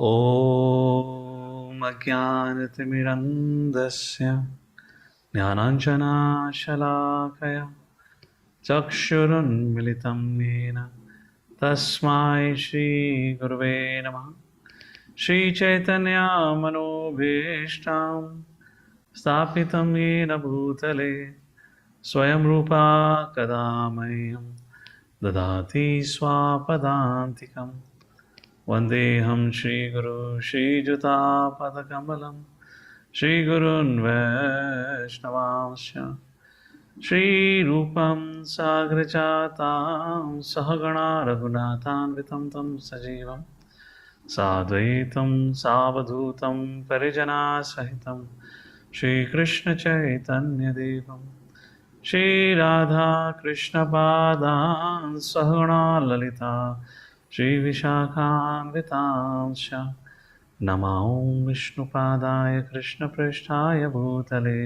ॐ अज्ञानतिमिरन्धस्य ज्ञानाञ्जनशलाकया चक्षुरुन्मिलितं येन तस्मै श्रीगुरुवे नमः। श्रीचैतन्यमनोभीष्टां स्थापितं येन भूतले स्वयं रूपा कदा मह्यं ददाति स्वापदान्तिकम्। वन्देऽहं श्रीगुरु श्रीयुतापदकमलं श्रीगुरून् वैष्णवांश्च श्रीरूपं साग्रजातां सहगणा रघुनाथान्वितं तं सजीवं साद्वैतं सावधूतं परिजनासहितं श्रीकृष्णचैतन्यदेवं श्रीराधाकृष्णपादान् सहगणा ललिता श्रीविशाखान्वितांश्च नमो विष्णुपादाय कृष्णपृष्ठाय भूतले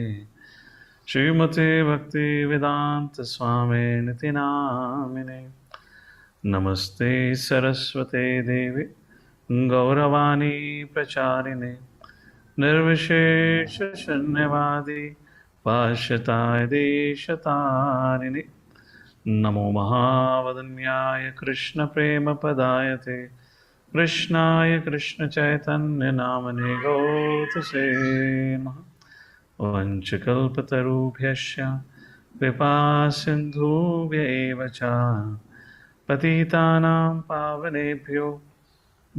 श्रीमते भक्तिवेदान्तस्वामिनिति नामिने। नमस्ते सरस्वते देवी गौरवाणी प्रचारिणे निर्विशेषशून्यवादी पाश्चात्य देशतारिणे। नमो महावदन्याय कृष्णप्रेमपदायते कृष्णाय कृष्णचैतन्यनामने गौतसे नमः। वंशकल्पतरुभ्यश्च कृपासिन्धुभ्य एव च पतितानां पावनेभ्यो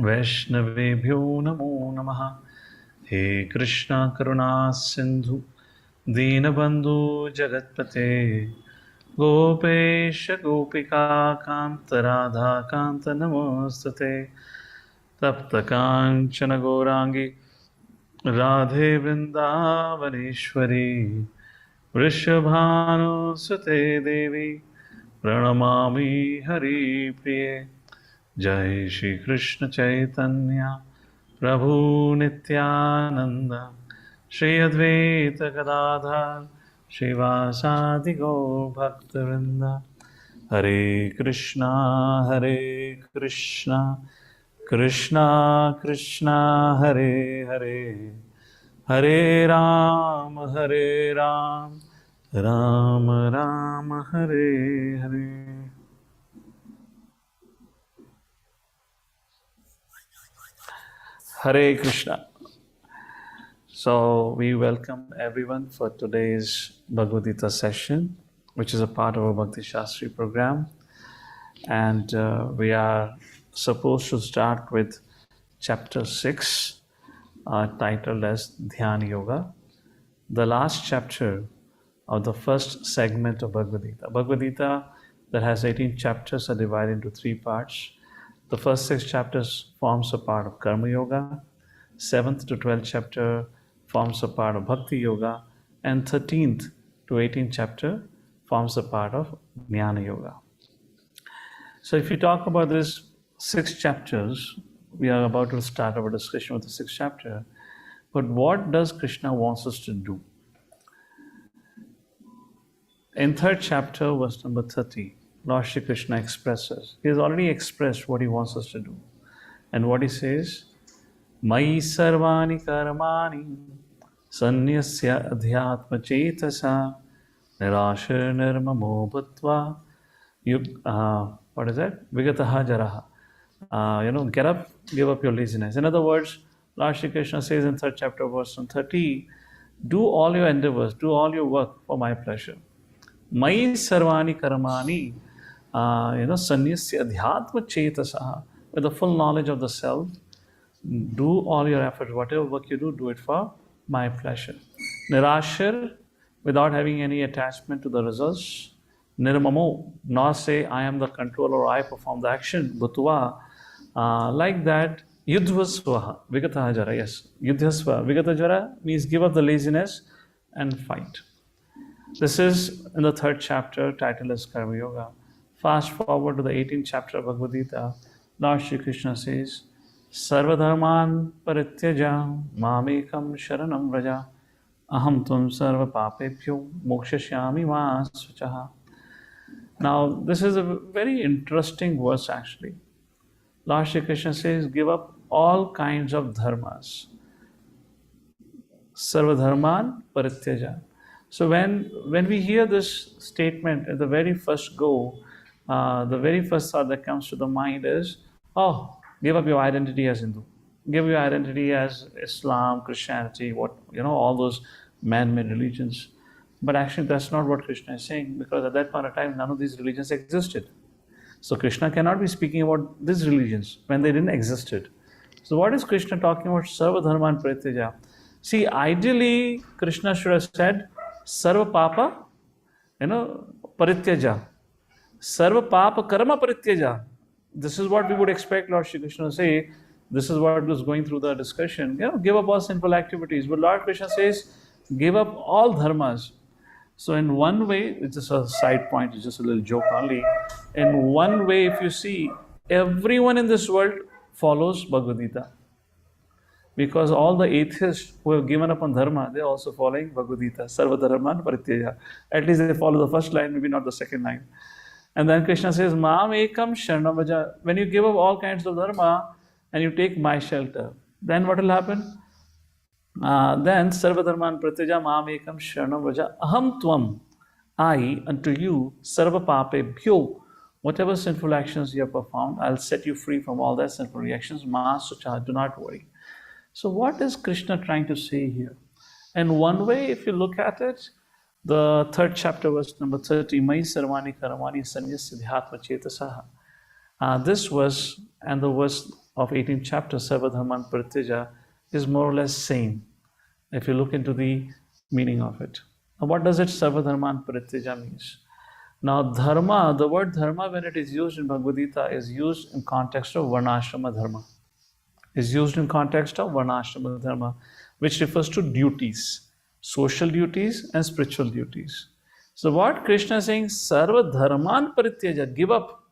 वैष्णवेभ्यो नमो नमः। हे कृष्ण करुणा सिन्धु दीनबन्धु जगत्पते गोपेश गोपिका कांत राधा कांत नमोस्तुते। तप्त कांचन गौरांगी राधे वृंदावनेश्वरी वृषभानुसुते देवी प्रणमामि हरिप्रिये। जय श्री कृष्ण चैतन्य प्रभु नित्यानंद श्री अद्वैत गदाधर श्रीवासादि गौर भक्तवृंद। हरे कृष्णा कृष्णा कृष्णा हरे हरे, हरे Ram Ram Ram Hare Hare. Hare Krishna. So we welcome everyone for today's Bhagavad-Gita session, which is a part of our Bhakti Shastri program. And we are supposed to start with chapter 6, titled as Dhyana Yoga, the last chapter of the first segment of Bhagavad-Gita. Bhagavad-Gita that has 18 chapters are divided into 3 parts. The first 6 chapters forms a part of Karma Yoga, 7th to 12th chapter forms a part of Bhakti Yoga, and 13th to 18th chapter forms a part of Jnana Yoga. So if you talk about these 6 chapters, we are about to start our discussion with the 6th chapter. But what does Krishna wants us to do? In 3rd chapter, verse number 30, Lord Shri Krishna expresses, he has already expressed what he wants us to do. And what he says, Mai sarvani karmani sanyasya adhyatma chetasa nirashir nirmamo bhatva what is that? Vigataha jaraha. Get up, give up your laziness. In other words, Lord Shri Krishna says in 3rd chapter, verse 30, do all your endeavors, do all your work for my pleasure. Mai sarvani karmani sanyasya adhyatma chetasaha, with the full knowledge of the self, do all your efforts, whatever work you do, do it for my pleasure. Nirashir, without having any attachment to the results. Nirmamo, not say I am the controller or I perform the action. Bhutva, like that. Yudhvasvaha, Vigatahajara, yes. Yudhvasva, Vigatahajara means give up the laziness and fight. This is in the 3rd chapter, titled as Karma Yoga. Fast forward to the 18th chapter of Bhagavad-Gita. Lord Shri Krishna says, Sarvadharman parityaja mamekam sharanam vraja aham tum sarva papebhyo mokshashyami ma svachaha. Now, this is a very interesting verse actually. Lord Shri Krishna says, give up all kinds of dharmas. Sarvadharman parityaja. So when we hear this statement at the very first go, the very first thought that comes to the mind is, oh, give up your identity as Hindu, give your identity as Islam, Christianity, all those man-made religions. But actually, that's not what Krishna is saying, because at that point of time, none of these religions existed. So Krishna cannot be speaking about these religions when they didn't existed. So what is Krishna talking about? Sarva dharman parityaja. See, ideally, Krishna should have said, Sarva papa, parityaja. Sarva papa karma parityaja. This is what we would expect Lord Shri Krishna to say. This is what was going through the discussion. Give up all sinful activities. But Lord Krishna says, give up all dharmas. So in one way, it's just a side point, it's just a little joke only. In one way, if you see, everyone in this world follows Bhagavad-Gita. Because all the atheists who have given up on dharma, they're also following Bhagavad-Gita. Sarva dharman parityaja. At least they follow the first line, maybe not the second line. And then Krishna says, Maam ekam sharanam vaja. When you give up all kinds of dharma and you take my shelter, then what will happen? Then Sarvadharman Pratyaja Maam Ekam Sharanam Vaja Aham Tvam, I unto you Sarva Pape Bhyo. Whatever sinful actions you have performed, I'll set you free from all their sinful reactions. Ma Sucha, do not worry. So what is Krishna trying to say here? In one way, if you look at it, the third chapter, verse number 30, Mai Sarvani Karamani Sanyasya Dhyatma Chetasaha. This verse and the verse of 18th chapter, Sarvadharman Pratyaja, is more or less same if you look into the meaning of it. Now, what does it Sarvadharman Parityaja means? Now, dharma, the word dharma, when it is used in Bhagavad-Gita, is used in context of Varnashrama dharma. Is used in context of Varnashrama dharma, which refers to duties, social duties and spiritual duties. So what Krishna is saying, Sarvadharman Parityaja, give up.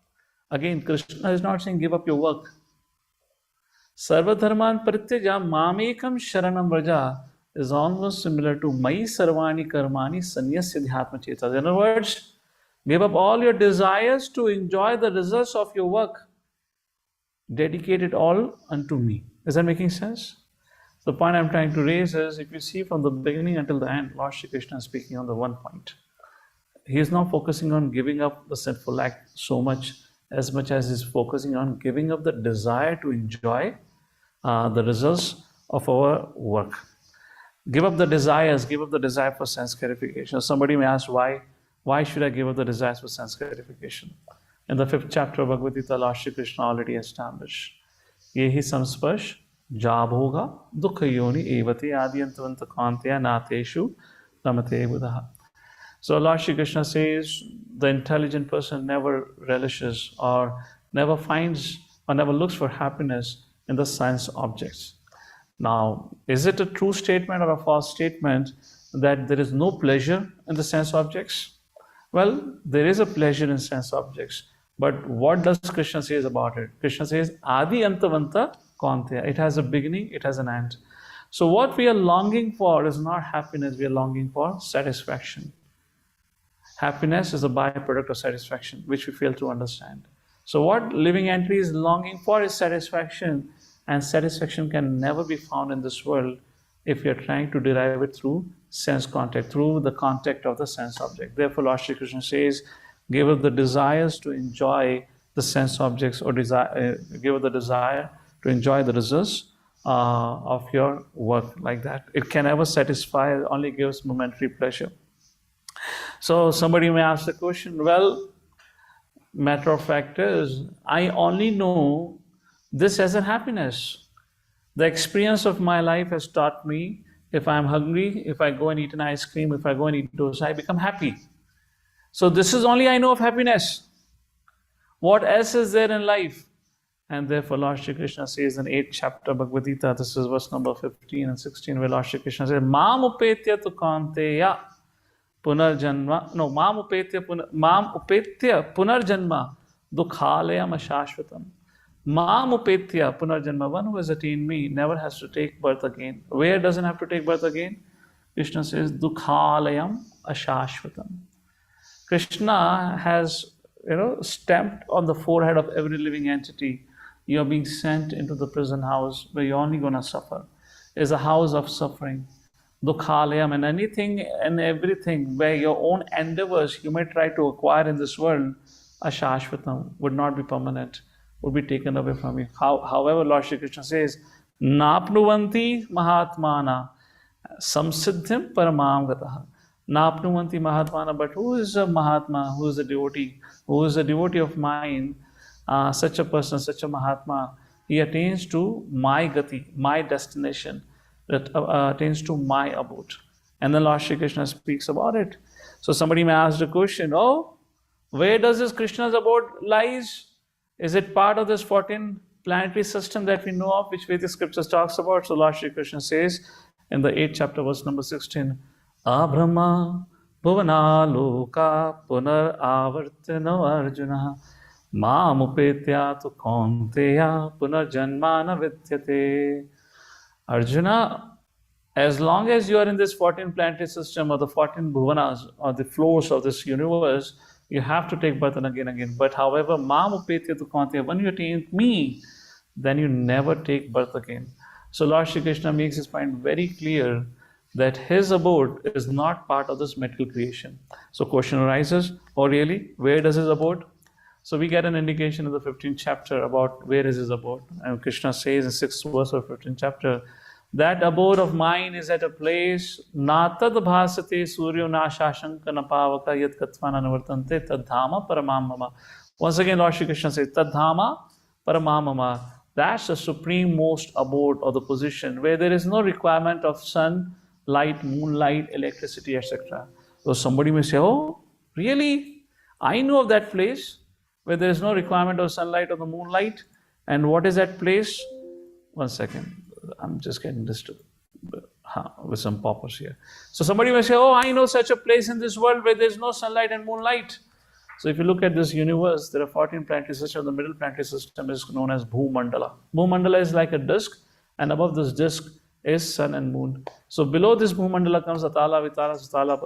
Again, Krishna is not saying give up your work. Sarvadharman parityaja mamekam sharanam vraja is almost similar to Mai sarvani karmani sanyasya dhyatma cheta. In other words, give up all your desires to enjoy the results of your work. Dedicate it all unto me. Is that making sense? The point I'm trying to raise is, if you see from the beginning until the end, Lord Shri Krishna is speaking on the one point. He is not focusing on giving up the sinful act as much as he's focusing on giving up the desire to enjoy the results of our work. Give up the desires, give up the desire for sense gratification. Somebody may ask, why should I give up the desires for sense gratification? In the 5th chapter of Bhagavad-Gita, Lord Shri Krishna already established, Yehi samsparsh jabhoga dukha yoni evati adiyantavanta kanteya nateshu ramate buddha. So Lord Shri Krishna says, the intelligent person never relishes or never finds or never looks for happiness in the sense objects. Now, is it a true statement or a false statement that there is no pleasure in the sense objects? Well, there is a pleasure in sense objects. But what does Krishna say about it? Krishna says, Adi Antavanta Kanteya. It has a beginning, it has an end. So what we are longing for is not happiness, we are longing for satisfaction. Happiness is a byproduct of satisfaction, which we fail to understand. So what living entity is longing for is satisfaction, and satisfaction can never be found in this world if we are trying to derive it through sense contact, through the contact of the sense object. Therefore, Lord Shri Krishna says, give up the desires to enjoy the sense objects, or give up the desire to enjoy the results of your work like that. It can never satisfy, it only gives momentary pleasure. So somebody may ask the question, well, matter of fact is, I only know this as a happiness. The experience of my life has taught me, if I'm hungry, if I go and eat an ice cream, if I go and eat dosa, I become happy. So this is only I know of happiness. What else is there in life? And therefore Lord Shri Krishna says in 8th chapter of Bhagavad-Gita, this is verse number 15 and 16, where Lord Shri Krishna says, Mam upetya tu kanteya punarjanma, no, Mam upetya punarjanma dukhalayam ashashvatam. Mam upetya punarjanma, one who has attained me never has to take birth again. Where doesn't have to take birth again? Krishna says, dukhalayam ashashvatam. Krishna has, stamped on the forehead of every living entity you're being sent into the prison house where you're only going to suffer. It's a house of suffering. Dukhalayam, and anything and everything where your own endeavors you may try to acquire in this world, ashashvatam, would not be permanent, would be taken away from you. However, Lord Shri Krishna says, Napnuvanti Mahatmana Samsiddhim Paramam Gataha. Napnuvanti Mahatmana, but who is a Mahatma? Who is a devotee? Who is a devotee of mine? Such a person, such a Mahatma, he attains to my gati, my destination, that attains to my abode. And then Lord Shri Krishna speaks about it. So somebody may ask the question, oh, where does this Krishna's abode lies? Is it part of this 14 planetary system that we know of, which Vedic scriptures talks about? So Lord Shri Krishna says in the 8th chapter, verse number 16, Abrahma bhuvana loka punar avartano arjuna mamupetya tu kaunteya punar janmana vidyate. Arjuna, as long as you are in this 14 planetary system or the 14 bhuvanas or the floors of this universe, you have to take birth and again. But however, mamupetya tu kaunteya, when you attain me, then you never take birth again. So Lord Shri Krishna makes his point very clear that his abode is not part of this material creation. So question arises, oh really, where does his abode? So we get an indication in the 15th chapter about where is his abode. And Krishna says in 6th verse of 15th chapter, that abode of mine is at a place, natad bhasate suryo na shashanka napavaka yat katvana navartante tadhama paramamama. Once again, Lord Shri Krishna says, tadhama paramamama. That's the supreme most abode or the position where there is no requirement of sun, light, moonlight, electricity, etc. So somebody may say, oh, really? I know of that place where there is no requirement of sunlight or the moonlight. And what is that place? One second. I'm just getting disturbed with some poppers here. So somebody may say, oh, I know such a place in this world where there is no sunlight and moonlight. So if you look at this universe, there are 14 planetary systems. The middle planetary system is known as Bhumandala. Bhumandala is like a disk, and above this disk is sun and moon. So below this Bhumandala comes Atala, Vitala, Sutala,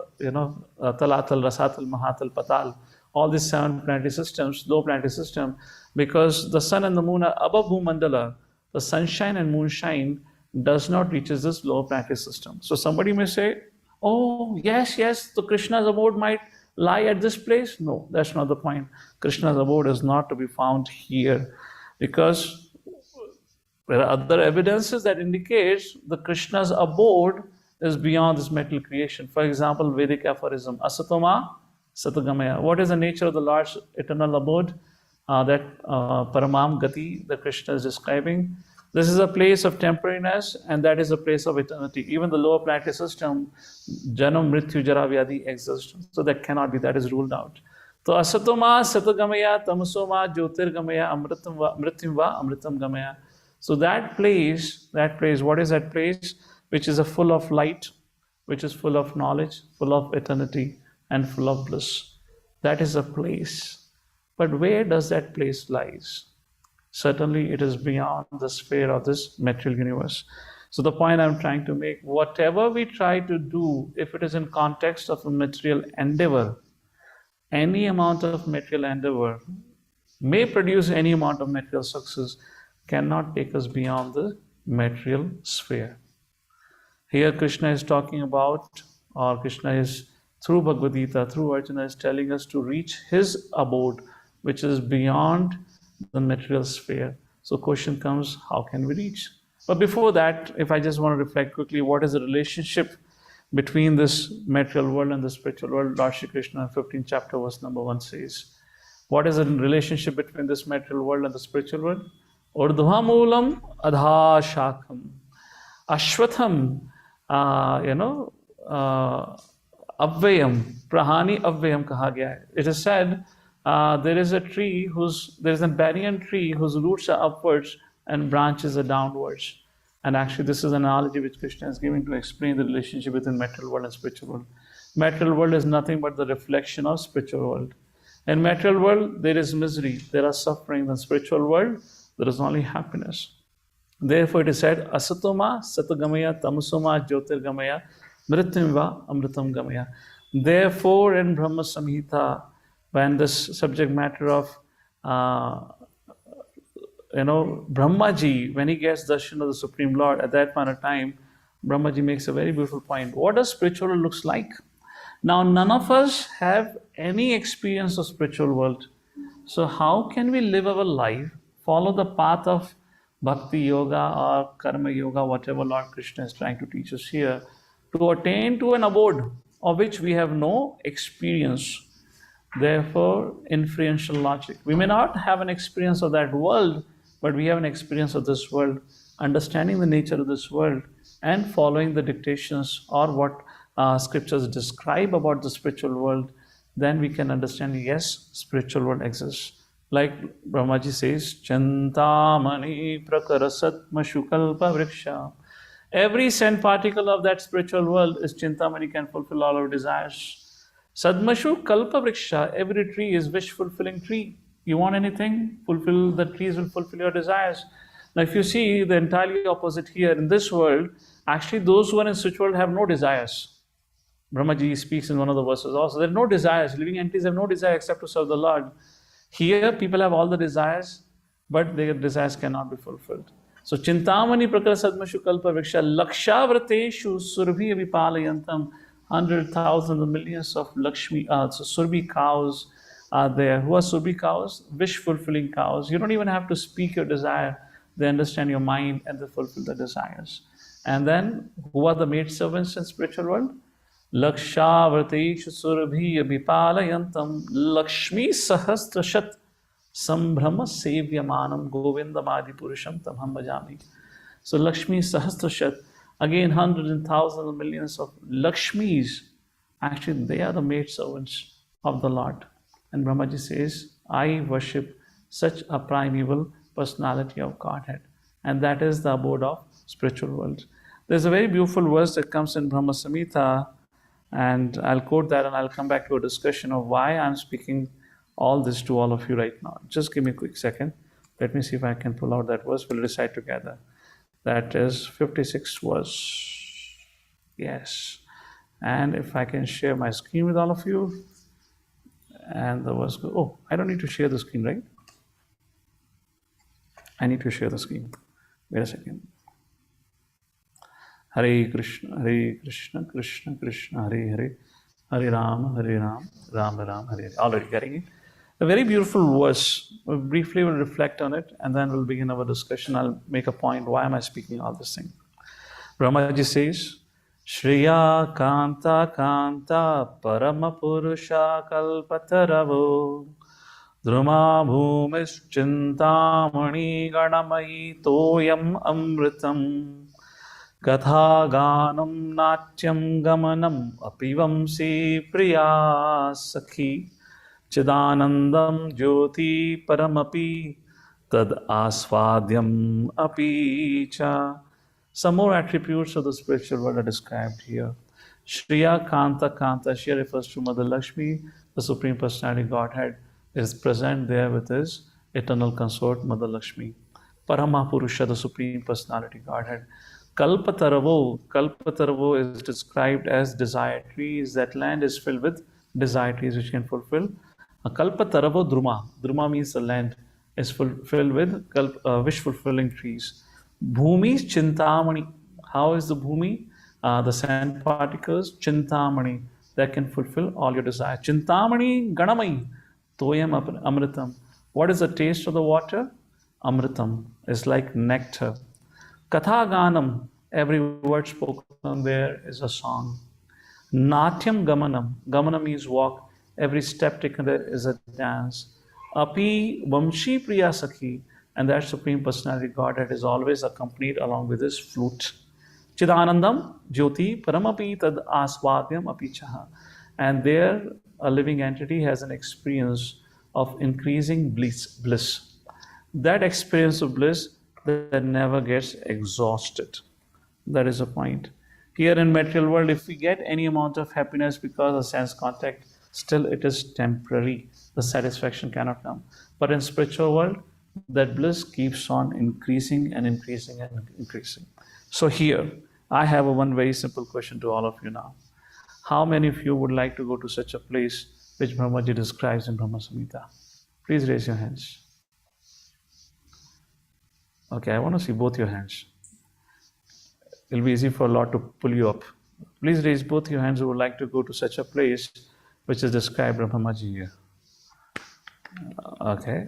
Talatal, Rasatal, Mahatal, Patal. All these 7 planetary systems, low planetary system, because the sun and the moon are above Bhumandala, the sunshine and moonshine does not reach this lower planetary system. So somebody may say, oh, yes, the Krishna's abode might lie at this place. No, that's not the point. Krishna's abode is not to be found here, because there are other evidences that indicates the Krishna's abode is beyond this material creation. For example, Vedic aphorism, Asatoma Satagamaya. What is the nature of the Lord's eternal abode? That Paramam Gati that Krishna is describing. This is a place of temporariness, and that is a place of eternity. Even the lower planetary system, Janam, Mrityu, Jara, Vyadi exists. So that cannot be, that is ruled out. So Asatoma, Satagamaya, Tamasoma, Jyotirgamaya, Mrityumva, Amritam Gamaya. So that place, what is that place? Which is a full of light, which is full of knowledge, full of eternity, and full of bliss. That is a place. But where does that place lies? Certainly it is beyond the sphere of this material universe. So the point I'm trying to make, whatever we try to do, if it is in context of a material endeavor, any amount of material endeavor may produce any amount of material success, cannot take us beyond the material sphere. Here Krishna is talking about, or Krishna is through Bhagavad-Gita, through Arjuna, is telling us to reach his abode, which is beyond the material sphere. So question comes, how can we reach? But before that, if I just want to reflect quickly, what is the relationship between this material world and the spiritual world? Lord Shri Krishna in 15th chapter verse number 1 says, what is the relationship between this material world and the spiritual world? Urdhva moolam adha shakham ashwatham Avyayam, Prahani Avyayam kaha gaya hai. It is said there is a banyan tree whose roots are upwards and branches are downwards. And actually this is an analogy which Krishna is giving to explain the relationship between material world and spiritual world. Material world is nothing but the reflection of spiritual world. In material world there is misery, there are suffering. In spiritual world there is only happiness. Therefore it is said, Asatoma Satagamaya Tamasoma Jyotirgamaya Mrityumva Amritam Gamaya. Therefore in Brahma Samhita, when this subject matter of Brahmaji, when he gets darshan of the Supreme Lord, at that point of time, Brahmaji makes a very beautiful point. What does spiritual world looks like? Now, none of us have any experience of spiritual world. So how can we live our life, follow the path of bhakti yoga or karma yoga, whatever Lord Krishna is trying to teach us here, to attain to an abode of which we have no experience? Therefore, inferential logic. We may not have an experience of that world, but we have an experience of this world, understanding the nature of this world and following the dictations or what scriptures describe about the spiritual world, then we can understand, yes, spiritual world exists. Like Brahmaji says, Chantamani prakarasatma shukalpa vriksha. Every scent particle of that spiritual world is Chintamani, can fulfill all our desires. Sadmashu kalpa vriksha, every tree is wish fulfilling tree. You want anything, fulfill the trees will fulfill your desires. Now, if you see the entirely opposite here in this world, actually those who are in spiritual world have no desires. Brahmaji speaks in one of the verses also. There are no desires. Living entities have no desire except to serve the Lord. Here, people have all the desires, but their desires cannot be fulfilled. So, Chintamani prakara sadmashu kalpa vriksha lakshavrateshu surabhi vipalayantam. 100,000 millions of Lakshmi, so Surbi cows are there. Who are Surbi cows? Wish fulfilling cows. You don't even have to speak your desire. They understand your mind and they fulfill the desires. And then, who are the maid servants in spiritual world? Lakshavrateshu surabhi abhipalayantam Lakshmi sahasrashat sambhrama sevyamanam govindamadi purusham tamham bhajami. So Lakshmi sahasrashat, again hundreds and thousands of millions of Lakshmis, actually they are the maid servants of the Lord. And Brahmaji says, I worship such a primeval personality of Godhead. And that is the abode of spiritual world. There's a very beautiful verse that comes in Brahma Samhita, and I'll quote that and I'll come back to a discussion of why I'm speaking all this to all of you right now. Just give me a quick second. Let me see if I can pull out that verse. We'll recite together. That is 56th verse. Yes. And if I can share my screen with all of you. And the verse goes, oh, I don't need to share the screen, right? I need to share the screen. Wait a second. Hare Krishna, Krishna Krishna, Hare Hare, Hare Ram, Ram Ram, Hare Hare. Already getting it. A very beautiful verse. Briefly we'll reflect on it and then we'll begin our discussion. I'll make a point. Why am I speaking all this thing? Brahmaji says, Shriya Kanta Kanta Parama Purusha Kalpataravo Druma Bhumis Chintamani Ganamai Toyam Amritam Katha Ganam Natyam Gamanam Apivamsi Priya Sakhi Chidanandam Jyoti Paramapi Tad Asvadyam Apicha. Some more attributes of the spiritual world are described here. Shriya Kanta Kanta, Shriya refers to Mother Lakshmi, the Supreme Personality Godhead, is present there with his eternal consort, Mother Lakshmi. Parama Purusha, the Supreme Personality Godhead. Kalpataravo is described as desire trees. That land is filled with desire trees which can fulfill. Kalpataravo Druma. Druma means the land is filled with wish fulfilling trees. Bhumi Chintamani. How is the Bhumi? The sand particles, Chintamani, that can fulfill all your desires. Chintamani Ganamai, Toyam Amritam. What is the taste of the water? Amritam is like nectar. Katha Ganam, every word spoken there is a song. Natyam Gamanam, Gamanam means walk, every step taken there is a dance. Api Vamshi Priya Sakhi, and that Supreme Personality Godhead is always accompanied along with his flute. Chidanandam Jyoti Paramapi Tad Asvadyam Apichaha. And there a living entity has an experience of increasing bliss. That experience of bliss that never gets exhausted. That is the point. Here in material world, if we get any amount of happiness because of sense contact, still it is temporary. The satisfaction cannot come. But in spiritual world, that bliss keeps on increasing and increasing and increasing. So here, I have one very simple question to all of you now. How many of you would like to go to such a place which Brahmaji describes in Brahma Samhita? Please raise your hands. Okay, I want to see both your hands. It'll be easy for Lord to pull you up. Please raise both your hands who would like to go to such a place which is described in Brahmaji here. Okay.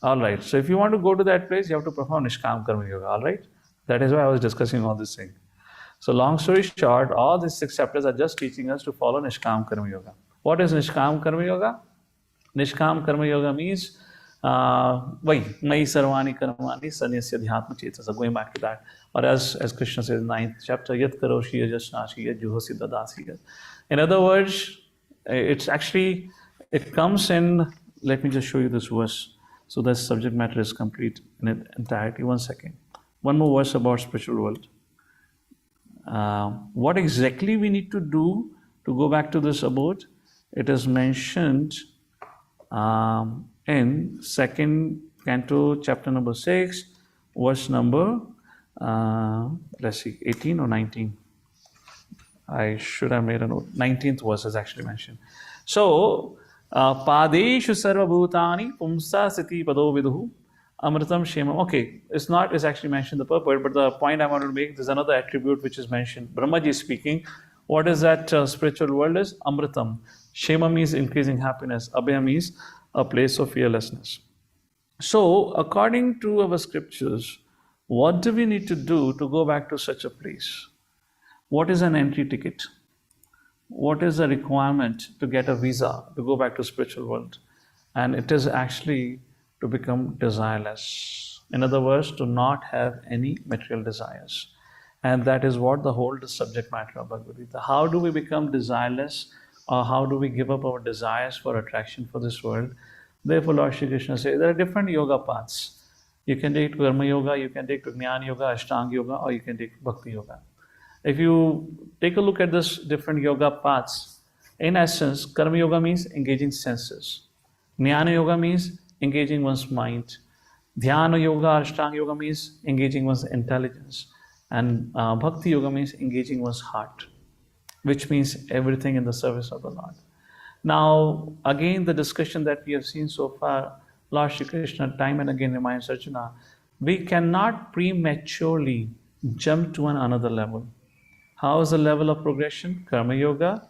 All right. So if you want to go to that place, you have to perform Nishkam Karma Yoga. All right. That is why I was discussing all this thing. So long story short, all these 6 chapters are just teaching us to follow Nishkam Karma Yoga. What is Nishkam Karma Yoga? Nishkam Karma Yoga means Vai Mai Sarvani Karmani Sanyasya Dhyatma Chetasa. Going back to that. Or as Krishna says in the 9th chapter, Yat Karoshi Yajashnashi Yat Juhosi Dadasi. In other words, it's actually, it comes in, let me just show you this verse. So the subject matter is complete in its entirety. One second. One more verse about spiritual world. What exactly we need to do to go back to this abode? It is mentioned in 2nd Canto, chapter number 6, verse number, let's see, 18 or 19. I should have made a note. 19th verse is actually mentioned. So, Padeshu sarva bhutani pumsa siti pado viduhu amritam shemam. Okay, it's actually mentioned the purport, but the point I wanted to make, there's another attribute which is mentioned. Brahmaji is speaking. What is that spiritual world is? Amritam. Shema means increasing happiness. Abhaya means a place of fearlessness. So, according to our scriptures, what do we need to do to go back to such a place? What is an entry ticket? What is the requirement to get a visa to go back to spiritual world? And it is actually to become desireless. In other words, to not have any material desires. And that is what the whole subject matter of Bhagavad-Gita. How do we become desireless, or how do we give up our desires for attraction for this world? Therefore, Lord Shri Krishna says there are different yoga paths. You can take Karma Yoga, you can take Jnana Yoga, Ashtang Yoga, or you can take Bhakti Yoga. If you take a look at this different yoga paths, in essence, Karma Yoga means engaging senses. Jnana Yoga means engaging one's mind. Dhyana Yoga, Ashtanga Yoga means engaging one's intelligence. And Bhakti Yoga means engaging one's heart, which means everything in the service of the Lord. Now, again, the discussion that we have seen so far, Lord Shri Krishna time and again reminds Arjuna, we cannot prematurely jump to another level. How is the level of progression? Karma Yoga,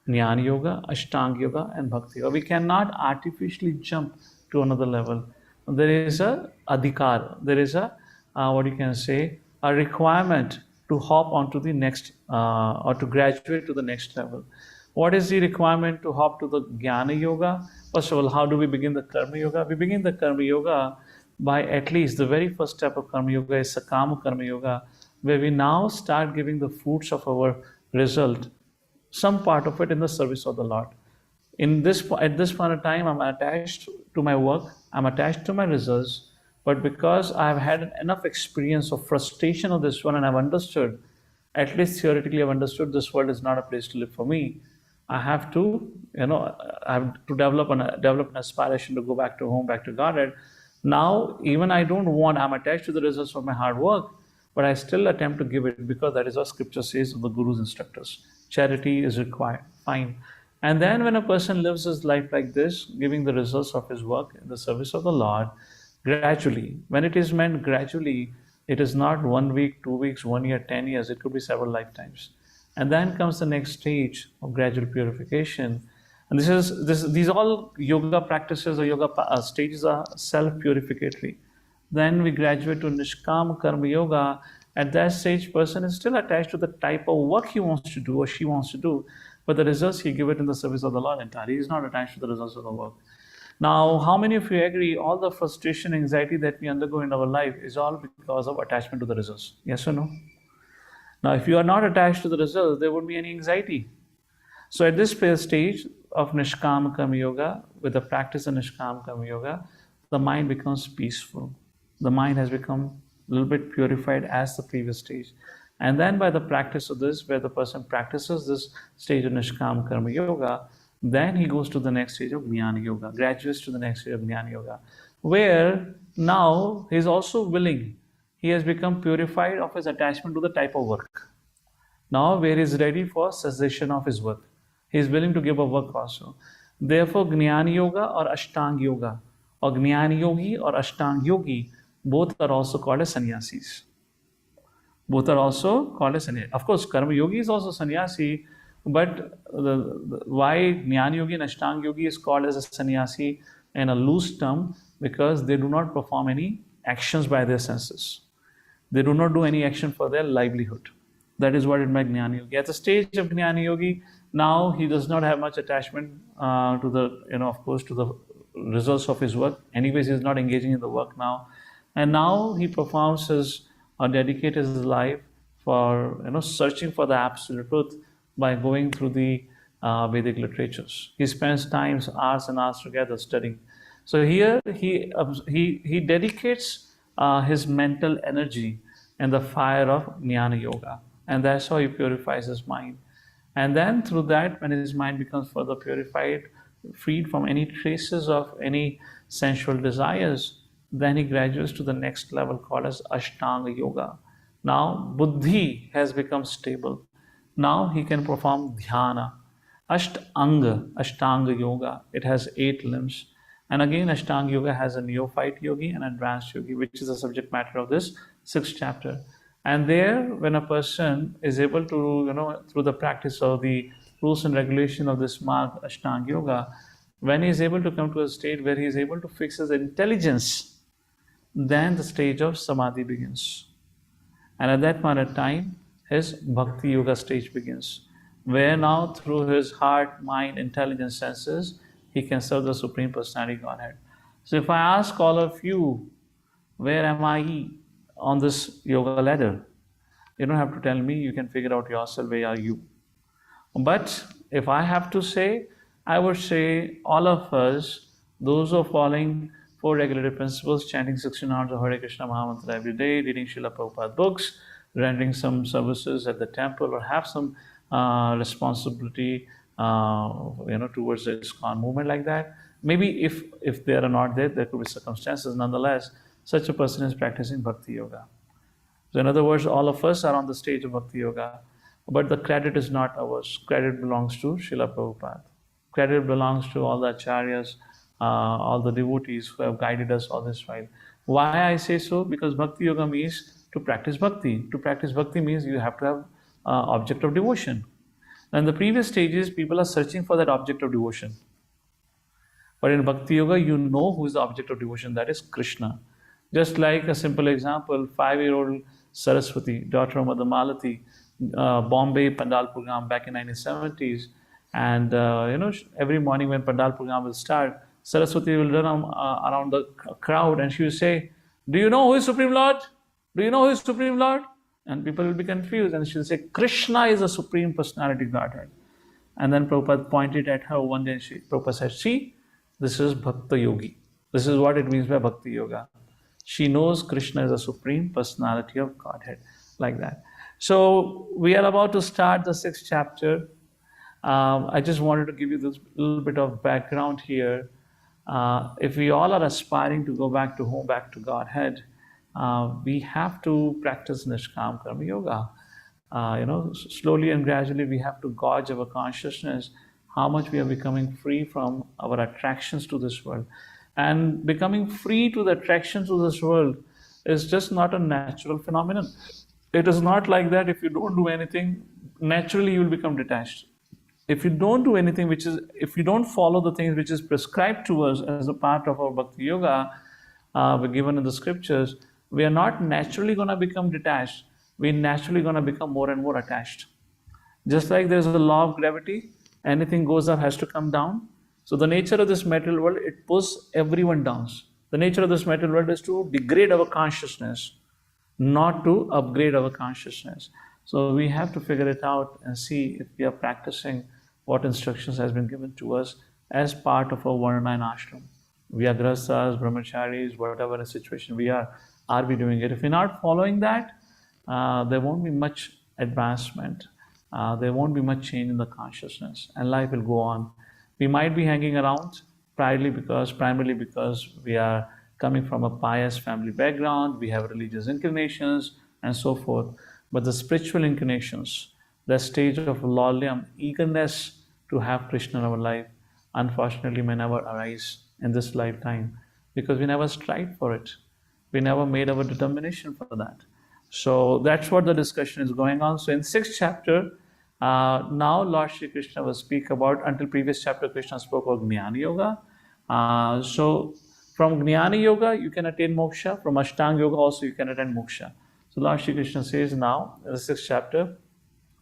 Jnana Yoga, Ashtanga Yoga, and Bhakti Yoga. We cannot artificially jump to another level. There is a adhikar, there is a, a requirement to hop onto the next, or to graduate to the next level. What is the requirement to hop to the Jnana Yoga? First of all, how do we begin the Karma Yoga? We begin the Karma Yoga by at least the very first step of Karma Yoga is Sakama Karma Yoga, where we now start giving the fruits of our result, some part of it in the service of the Lord. At this point of time, I'm attached to my work, I'm attached to my results, but because I've had enough experience of frustration of this one and I've understood, at least theoretically I've understood this world is not a place to live for me, I have to, develop an aspiration to go back to home, back to Godhead. Now, even I'm attached to the results of my hard work, but I still attempt to give it because that is what scripture says of the Guru's instructors. Charity is required. Fine. And then when a person lives his life like this, giving the results of his work in the service of the Lord, gradually, when it is meant gradually, it is not 1 week, 2 weeks, 1 year, 10 years, it could be several lifetimes. And then comes the next stage of gradual purification. And these all yoga practices or yoga stages are self-purificatory. Then we graduate to Nishkam Karma Yoga. At that stage, person is still attached to the type of work he wants to do or she wants to do, but the results he give it in the service of the Lord entirely. He is not attached to the results of the work. Now, how many of you agree all the frustration, anxiety that we undergo in our life is all because of attachment to the results? Yes or no? Now, if you are not attached to the results, there won't be any anxiety. So at this stage of Nishkam Karma Yoga, with the practice of Nishkam Karma Yoga, the mind becomes peaceful. The mind has become a little bit purified as the previous stage. And then by the practice of this, where the person practices this stage of Nishkam Karma Yoga, then he goes to the next stage of Jnana Yoga, graduates to the next stage of Jnana Yoga, where now he is also willing. He has become purified of his attachment to the type of work. Now where he is ready for cessation of his work. He is willing to give up work also. Therefore, Jnana Yoga or Ashtang Yoga, or Jnana Yogi or Ashtang Yogi, both are also called as sannyasis. Both are also called as sannyasi. Of course, Karma Yogi is also sannyasi, but why Jnana Yogi and Ashtang Yogi is called as a sannyasi in a loose term? Because they do not perform any actions by their senses. They do not do any action for their livelihood. That is what it meant Jnana Yogi. At the stage of Jnana Yogi, now he does not have much attachment to the, of course, to the results of his work. Anyways, he is not engaging in the work now. And now he performs his or dedicates his life for, searching for the absolute truth by going through the Vedic literatures. He spends times, hours and hours together studying. So here he dedicates his mental energy in the fire of Jnana Yoga. And that's how he purifies his mind. And then through that, when his mind becomes further purified, freed from any traces of any sensual desires, then he graduates to the next level called as Ashtang Yoga. Now Buddhi has become stable. Now he can perform Dhyana. Ashtanga Yoga. It has 8 limbs. And again, Ashtanga Yoga has a neophyte yogi and advanced yogi, which is the subject matter of this 6th chapter. And there, when a person is able to, through the practice of the rules and regulation of this mark, Ashtanga Yoga, when he is able to come to a state where he is able to fix his intelligence, then the stage of Samadhi begins. And at that point of time, his Bhakti Yoga stage begins, where now through his heart, mind, intelligence, senses, he can serve the Supreme Personality Godhead. So if I ask all of you, where am I on this yoga ladder? You don't have to tell me, you can figure out yourself where are you. But if I have to say, I would say all of us, those who are following 4 regulated principles, chanting 16 hours of Hare Krishna Mahamantra every day, reading Srila Prabhupada books, rendering some services at the temple, or have some responsibility towards the ISKCON movement like that. Maybe if they are not there, there could be circumstances. Nonetheless, such a person is practicing Bhakti Yoga. So in other words, all of us are on the stage of Bhakti Yoga, but the credit is not ours. Credit belongs to Srila Prabhupada. Credit belongs to all the acharyas, all the devotees who have guided us all this while. Why I say so? Because Bhakti Yoga means to practice Bhakti. To practice Bhakti means you have to have object of devotion. In the previous stages, people are searching for that object of devotion. But in Bhakti Yoga, you know who is the object of devotion, that is Krishna. Just like a simple example, 5-year-old Saraswati, daughter of Madan Malati, Bombay Pandal program back in 1970s. And every morning when Pandal program will start, Saraswati will run around the crowd and she will say, "Do you know who is Supreme Lord? Do you know who is Supreme Lord?" And people will be confused and she'll say, "Krishna is the Supreme Personality Godhead." And then Prabhupada pointed at her one day and Prabhupada said, "See, this is Bhakta Yogi. This is what it means by Bhakti Yoga." She knows Krishna is the Supreme Personality of Godhead, like that. So we are about to start the 6th chapter. I just wanted to give you this little bit of background here. If we all are aspiring to go back to home, back to Godhead, we have to practice Nishkam Karma Yoga. Slowly and gradually we have to gauge our consciousness, how much we are becoming free from our attractions to this world. And becoming free to the attractions to this world is just not a natural phenomenon. It is not like that if you don't do anything, naturally you will become detached. If you don't do anything if you don't follow the things which is prescribed to us as a part of our Bhakti Yoga, given in the scriptures, we are not naturally going to become detached. We're naturally going to become more and more attached. Just like there's a law of gravity, anything goes up has to come down. So the nature of this material world, it pulls everyone down. The nature of this material world is to degrade our consciousness, not to upgrade our consciousness. So we have to figure it out and see if we are practicing what instructions has been given to us as part of our Varna and Ashram. We are Grahasthas, Brahmacharis, whatever situation we are we doing it? If we're not following that, there won't be much advancement. There won't be much change in the consciousness, and life will go on. We might be hanging around primarily because we are coming from a pious family background, we have religious inclinations, and so forth. But the spiritual inclinations, the stage of lollyam, eagerness to have Krishna in our life, unfortunately may never arise in this lifetime because we never strive for it. We never made our determination for that. So that's what the discussion is going on. So in sixth chapter, now Lord Shri Krishna will speak about, until previous chapter Krishna spoke about Jnana Yoga. So from Jnana Yoga you can attain moksha, from Ashtang Yoga also you can attain moksha. So Lord Shri Krishna says now in the sixth chapter,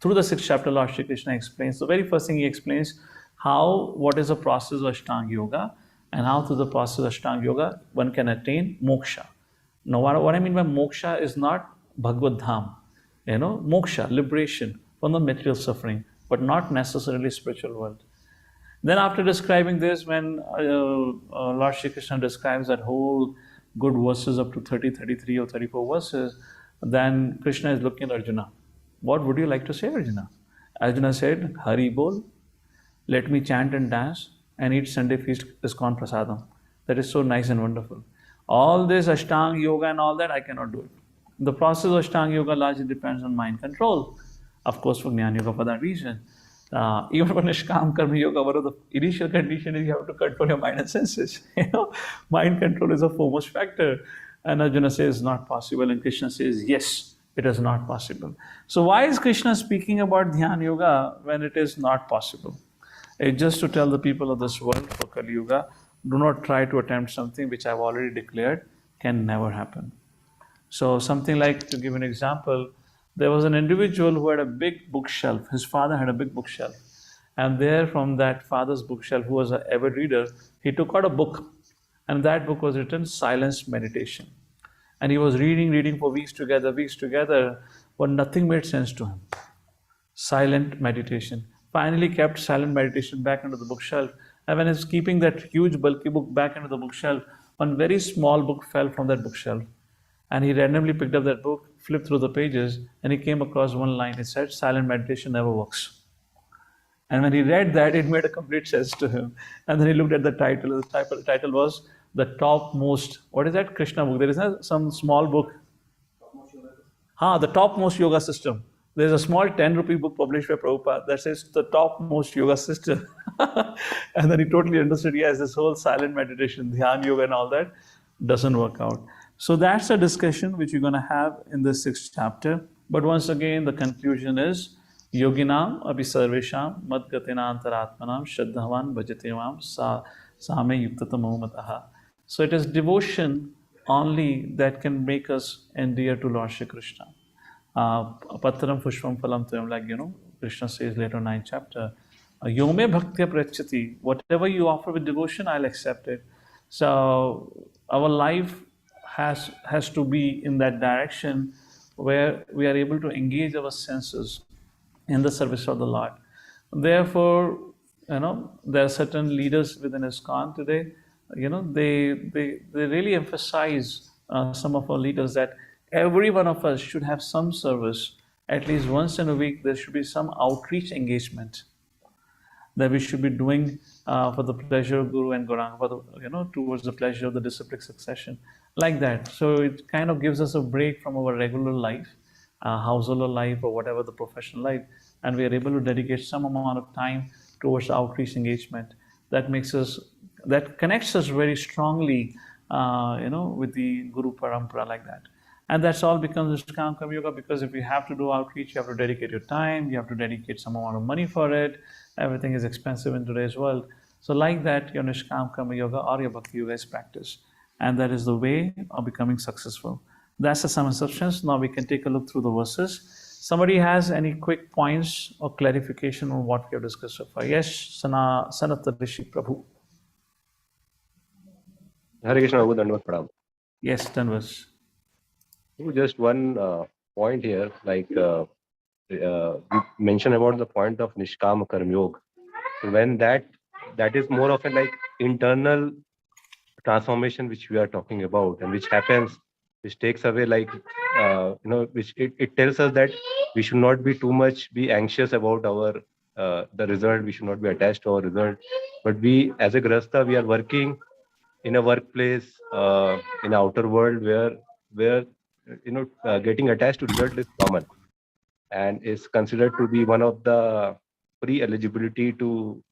through the sixth chapter, Lord Shri Krishna explains. The very first thing he explains what is the process of Ashtang Yoga, and how through the process of Ashtang Yoga one can attain moksha. Now, what I mean by moksha is not Bhagavad Dham, moksha, liberation from the material suffering, but not necessarily spiritual world. Then, after describing this, when Lord Shri Krishna describes that whole good verses up to 30, 33, or 34 verses, then Krishna is looking at Arjuna. What would you like to say, Arjuna? Arjuna said, Hari Bol, let me chant and dance and eat Sunday feast ISKCON Prasadam. That is so nice and wonderful. All this Ashtang Yoga and all that, I cannot do it. The process of Ashtang Yoga largely depends on mind control. Of course, for Jnana Yoga for that reason. Even for Nishkam Karma Yoga, one of the initial condition is you have to control your mind and senses. Mind control is a foremost factor. And Arjuna says, not possible. And Krishna says, yes, it is not possible. So why is Krishna speaking about Dhyana Yoga when it is not possible? It's just to tell the people of this world for Kali Yuga, do not try to attempt something which I've already declared can never happen. So something like, to give an example, there was an individual who had a big bookshelf. His father had a big bookshelf. And there from that father's bookshelf, who was an avid reader, he took out a book. And that book was written Silence Meditation. And he was reading for weeks together, but nothing made sense to him. Silent meditation. Finally kept silent meditation back into the bookshelf. And when he was keeping that huge bulky book back into the bookshelf, one very small book fell from that bookshelf. And he randomly picked up that book, flipped through the pages, and he came across one line. It said, silent meditation never works. And when he read that, it made a complete sense to him. And then he looked at the title. The title was The Topmost, what is that? Krishna book. There is some small book. The Topmost Yoga System. There's a small 10-rupee book published by Prabhupada that says The Topmost Yoga System. And then he totally understood, yes, this whole silent meditation, Dhyana Yoga and all that doesn't work out. So that's a discussion which we're going to have in the sixth chapter. But once again, the conclusion is Yoginam abhi sarvesham madgatina antaratmanam shraddhavan bhajate same yuktatamo mataha. So it is devotion only that can make us endear to Lord Shri Krishna. Patram pushpam phalam tuyam, like Krishna says later in 9th chapter, Yome bhaktya prachati, whatever you offer with devotion, I'll accept it. So our life has to be in that direction where we are able to engage our senses in the service of the Lord. Therefore, there are certain leaders within ISKCON today, they really emphasize, some of our leaders, that every one of us should have some service. At least once in a week, there should be some outreach engagement that we should be doing for the pleasure of Guru and Gauranga, towards the pleasure of the disciplic succession, like that. So it kind of gives us a break from our regular life, household life, or whatever the professional life, and we are able to dedicate some amount of time towards outreach engagement. That connects us very strongly, with the Guru Parampara, like that. And that's all becomes Nishkam Yoga, because if you have to do outreach, you have to dedicate your time, you have to dedicate some amount of money for it. Everything is expensive in today's world. So like that, your Nishkam Karma Yoga or your Bhakti Yoga is practiced. And that is the way of becoming successful. That's the sum and substance. Now we can take a look through the verses. Somebody has any quick points or clarification on what we have discussed so far? Yes, Sanata Rishi Prabhu. Hare Krishna, Dandavat Pranam. Yes, Danvas. Just one point here, like you mentioned about the point of Nishkam Karma Yoga. So when that is more of a like internal transformation which we are talking about, and which happens, which takes away like which it tells us that we should not be too much be anxious about our the result. We should not be attached to our result, but we, as a grahastha, we are working in a workplace, in outer world, where getting attached to result is common and is considered to be one of the pre-eligibility to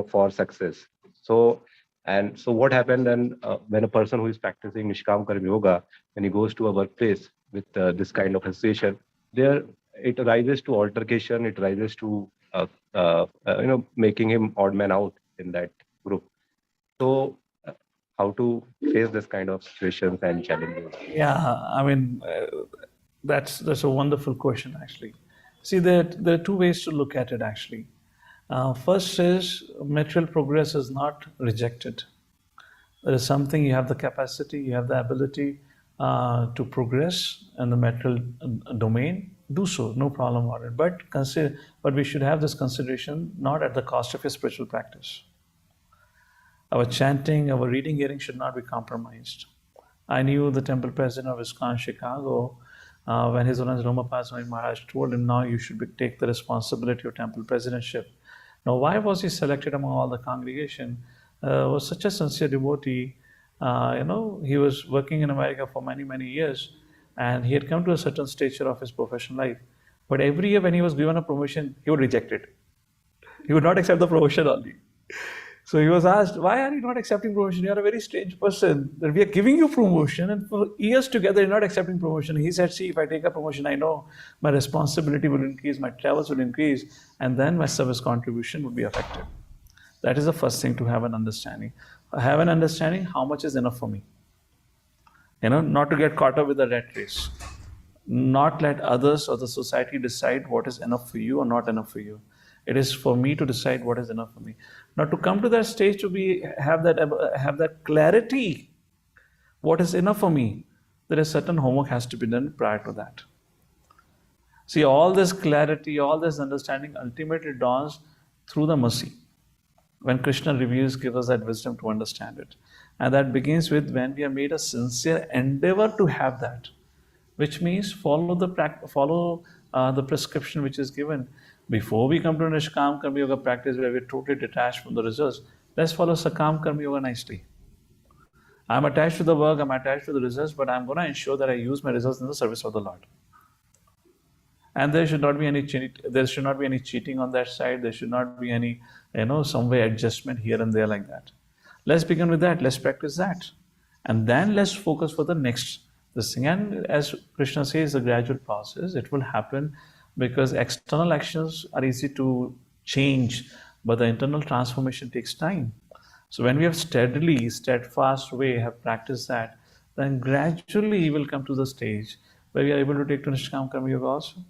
for success. So And so what happened then when a person who is practicing Nishkam Karma Yoga, when he goes to a workplace with this kind of association, there it rises to altercation, it rises to making him odd man out in that group. So how to face this kind of situations and challenges? Yeah, I mean, that's a wonderful question actually. See, there are two ways to look at it actually. First is material progress is not rejected. There is something you have the capacity, you have the ability to progress in the material domain. Do so, no problem about it. But we should have this consideration not at the cost of your spiritual practice. Our chanting, our reading, hearing should not be compromised. I knew the temple president of ISKCON Chicago when His Holiness Roma Swami Maharaj told him, now you should take the responsibility of temple presidentship. Now, why was he selected among all the congregation? Was such a sincere devotee. He was working in America for many, many years, and he had come to a certain stature of his professional life. But every year when he was given a promotion, he would reject it. He would not accept the promotion only. So he was asked, why are you not accepting promotion? You are a very strange person. That we are giving you promotion, and for years together you're not accepting promotion. He said, see, if I take a promotion, I know my responsibility will increase, my travels will increase, and then my service contribution would be affected. That is the first thing, to have an understanding. Have an understanding how much is enough for me. Not to get caught up with the rat race. Not let others or the society decide what is enough for you or not enough for you. It is for me to decide what is enough for me. Now, to come to that stage, to have that clarity, what is enough for me, there is certain homework has to be done prior to that. See, all this clarity, all this understanding ultimately dawns through the mercy. When Krishna reveals, gives us that wisdom to understand it. And that begins with when we have made a sincere endeavor to have that, which means follow the prescription which is given. Before we come to Nishkam Karma Yoga practice where we're totally detached from the results, let's follow Sakam Karma Yoga nicely. I'm attached to the work, I'm attached to the results, but I'm going to ensure that I use my results in the service of the Lord. And there should not be any cheating on that side. There should not be any, some way adjustment here and there like that. Let's begin with that. Let's practice that. And then let's focus for the next this thing. And as Krishna says, the gradual process, it will happen because external actions are easy to change, but the internal transformation takes time. So when we have steadfast way have practiced that, then gradually we will come to the stage where we are able to take to Nishkam Karma Yoga also.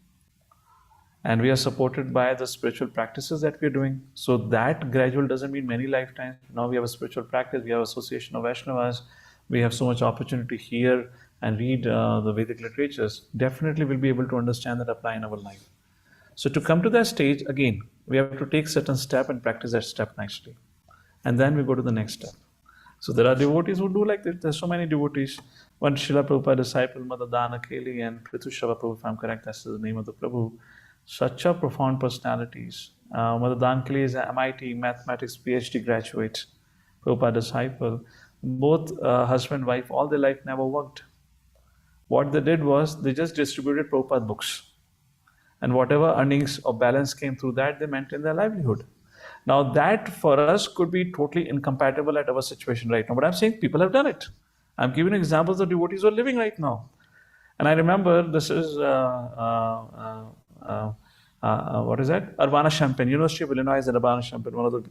And we are supported by the spiritual practices that we are doing. So that gradual doesn't mean many lifetimes. Now we have a spiritual practice, we have association of Vaishnavas, we have so much opportunity to hear and read the Vedic literatures. Definitely we'll be able to understand that, apply in our life. So to come to that stage, again, we have to take certain step and practice that step nicely. And then we go to the next step. So there are devotees who do like this. There's so many devotees. One Srila Prabhupada disciple, Madan Sundar and Prithushrava Prabhu, if I'm correct, that's the name of the Prabhu. Such a profound personalities. Madan Sundar is an MIT mathematics PhD graduate, Prabhupada disciple. Both husband and wife, all their life never worked. What they did was they just distributed Prabhupada books. And whatever earnings or balance came through that, they maintained their livelihood. Now that for us could be totally incompatible at our situation right now. But I'm saying people have done it. I'm giving examples of devotees who are living right now. And I remember this is, what is that? Urbana-Champaign, University of Illinois at Urbana-Champaign, one of the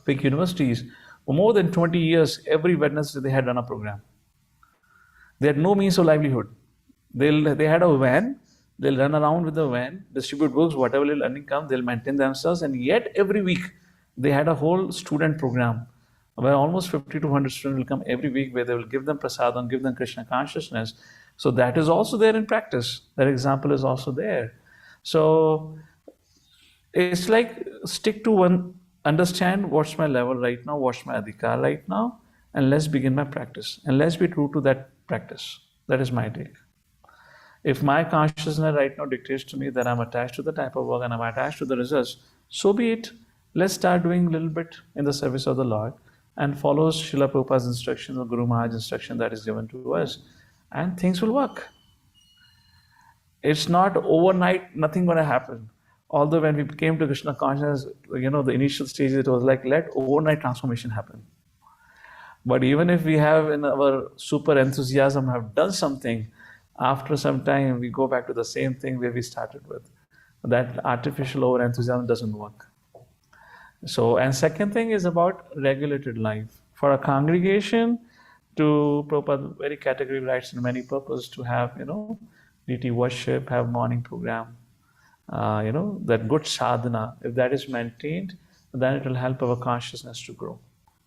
big universities. For more than 20 years, every Wednesday they had done a program. They had no means of livelihood. They had a van. They'll run around with the van, distribute books, whatever little earning comes, they'll maintain themselves. And yet every week, they had a whole student program where almost 50 to 100 students will come every week, where they will give them prasadam, give them Krishna consciousness. So that is also there in practice. That example is also there. So it's like stick to one, understand what's my level right now, what's my adhikar right now, and let's begin my practice. And let's be true to that practice. That is my take. If my consciousness right now dictates to me that I'm attached to the type of work and I'm attached to the results, so be it. Let's start doing a little bit in the service of the Lord and follow Srila Prabhupada's instruction or Guru Maharaj's instruction that is given to us, and things will work. It's not overnight, nothing going to happen. Although when we came to Krishna consciousness, the initial stages, it was like, let overnight transformation happen. But even if we have in our super enthusiasm have done something, after some time we go back to the same thing where we started with. That artificial over enthusiasm doesn't work. So, and second thing is about regulated life. For a congregation to Prabhupada very category writes in many purpose to have, deity worship, have morning program, that good sadhana, if that is maintained, then it will help our consciousness to grow.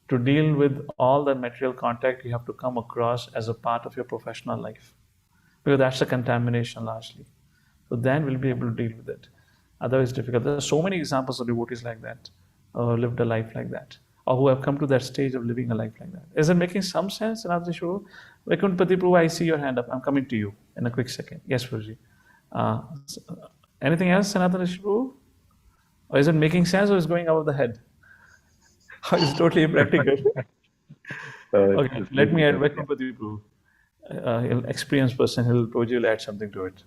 To deal with all the material contact you have to come across as a part of your professional life, because that's a contamination largely. So then we'll be able to deal with it. Otherwise, difficult. There are so many examples of devotees like that, lived a life like that, or who have come to that stage of living a life like that. Is it making some sense, Sanatana Prabhu? Vaikuntapati Prabhu, I see your hand up. I'm coming to you in a quick second. Yes, Prabhuji. Anything else, Sanatana Prabhu? Or is it making sense or is it going above the head? Or is it totally impractical? Okay, let me add Vaikuntapati Prabhu. He'll experienced person, Prabhuji will add something to it.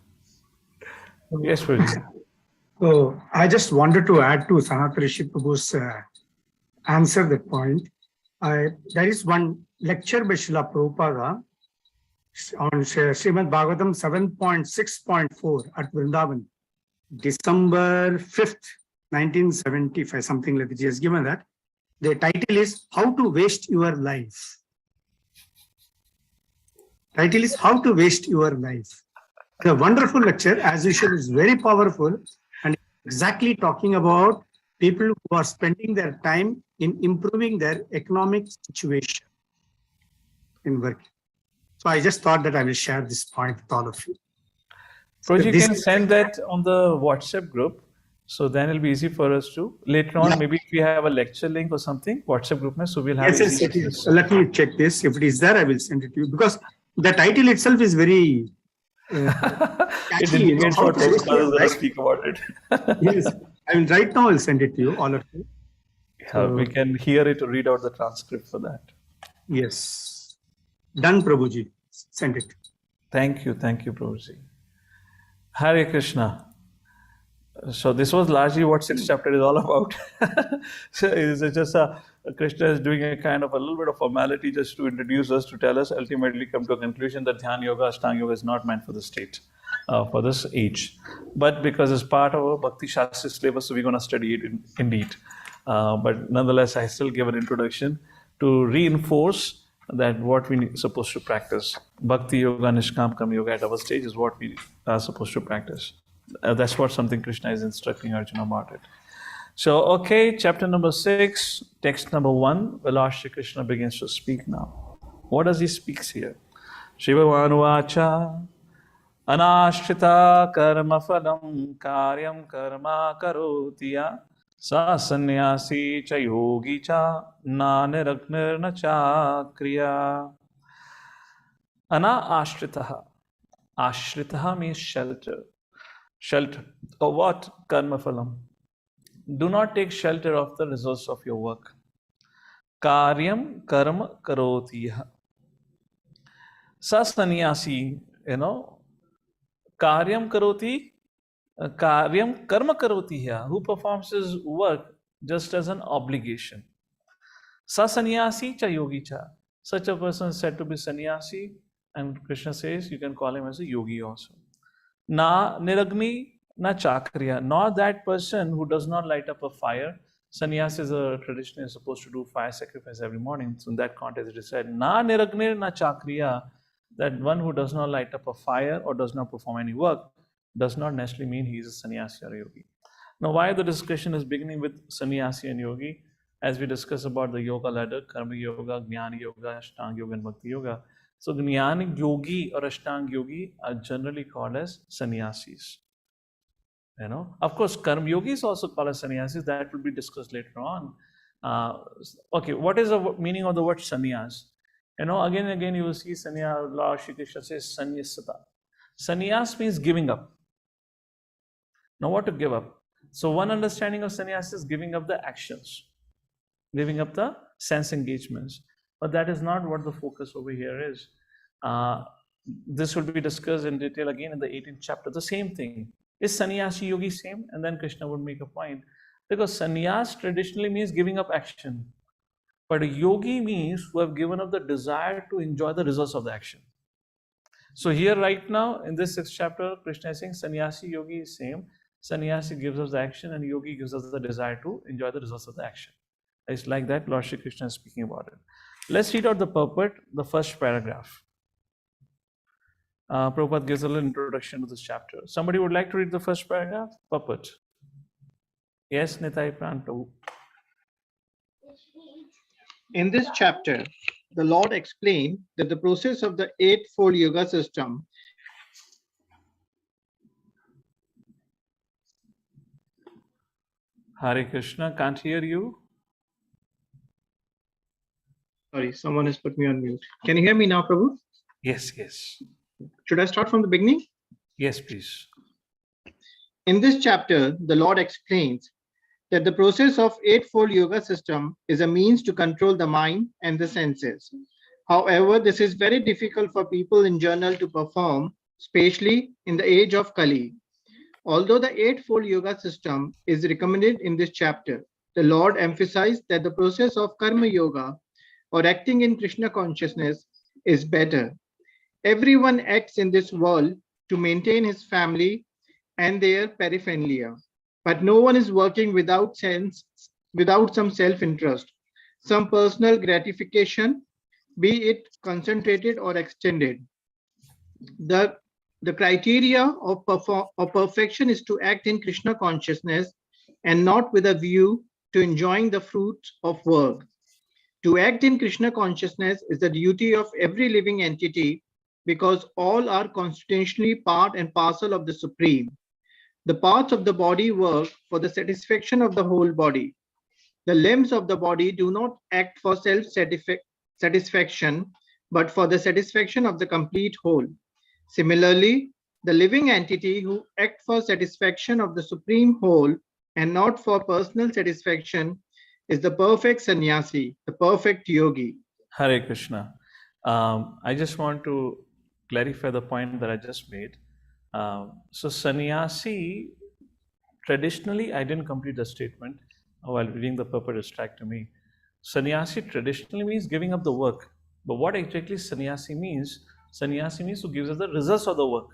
Yes, Prabhuji. So I just wanted to add to Sanatana Prabhu's answer that point. There is one lecture by Srila Prabhupada on Srimad Bhagavatam 7.6.4 at Vrindavan, December 5th, 1975, something like that. He has given that. The title is How to Waste Your Life. Title is How to Waste Your Life. The wonderful lecture, as usual, is very powerful and exactly talking about people who are spending their time in improving their economic situation in work. So I just thought that I will share this point with all of you. Prabhuji, you can send that on the WhatsApp group. So then it'll be easy for us to later on. Maybe if we have a lecture link or something, WhatsApp group, so we'll have. Yes, let me check this. If it is there, I will send it to you because the title itself is very. It indicates what Prabhupada is going to speak about it. Yes, I will right now. I'll send it to you, all of you. So we can hear it or read out the transcript for that. Yes, done, Prabhuji. Send it. Thank you, Prabhuji. Hare Krishna. So this was largely what 6th chapter is all about. So it's just Krishna is doing a kind of a little bit of formality just to introduce us, to tell us, ultimately come to a conclusion that Dhyana Yoga, Ashtang Yoga is not meant for the state, for this age. But because it's part of our Bhakti Shastri syllabus, so we're going to study it indeed. But nonetheless, I still give an introduction to reinforce that what we supposed to practice. Bhakti Yoga, Nishkam Karma Yoga at our stage is what we are supposed to practice. That's what something Krishna is instructing Arjuna about it. So, okay, chapter number 6, text number 1, where Lord Shri Krishna begins to speak now. What does he speak here? Shri Bhagavan Vacha Anashrita karma phalam karyam karma karotiya sa sannyasi cha yogi cha na niragnir na cha kriya. Ana ashritaha. Ashritaha means shelter. Shelter of what? Karma phalam. Do not take shelter of the results of your work. Karyam karma karotiya. Sa sannyasi, Karyam karoti, karyam karma karoti here, who performs his work just as an obligation. Sa sannyasi cha yogi cha. Such a person is said to be sannyasi, and Krishna says you can call him as a yogi also. Na niragni na chakriya, not that person who does not light up a fire. Sannyas is a tradition is supposed to do fire sacrifice every morning. So in that context it is said, na niragnir na chakriya, that one who does not light up a fire or does not perform any work does not necessarily mean he is a sannyasi or a yogi. Now, why the discussion is beginning with sannyasi and yogi? As we discuss about the yoga ladder, karma yoga, jnana yoga, ashtang yoga, and bhakti yoga. So, jnana yogi or ashtang yogi are generally called as sannyasis. Of course, karma yogi is also called as sannyasis. That will be discussed later on. Okay, what is the meaning of the word sannyas? Again and again you will see sannyas, Lord Shri Krishna says sannyasata. Sannyas means giving up. Now what to give up? So one understanding of sannyas is giving up the actions, giving up the sense engagements. But that is not what the focus over here is. This will be discussed in detail again in the 18th chapter. The same thing. Is sannyasi yogi same? And then Krishna would make a point. Because sannyas traditionally means giving up action. But a yogi means who have given up the desire to enjoy the results of the action. So here right now in this 6th chapter, Krishna is saying sannyasi, yogi is same. Sannyasi gives us the action and yogi gives us the desire to enjoy the results of the action. It's like that Lord Shri Krishna is speaking about it. Let's read out the purport, the first paragraph. Prabhupada gives a little introduction to this chapter. Somebody would like to read the first paragraph? Purport. Yes, Nitai Pran Prabhu. In this chapter, the Lord explained that the process of the Eightfold Yoga system Hare Krishna, can't hear you. Sorry, someone has put me on mute. Can you hear me now, Prabhu? Yes, yes. Should I start from the beginning? Yes, please. In this chapter, the Lord explains that the process of Eightfold Yoga system is a means to control the mind and the senses. However, this is very difficult for people in general to perform, especially in the age of Kali. Although the Eightfold Yoga system is recommended in this chapter, the Lord emphasized that the process of Karma Yoga or acting in Krishna consciousness is better. Everyone acts in this world to maintain his family and their paraphernalia, but no one is working without some self-interest, some personal gratification, be it concentrated or extended. The criteria of perfection is to act in Krishna consciousness and not with a view to enjoying the fruits of work. To act in Krishna consciousness is the duty of every living entity because all are constitutionally part and parcel of the Supreme. The parts of the body work for the satisfaction of the whole body. The limbs of the body do not act for self-satisfaction, but for the satisfaction of the complete whole. Similarly, the living entity who act for satisfaction of the Supreme Whole and not for personal satisfaction is the perfect sannyasi, the perfect yogi. Hare Krishna. I just want to clarify the point that I just made. So sannyasi, traditionally, I didn't complete the statement while reading the purport distract to me. Sannyasi traditionally means giving up the work. But what exactly sannyasi means who gives us the results of the work.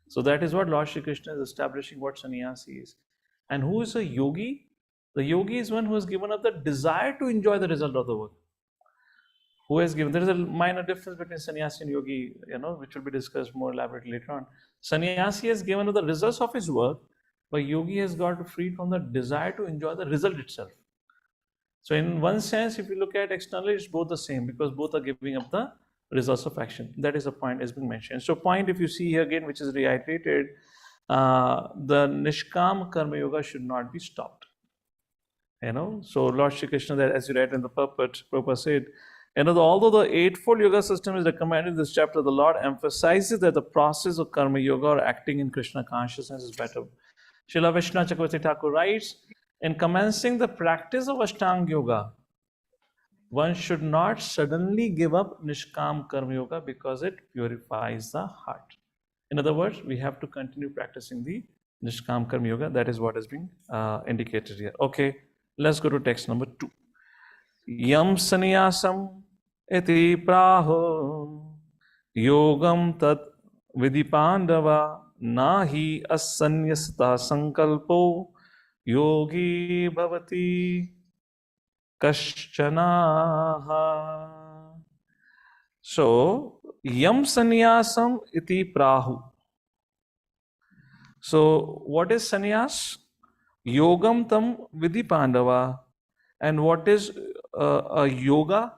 So that is what Lord Shri Krishna is establishing what sannyasi is. And who is a yogi? The yogi is one who has given up the desire to enjoy the result of the work. Who has given, there is a minor difference between sannyasi and yogi, which will be discussed more elaborately later on. Sannyasi has given up the results of his work, but yogi has got free from the desire to enjoy the result itself. So in one sense, if you look at externally, it's both the same because both are giving up the results of action. That is a point has been mentioned. So point, if you see here again, which is reiterated, the Nishkam Karma Yoga should not be stopped. So Lord Shri Krishna, that as you read in the purport, Prabhupada said, although the Eightfold Yoga system is recommended in this chapter, the Lord emphasizes that the process of Karma Yoga or acting in Krishna consciousness is better. Srila Vishnu Chakravarti Thakur writes, in commencing the practice of Ashtang Yoga, one should not suddenly give up Nishkam Karma Yoga because it purifies the heart. In other words, we have to continue practicing the Nishkam Karma Yoga. That is what is being indicated here. Okay, let's go to text number 2. Yam sannyasam iti praho yogam tat vidhi pandava nahi asanyasata sankalpo yogi bhavati kashchanaha. So, yam sannyasam iti prahu. So, what is sannyas? Yogam tam vidhi pandava. And what is a yoga?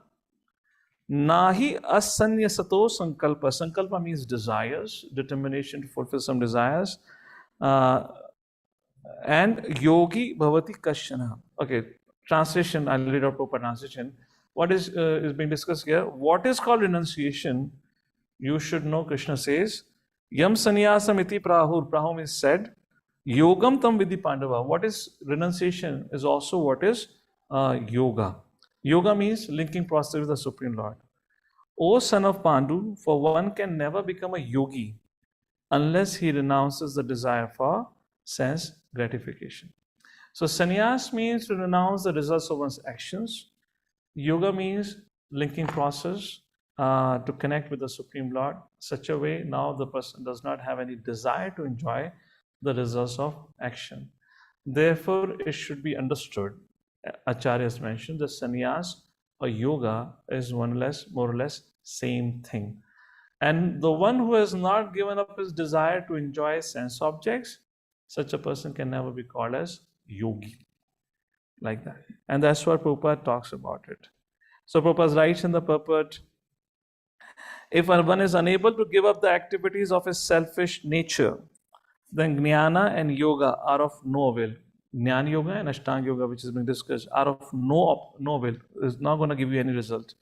Nahi asanyasato sankalpa. Sankalpa means desires, determination to fulfill some desires. And yogi bhavati kashana. Okay, translation, I'll read out proper translation. What is being discussed here? What is called renunciation? You should know, Krishna says, Yam sannyasam iti prahur. Prahum is said. Yogam tam vidhi pandava. What is renunciation is also what is yoga. Yoga means linking process with the Supreme Lord. O son of Pandu, for one can never become a yogi unless he renounces the desire for sense gratification. So sannyas means to renounce the results of one's actions Yoga means linking process to connect with the Supreme Lord, such a way now the person does not have any desire to enjoy the results of action. Therefore, it should be understood, Acharyas mentioned, the sannyas or yoga is more or less same thing. And the one who has not given up his desire to enjoy sense objects, such a person can never be called as yogi. Like that. And that's what Prabhupada talks about it. So Prabhupada writes in the purport, if one is unable to give up the activities of his selfish nature, then jnana and yoga are of no avail. Jnana yoga and Ashtang yoga, which is being discussed, are of no avail. Is not going to give you any result.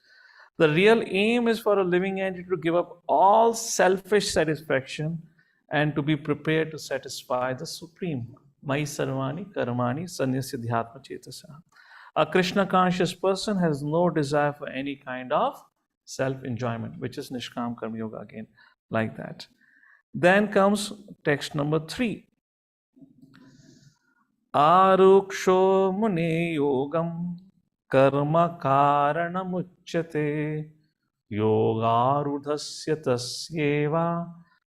The real aim is for a living entity to give up all selfish satisfaction and to be prepared to satisfy the Supreme. Mai sarvani karmani sanyasya dhyatma chetasa. A Krishna conscious person has no desire for any kind of self-enjoyment, which is Nishkam Karma Yoga again, like that. Then comes text number 3. Aruksho mune yogam karma karanamuchyate yogarudhasya tasyeva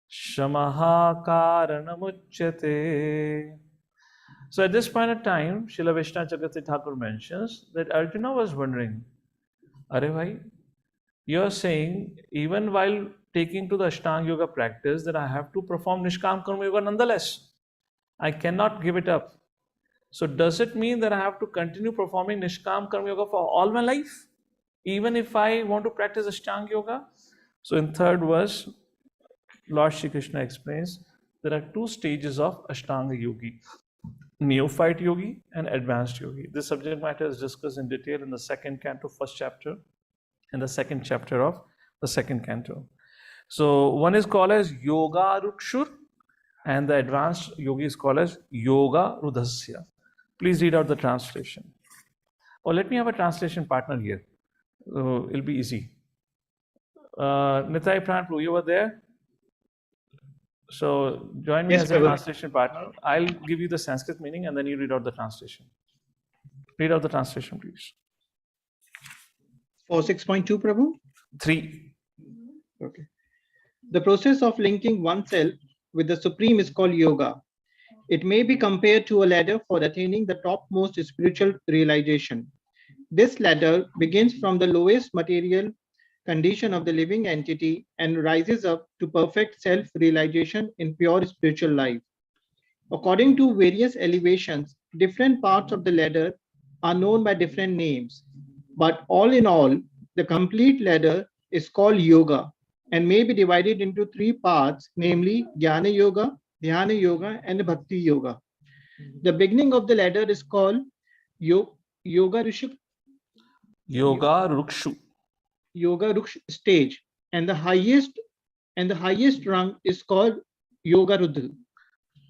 shamaha karanamuchyate. So at this point of time, Srila Vishnu Chakravarti Thakur mentions that Arjuna was wondering, Are bhai, you're saying even while taking to the Ashtang Yoga practice that I have to perform Nishkam Karma Yoga nonetheless. I cannot give it up. So does it mean that I have to continue performing Nishkam Karma Yoga for all my life? Even if I want to practice Ashtang Yoga? So in third verse, Lord Shri Krishna explains there are 2 stages of Ashtanga Yogi. Neophyte Yogi and Advanced Yogi. This subject matter is discussed in detail in the 2nd canto, 1st chapter, and the 2nd chapter of the 2nd canto. So one is called as Yoga Rukshur and the Advanced Yogi is called as Yoga Rudhasya. Please read out the translation. Or let me have a translation partner here. It'll be easy. Nitai Pranpu, you were there? So join me Yes, as a Prabhu. translation partner. I'll give you the Sanskrit meaning and then you read out the translation. Read out the translation, please. For 6.2, Prabhu. 3. Okay. The process of linking oneself with the Supreme is called yoga. It may be compared to a ladder for attaining the topmost spiritual realization. This ladder begins from the lowest material condition of the living entity and rises up to perfect self-realization in pure spiritual life. According to various elevations, different parts of the ladder are known by different names. But all in all, the complete ladder is called yoga and may be divided into 3 parts, namely Jnana Yoga, Dhyana Yoga, and Bhakti Yoga. The beginning of the ladder is called Yoga Rukshu stage, and the highest rung is called Yoga Rudra.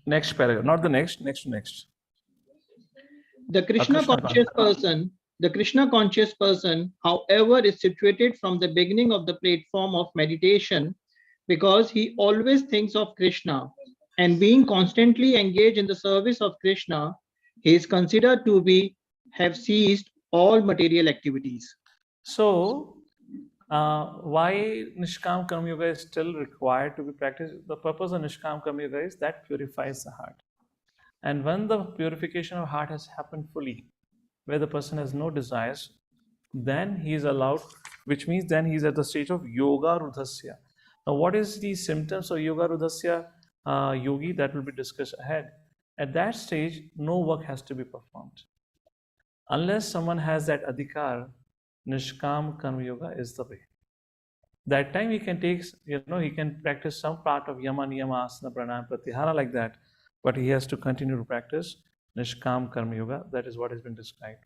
Next paragraph, not the next, next. The Krishna conscious person, however, is situated from the beginning of the platform of meditation because he always thinks of Krishna, and being constantly engaged in the service of Krishna, he is considered to have ceased all material activities. So, why Nishkam Karma Yoga is still required to be practiced? The purpose of Nishkam Karma Yoga is that purifies the heart. And when the purification of heart has happened fully, where the person has no desires, then he is allowed, which means then he is at the stage of Yoga Rudhasya. Now, what is the symptoms of Yoga Rudhasya yogi? That will be discussed ahead. At that stage, no work has to be performed. Unless someone has that adhikar, Nishkam Karma Yoga is the way. That time he can take, he can practice some part of Yama, Niyama, Asana, Pranayama, Pratyahara like that, but he has to continue to practice Nishkam Karma Yoga. That is what has been described.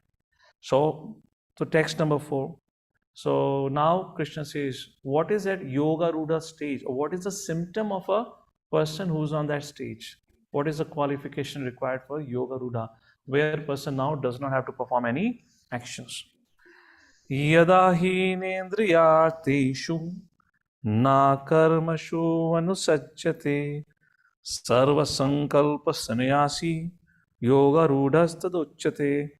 So text number 4. So now Krishna says, what is that Yoga Ruda stage, or what is the symptom of a person who's on that stage? What is the qualification required for Yoga Ruda, where a person now does not have to perform any actions? Yada hinendriyateshu na karmashu anusachyate sarva sankalpa sannyasi yoga rudhas tad uchyate.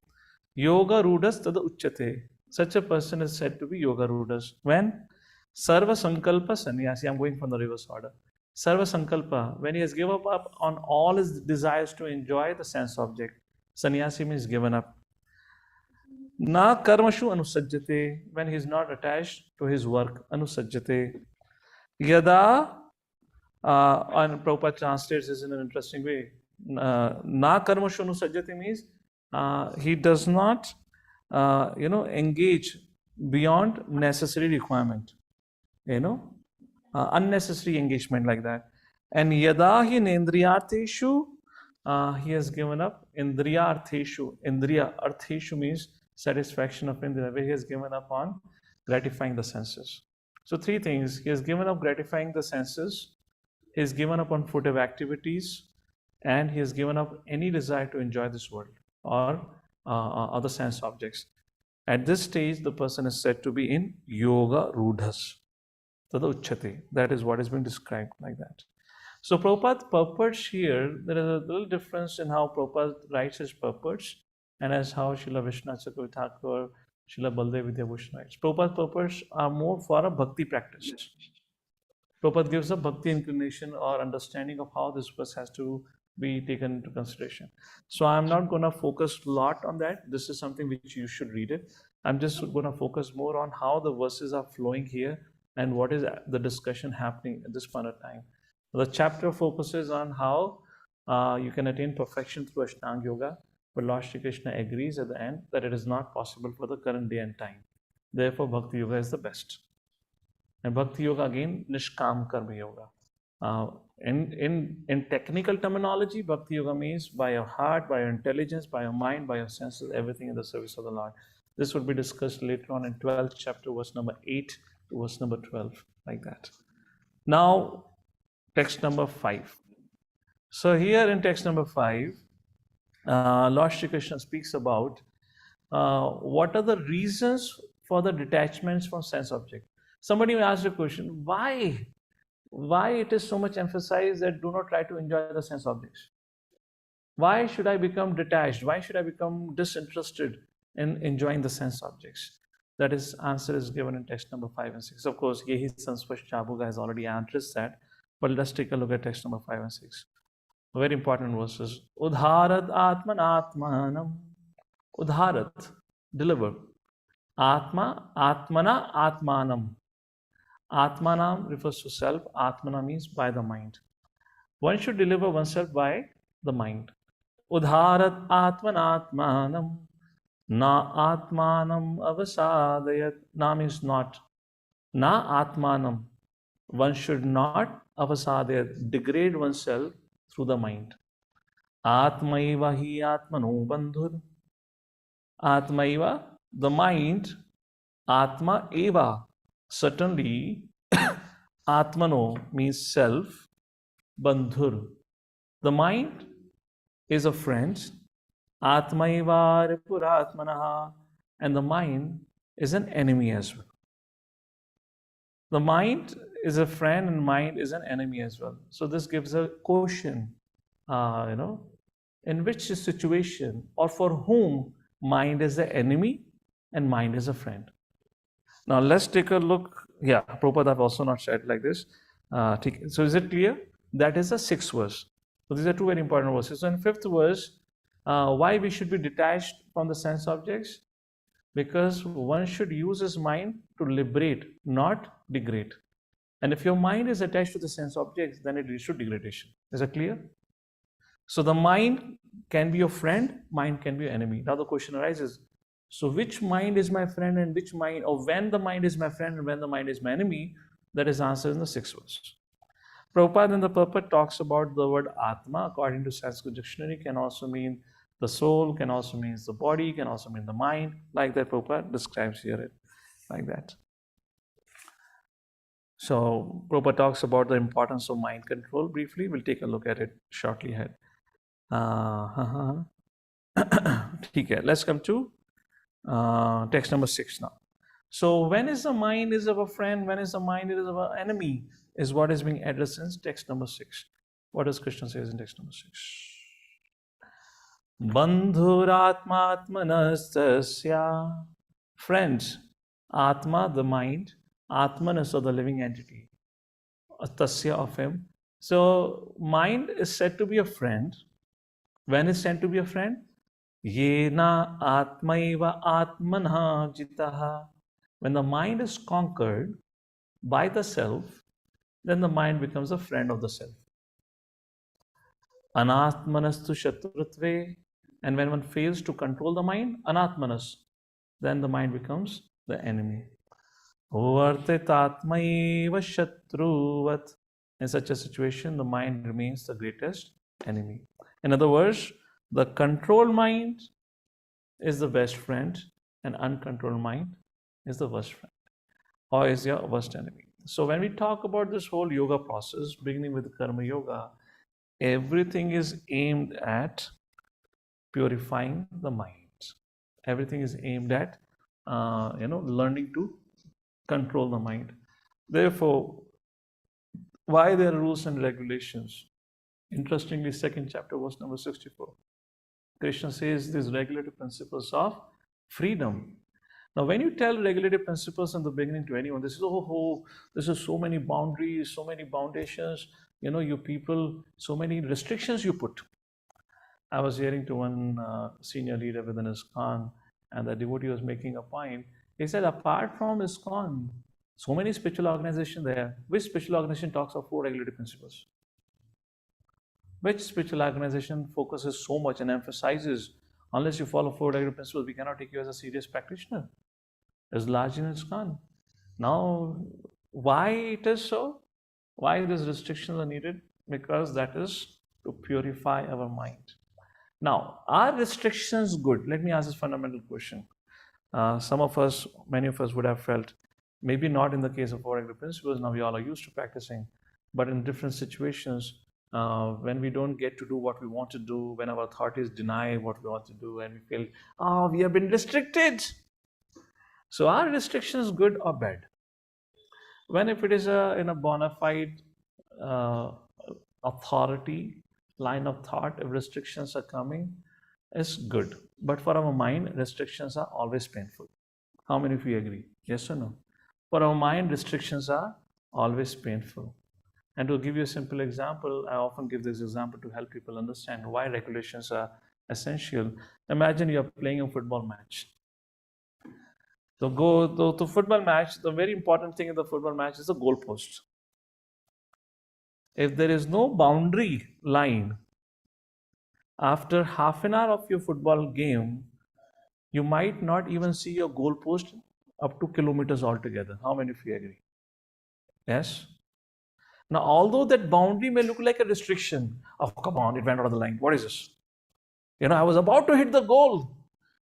Yoga rudhas tad uchyate. Such a person is said to be Yoga Rudas. When? Sarva Sankalpa Sannyasi. I'm going from the reverse order. Sarva Sankalpa, when he has given up on all his desires to enjoy the sense object. Sannyasi means given up. Na karmashu anusajjate, when he is not attached to his work. Anusajjate. Yada, and Prabhupada translates this in an interesting way. Na karmashu anusajjate means he does not, engage beyond necessary requirement. Unnecessary engagement like that. And yadahi nendriyartheshu, he has given up indriyartheshu. Indriya artheshu means satisfaction of indriya, where he has given up on gratifying the senses. So three things: he has given up gratifying the senses, he has given up on fruitive activities, and he has given up any desire to enjoy this world or other sense objects. At this stage, the person is said to be in yoga rudhas. Tada uchchate. That is what is being described like that. So Prabhupada purports here, there is a little difference in how Prabhupada writes his purports and as how Srila Vishnu Chakravarti Thakur, Srila Baldev Vidyabhushan writes. Prabhupada's purports are more for a bhakti practice. Prabhupada gives a bhakti inclination or understanding of how this verse has to be taken into consideration. So I'm not going to focus a lot on that. This is something which you should read it. I'm just going to focus more on how the verses are flowing here and what is the discussion happening at this point of time. The chapter focuses on how you can attain perfection through Ashtang Yoga, but Lord Shri Krishna agrees at the end that it is not possible for the current day and time. Therefore, Bhakti Yoga is the best. And Bhakti Yoga again, Nishkam Karma Yoga. In technical terminology, Bhakti Yoga means by your heart, by your intelligence, by your mind, by your senses, everything in the service of the Lord. This will be discussed later on in 12th chapter, verse number 8 to verse number 12, like that. Now, text number 5. So here in text number 5, Lord Shri Krishna speaks about what are the reasons for the detachments from sense object. Somebody may ask the question, why it is so much emphasized that do not try to enjoy the sense objects? Why should I become detached? Why should I become disinterested in enjoying the sense objects? That is, answer is given in text number 5 and 6. Of course, Yehi Sanspash Chabuga has already addressed that, but let's take a look at text number 5 and 6. Very important verses. Udharat Atman Atmanam. Udharat, deliver. Atma, Atmana, Atmanam. Atmanam refers to self. Atmana means by the mind. One should deliver oneself by the mind. Udharat Atman Atmanam. Na Atmanam avasadayat. Na means not. Na Atmanam. One should not avasadayat, degrade oneself through the mind. Atmaiva hi Atmano bandhur. Atmaiva, the mind. Atma eva. Certainly, Atmano means self, Bandhur. The mind is a friend, Atmaiva Ripuratmanaha, and the mind is an enemy as well. The mind is a friend and mind is an enemy as well. So this gives a quotient, in which situation or for whom mind is the enemy and mind is a friend. Now let's take a look. Yeah, Prabhupada have also not said like this. So is it clear? That is the 6th verse. So these are two very important verses. So in 5th verse, why we should be detached from the sense objects? Because one should use his mind to liberate, not degrade. And if your mind is attached to the sense objects, then it leads to degradation. Is that clear? So the mind can be your friend, mind can be your enemy. Now the question arises, so which mind is my friend and which mind, or when the mind is my friend and when the mind is my enemy? That is answered in the 6th verse. Prabhupada in the purport talks about the word Atma, according to Sanskrit dictionary, can also mean the soul, can also mean the body, can also mean the mind, like that Prabhupada describes here, like that. So Prabhupada talks about the importance of mind control briefly. We'll take a look at it shortly ahead. Okay, let's come to text number 6 now. So when is the mind is of a friend, when is the mind is of an enemy, is what is being addressed in text number 6. What does Krishna says in text number 6? Bandhuratmatmanastasya Friends, Atma, the mind, Atmanas, of the living entity, Tasya, of him. So, mind is said to be a friend. When is said to be a friend? Yena Atmaiva Atmanha Jitaha. When the mind is conquered by the self, then the mind becomes a friend of the self. Anatmanastu Shatrutve. And when one fails to control the mind, Anatmanas, then the mind becomes the enemy. Vartitatmaiva Shatruvat. In such a situation, the mind remains the greatest enemy. In other words, the controlled mind is the best friend, and uncontrolled mind is the worst friend, or is your worst enemy. So when we talk about this whole yoga process, beginning with Karma Yoga, everything is aimed at purifying the mind. Everything is aimed at, learning to control the mind. Therefore, why there are rules and regulations? Interestingly, second chapter, verse number 64. Krishna says these regulative principles of freedom. Now, when you tell regulative principles in the beginning to anyone, this is so many boundaries, so many foundations, you people, so many restrictions you put. I was hearing to one senior leader within ISKCON, and the devotee was making a point. He said, apart from ISKCON, so many spiritual organizations there. Which spiritual organization talks of 4 regulative principles? Which spiritual organization focuses so much and emphasizes, unless you follow 4 regulative principles, we cannot take you as a serious practitioner? It's large in ISKCON. Now, why it is so? Why these restrictions are needed? Because that is to purify our mind. Now, are restrictions good? Let me ask this fundamental question. Some of us, many of us would have felt, maybe not in the case of 4 regulative principles, now we all are used to practicing, but in different situations, when we don't get to do what we want to do, when our authorities deny what we want to do, and we feel, we have been restricted. So are restrictions good or bad? When if it is in a bona fide authority line of thought, if restrictions are coming, it's good. But for our mind, restrictions are always painful. How many of you agree? Yes or no? For our mind, restrictions are always painful. And to give you a simple example, I often give this example to help people understand why regulations are essential. Imagine you're playing a football match. So go to football match, the very important thing in the football match is the goalpost. If there is no boundary line, after half an hour of your football game, you might not even see your goalpost up to kilometers altogether. How many of you agree? Yes? Now, although that boundary may look like a restriction, oh, come on, it went out of the line. What is this? I was about to hit the goal.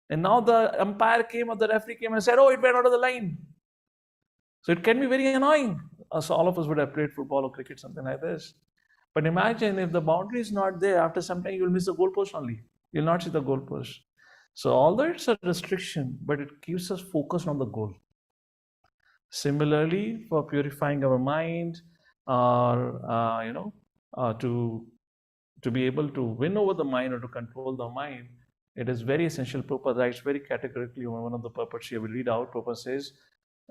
And now the umpire came or the referee came and said, oh, it went out of the line. So it can be very annoying. So all of us would have played football or cricket, something like this. But imagine if the boundary is not there, after some time you will miss the goalpost only. You'll not see the goalpost. So although it's a restriction, but it keeps us focused on the goal. Similarly, for purifying our mind, or to be able to win over the mind or to control the mind, it is very essential. Prabhupada writes very categorically on one of the purports here. We read out. Prabhupada says,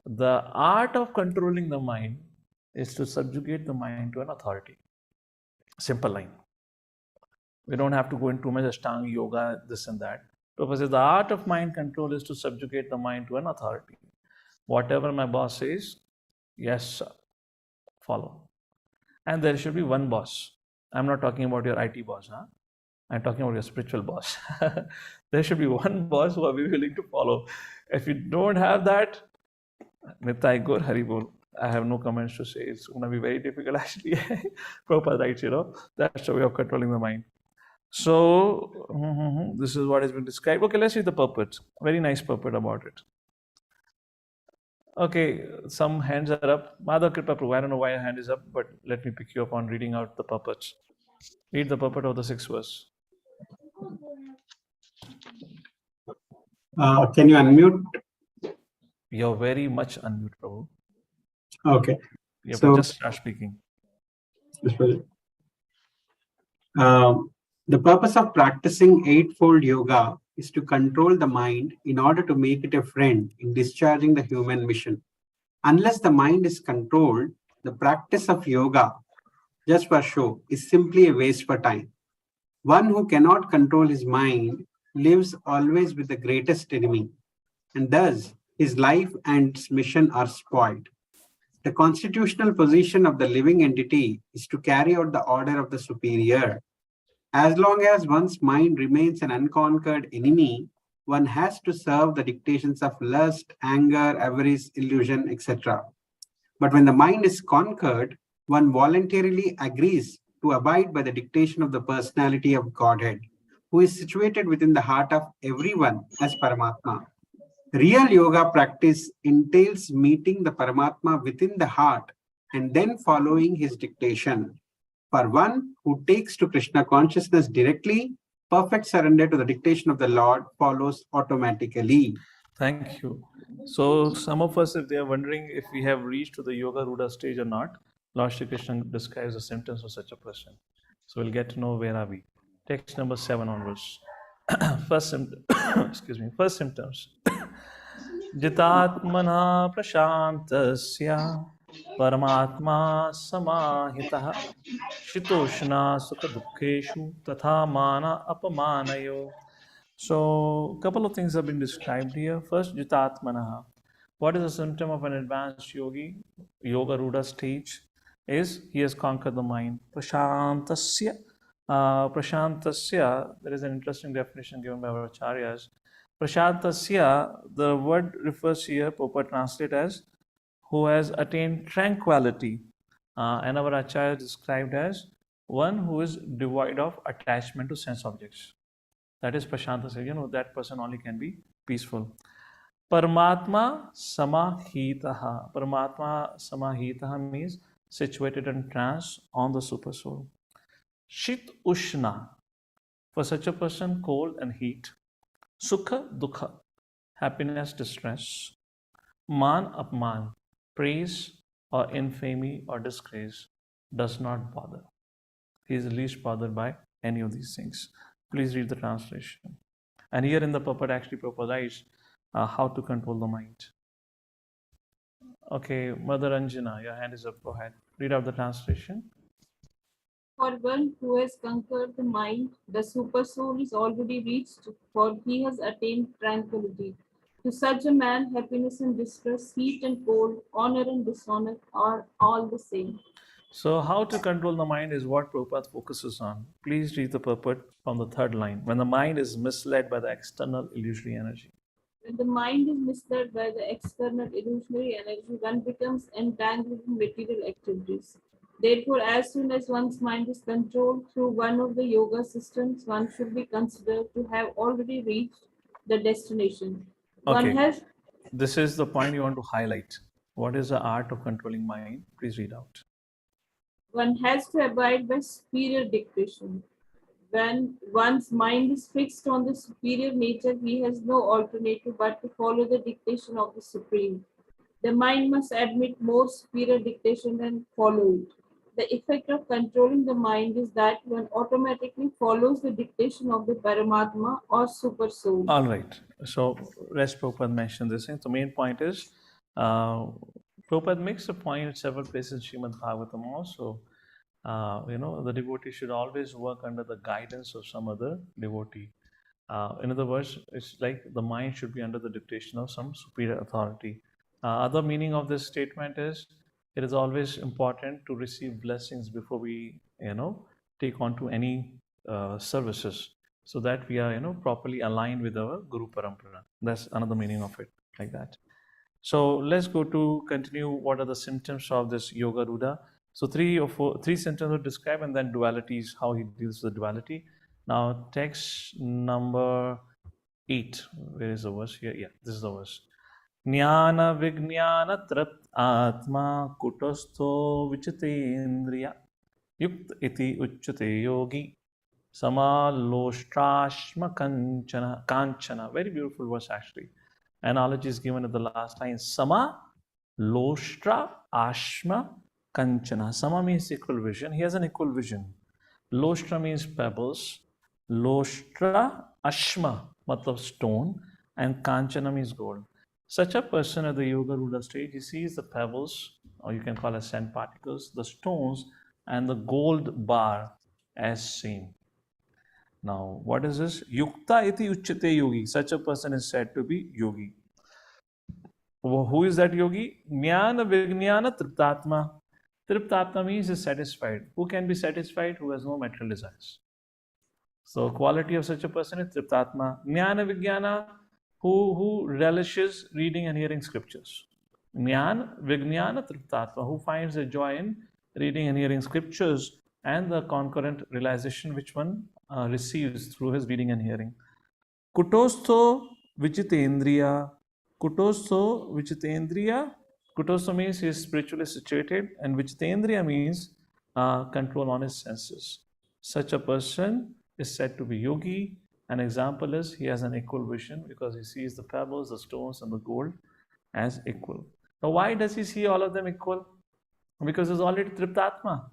the art of controlling the mind is to subjugate the mind to an authority. Simple line. We don't have to go into too much Ashtang Yoga, this and that. Prabhupada says, the art of mind control is to subjugate the mind to an authority. Whatever my boss says, yes, sir, follow. And there should be one boss. I'm not talking about your IT boss, huh? I'm talking about your spiritual boss. There should be one boss who are willing to follow. If you don't have that, Nitai Gaur Haribol, I have no comments to say. It's going to be very difficult actually. Prabhupada writes, that's the way of controlling the mind. So, this is what has been described. Okay, let's read the purport. Very nice purport about it. Okay, some hands are up. Madhav Kripa Prabhu, I don't know why your hand is up, but let me pick you up on reading out the purports. Read the purport of the 6th verse. Can you unmute? You're very much unmute, Prabhu. Okay. You have to just start speaking. The purpose of practicing Eightfold Yoga is to control the mind in order to make it a friend in discharging the human mission. Unless the mind is controlled, the practice of yoga, just for show, is simply a waste for time. One who cannot control his mind lives always with the greatest enemy, and thus his life and its mission are spoiled. The constitutional position of the living entity is to carry out the order of the superior. As long as one's mind remains an unconquered enemy, one has to serve the dictations of lust, anger, avarice, illusion, etc. But when the mind is conquered, one voluntarily agrees to abide by the dictation of the personality of Godhead, who is situated within the heart of everyone as Paramatma. Real yoga practice entails meeting the Paramatma within the heart and then following his dictation. For one who takes to Krishna consciousness directly, perfect surrender to the dictation of the Lord follows automatically. Thank you. So, some of us, if they are wondering if we have reached to the Yoga Ruda stage or not, Lord Shri Krishna describes the symptoms of such a person. So, we'll get to know where are we. Text number 7 onwards. First symptom, excuse me, first symptoms. Jitatmana prashantasya paramatma samahitah shitoshna sukha dukkheshu tatha mana apamanayo. So, a couple of things have been described here. First, Jitatmanaha. What is a symptom of an advanced yogi? Yoga Ruda stage is he has conquered the mind. Prashantasya. Prashantasya, there is an interesting definition given by our acharyas. Prashantasya, the word refers here, Popa translate as who has attained tranquility. And our acharya described as one who is devoid of attachment to sense objects. That is Prashanta. You know, that person only can be peaceful. Paramatma samahitaha. Paramatma samahitaha means situated in trance on the super soul. Shit ushna. For such a person, cold and heat. Sukha dukha. Happiness, distress. Man apman. Praise or infamy or disgrace does not bother. He is least bothered by any of these things. Please read the translation. And here in the purport actually provides how to control the mind. Okay, Mother Anjana, your hand is up. Go ahead. Read out the translation. For one who has conquered the mind, the super soul is already reached, for he has attained tranquility. To such a man, happiness and distress, heat and cold, honor and dishonor are all the same. So, how to control the mind is what Prabhupada focuses on. Please read the purport from the third line. When the mind is misled by the external illusory energy. When the mind is misled by the external illusionary energy, one becomes entangled in material activities. Therefore, as soon as one's mind is controlled through one of the yoga systems, one should be considered to have already reached the destination. One Okay, has this is the point you want to highlight. What is the art of controlling mind? Please read out. one has to abide by superior dictation. When one's mind is fixed on the superior nature, he has no alternative but to follow the dictation of the Supreme. The mind must admit more superior dictation and follow it. The effect of controlling the mind is that one automatically follows the dictation of the Paramatma or Super Soul. All right. So, rest Prabhupada mentioned this thing. The main point is, Prabhupada makes a point at several places in Srimad Bhagavatam also. The devotee should always work under the guidance of some other devotee. In other words, it's like the mind should be under the dictation of some superior authority. Other meaning of this statement is it is always important to receive blessings before we, take on to any services, so that we are, properly aligned with our Guru Parampara. That's another meaning of it, like that. So let's go to continue. What are the symptoms of this Yoga Ruda? So three symptoms are described, and then dualities, how he deals with the duality. Now, text number 8. Where is the verse here? Yeah, this is the verse. Jnana Vijnana Trat Atma Kutastho Vichitendriya Yukt Iti Uchate Yogi Samaloshtrashma Kanchana. Very beautiful verse actually. Analogy is given at the last line. Sama Loshtra Ashma Kanchana. Sama means equal vision. He has an equal vision. Loshtra means pebbles. Loshtra Ashma, matlab stone, and Kanchanam is gold. Such a person at the Yoga Ruda stage, he sees the pebbles, or you can call as sand particles, the stones, and the gold bar as same. Now, what is this? Yukta iti uchyate yogi. Such a person is said to be yogi. Who is that yogi? Jnana Vijnana Triptatma. Triptatma means is satisfied. Who can be satisfied? Who has no material desires. So, quality of such a person is Triptatma. Jnana Vijnana, who relishes reading and hearing scriptures. Jnana Vijnana Triptatma, who finds a joy in reading and hearing scriptures and the concurrent realization which one receives through his reading and hearing. Kutosto Vichitendriya. Kutosto Vichitendriya. Kutosto means he is spiritually situated, and Vichitendriya means control on his senses. Such a person is said to be yogi. An example is he has an equal vision because he sees the pebbles, the stones, and the gold as equal. Now, why does he see all of them equal? Because he's already Triptatma.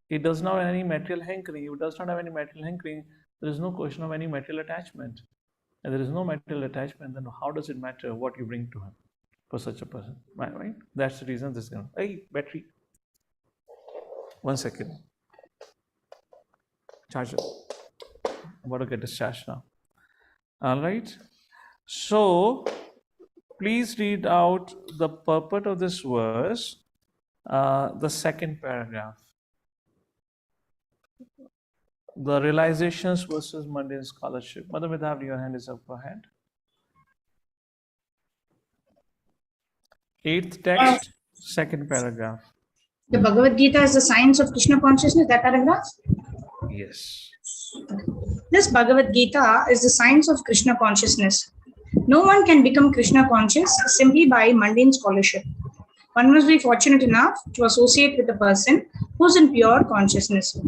He does not have any material hankering. He does not have any material hankering. There is no question of any material attachment. And there is no material attachment, then how does it matter what you bring to him for such a person? Right? That's the reason this is going. Hey, battery. 1 second. Charger. I'm about to get discharged now. All right. So, please read out the purport of this verse, the second paragraph. The realizations versus mundane scholarship. Mother Vidhavri, your hand is up. Go ahead. 8th text, second paragraph. The Bhagavad-Gita is the science of Krishna consciousness, that paragraph? Yes. This Bhagavad-Gita is the science of Krishna consciousness. No one can become Krishna conscious simply by mundane scholarship. One must be fortunate enough to associate with a person who's in pure consciousness.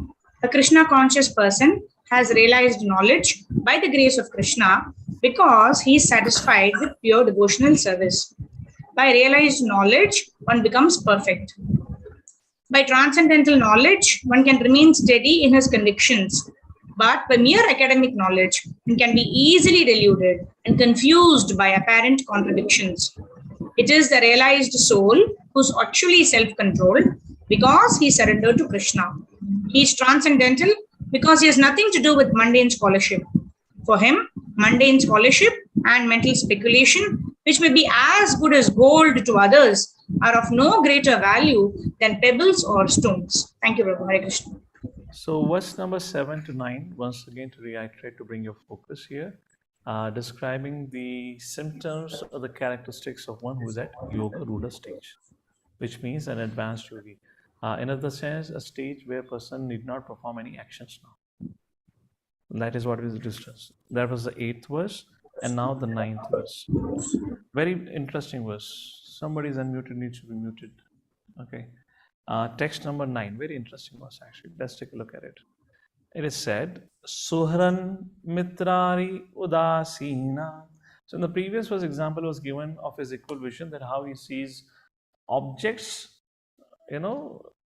A Krishna conscious person has realized knowledge by the grace of Krishna because he is satisfied with pure devotional service. By realized knowledge, one becomes perfect. By transcendental knowledge, one can remain steady in his convictions. But by mere academic knowledge, one can be easily deluded and confused by apparent contradictions. It is the realized soul who is actually self-controlled because he surrendered to Krishna. He is transcendental because he has nothing to do with mundane scholarship. For him, mundane scholarship and mental speculation, which may be as good as gold to others, are of no greater value than pebbles or stones. Thank you, Prabhu. Hare Krishna. So, verse number 7 to 9, once again to reiterate, to bring your focus here, describing the symptoms or the characteristics of one who is at Yoga Ruda stage, which means an advanced yogi. In other sense, a stage where a person need not perform any actions now. That is what we discussed. That was the 8th verse, and now the 9th verse. Very interesting verse. Somebody is unmuted, needs to be muted. Okay. Text number 9, very interesting verse actually. Let's take a look at it. It is said, Suhran Mitrari Udasina. So in the previous verse, example was given of his equal vision, that how he sees objects,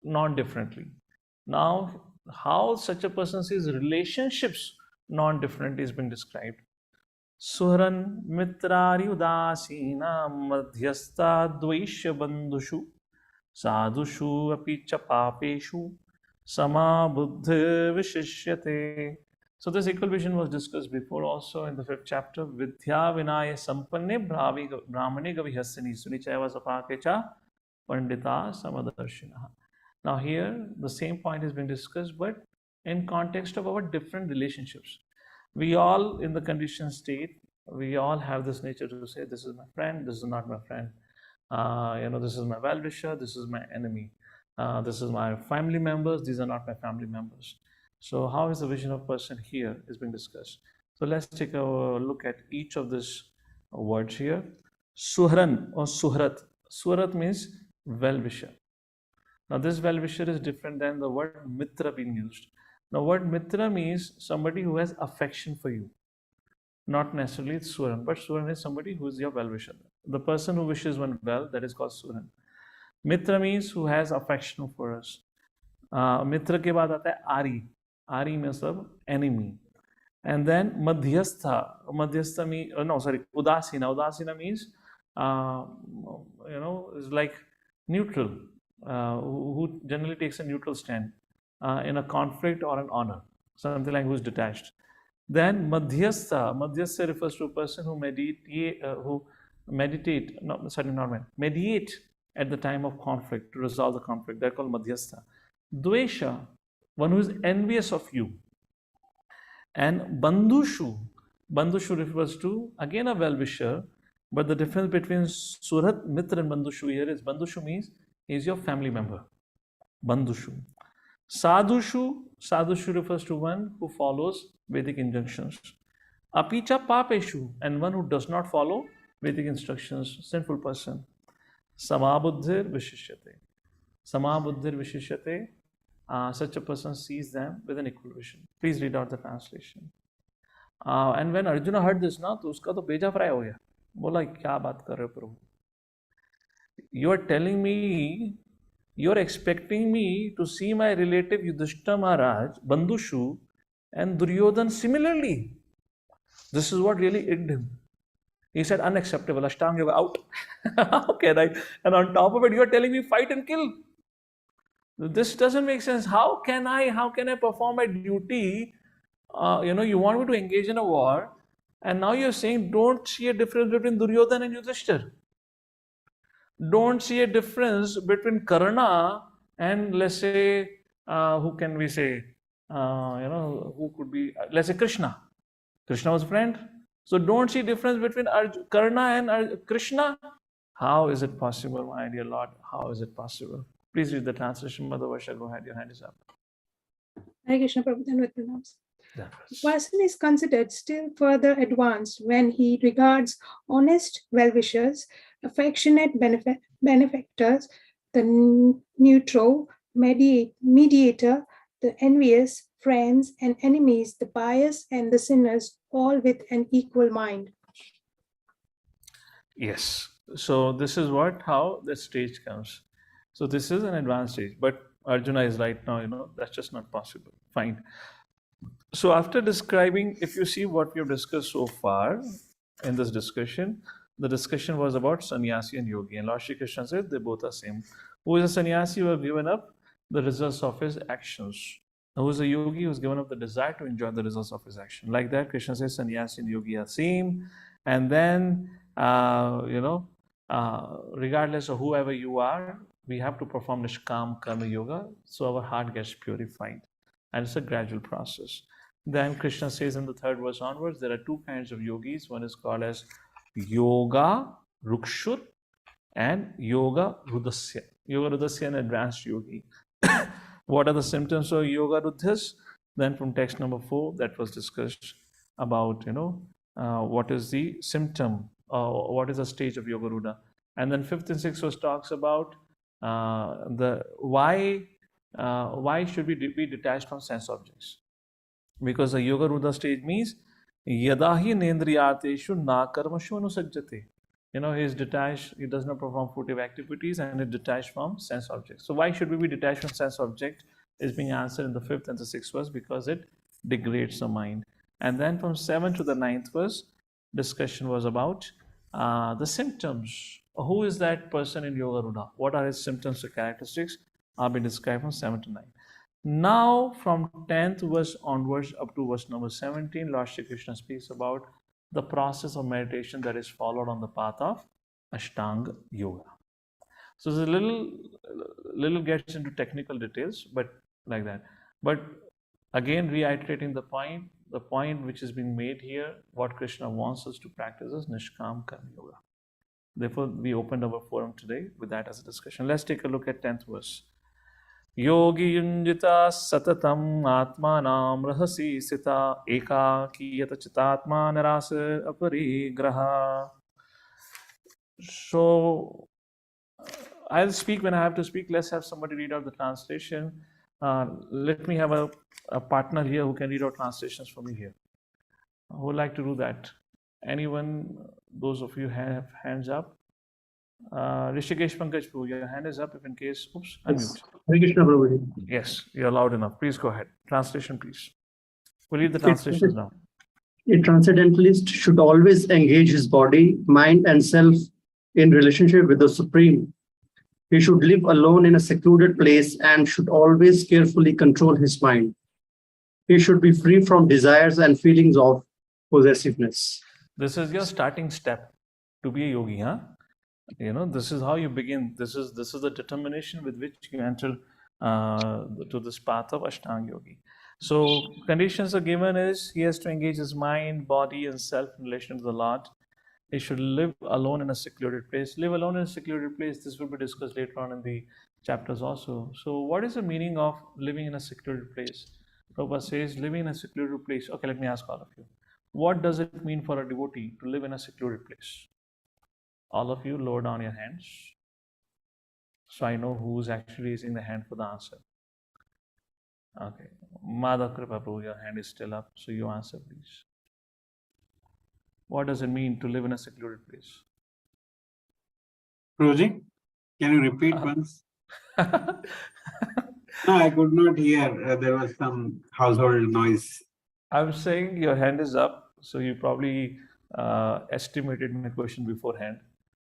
non-differently. Now, how such a person sees relationships non-differently is being described. Suhran Mitrari Udasina Madhyastha Dvaishya Bandhushu Sadhushu api cha papeshu sama buddhi vishishyate. So this equal vision was discussed before also in the 5th chapter. Vidya vinaya sampanne brahmane gavihasini sunichaya sapakecha pandita samadarshina. Now here the same point has been discussed, but in context of our different relationships. We all in the conditioned state, we all have this nature to say, this is my friend, this is not my friend. This is my well-wisher, this is my enemy. This is my family members, these are not my family members. So how is the vision of person here is being discussed. So let's take a look at each of these words here. Suhran or Suhrat. Suhrat means well-wisher. Now this well-wisher is different than the word Mitra being used. Now word Mitra means somebody who has affection for you. Not necessarily it's Suran, but Suran is somebody who is your well-wisher. The person who wishes one well, that is called Suran. Mitra means who has affection for us. Mitra ke baad aata hai Ari. Ari means enemy. And then Madhyastha. Madhyastha means, Udasina. Udasina means, is like neutral, who generally takes a neutral stand in a conflict or an honor, something like who's detached. Then Madhyastha. Madhyastha refers to a person who meditate at the time of conflict to resolve the conflict. They're called Madhyastha. Dvesha, one who is envious of you. And Bandhushu. Bandhushu refers to, again, a well-wisher, but the difference between Surat, Mitra and Bandhushu here is Bandhushu means he is your family member. Bandhushu. Sadhushu refers to one who follows Vedic injunctions. Apicha Papeshu, and one who does not follow Vedic instructions, sinful person. Samabuddhir Vishishyate. Samabuddhir Vishishyate. Such a person sees them with an equal vision. Please read out the translation. And when Arjuna heard this, तो उसका तो बेजा fry हो गया. बोला क्या बात कर रहे हो प्रभु? You are telling me, you are expecting me to see my relative Yudhishthira Maharaj, Bandhushu, and Duryodhan similarly. This is what really igged him. He said, unacceptable, Ashtang Yoga out. How can I? And on top of it, you are telling me fight and kill. This doesn't make sense. How can I perform my duty? You want me to engage in a war, and now you're saying don't see a difference between Duryodhan and Yudhishthira. Don't see a difference between Karna and, let's say, who can we say? Who could be? Let's say Krishna. Krishna was a friend. So don't see difference between Karna and Krishna. How is it possible, my dear Lord? How is it possible? Please read the translation. Mother Varsha, go ahead. Your hand is up. Hare Krishna, Prabhu. Dandavat pranams. The person is considered still further advanced when he regards honest well-wishers, affectionate benefactors, the neutral mediator, the envious, friends and enemies, the pious and the sinners, all with an equal mind. Yes. So this is how the stage comes. So this is an advanced stage, but Arjuna is right now, that's just not possible. Fine. So after describing, if you see what we have discussed so far in this discussion, the discussion was about sannyasi and yogi. And Lord Shri Krishna said they both are same. Who is a sannyasi who has given up the results of his actions? Who is a yogi who has given up the desire to enjoy the results of his action? Like that, Krishna says sannyasi and yogi are same. And then, regardless of whoever you are, we have to perform Nishkam Karma Yoga so our heart gets purified. And it's a gradual process. Then Krishna says in the third verse onwards, there are two kinds of yogis. One is called as Yoga Rukshur and Yoga Rudasya. Yoga Rudasya, an advanced yogi. What are the symptoms of Yoga Rudhas? Then from text number 4, that was discussed about, what is the symptom, what is the stage of Yoga Ruda. And then 5th and 6th verse talks about why should we be detached from sense objects? Because the Yoga Ruda stage means Yadahi Nendriyateshu na karmashu anusajjate. He is detached, he does not perform fruitive activities and is detached from sense objects. So why should we be detached from sense object is being answered in the 5th and the 6th verse, because it degrades the mind. And then from 7th to the 9th verse, discussion was about the symptoms. Who is that person in Yoga Ruda? What are his symptoms or characteristics? Are being described from 7 to 9. Now from 10th verse onwards up to verse number 17, Lord Shri Krishna speaks about the process of meditation that is followed on the path of Ashtang Yoga. So it's a little gets into technical details, but like that. But again, reiterating the point which is being made here, what Krishna wants us to practice is Nishkam Karma Yoga. Therefore, we opened our forum today with that as a discussion. Let's take a look at 10th verse. Yogi yunjita satatam atmanam rahasi sita ekaki yata chitatma narasa aparigraha. So, I'll speak when I have to speak. Let's have somebody read out the translation. Let me have a partner here who can read out translations for me here. Who would like to do that? Anyone? Those of you have hands up. Rishikesh Pankaj Prabhu, your hand is up if in case. Oops, unmute. Hare Krishna, Prabhu. Yes, you're loud enough. Please go ahead. Translation, please. We'll read the translations now. A transcendentalist should always engage his body, mind, and self in relationship with the Supreme. He should live alone in a secluded place and should always carefully control his mind. He should be free from desires and feelings of possessiveness. This is your starting step to be a yogi, huh? This is how you begin. This is the determination with which you enter to this path of Ashtang Yogi. So conditions are given is he has to engage his mind, body, and self in relation to the Lord. He should live alone in a secluded place. Live alone in a secluded place. This will be discussed later on in the chapters also. So what is the meaning of living in a secluded place? Prabhupada says living in a secluded place. Okay, let me ask all of you. What does it mean for a devotee to live in a secluded place? All of you lower down your hands, so I know who's actually raising the hand for the answer. Okay, Madhav Kripa Prabhu, your hand is still up, so you answer please. What does it mean to live in a secluded place? Prabhuji, can you repeat once? No, I could not hear. There was some household noise. I'm saying your hand is up, so you probably estimated my question beforehand.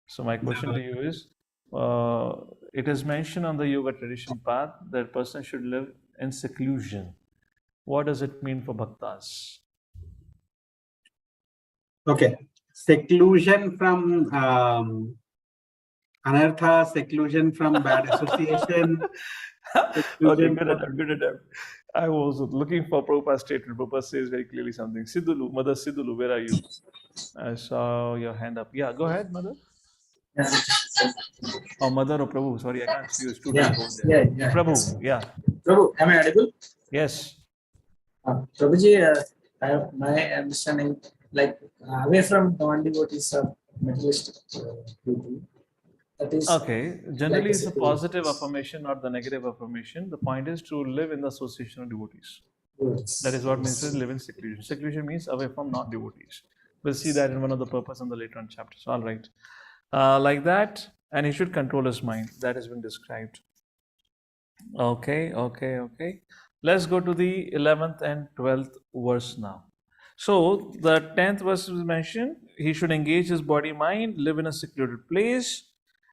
So my question to you is, it is mentioned on the yoga tradition path that person should live in seclusion. What does it mean for bhaktas? Okay. Seclusion from anartha, seclusion from bad association. Okay, good attempt. I was looking for Prabhupada's statement. Prabhupada says very clearly something. Siddhulu, Mother Siddhulu, where are you? I saw your hand up. Yeah, go ahead, Mother. Oh, Mother or Prabhu. Sorry, I can't see you. Yeah. Prabhu, yeah. Prabhu, am I audible? Yes. Prabhuji, my understanding, like away from non-devotees or materialistic people. That is Okay. Generally, like it's a positive affirmation, not the negative affirmation. The point is to live in the association of devotees. That is what means to live in seclusion. Seclusion means away from non-devotees. We'll see that in one of the purpose in the later on chapters. All right. Like that, and he should control his mind. That has been described. Okay. Let's go to the 11th and 12th verse now. So the 10th verse is mentioned. He should engage his body, mind, live in a secluded place,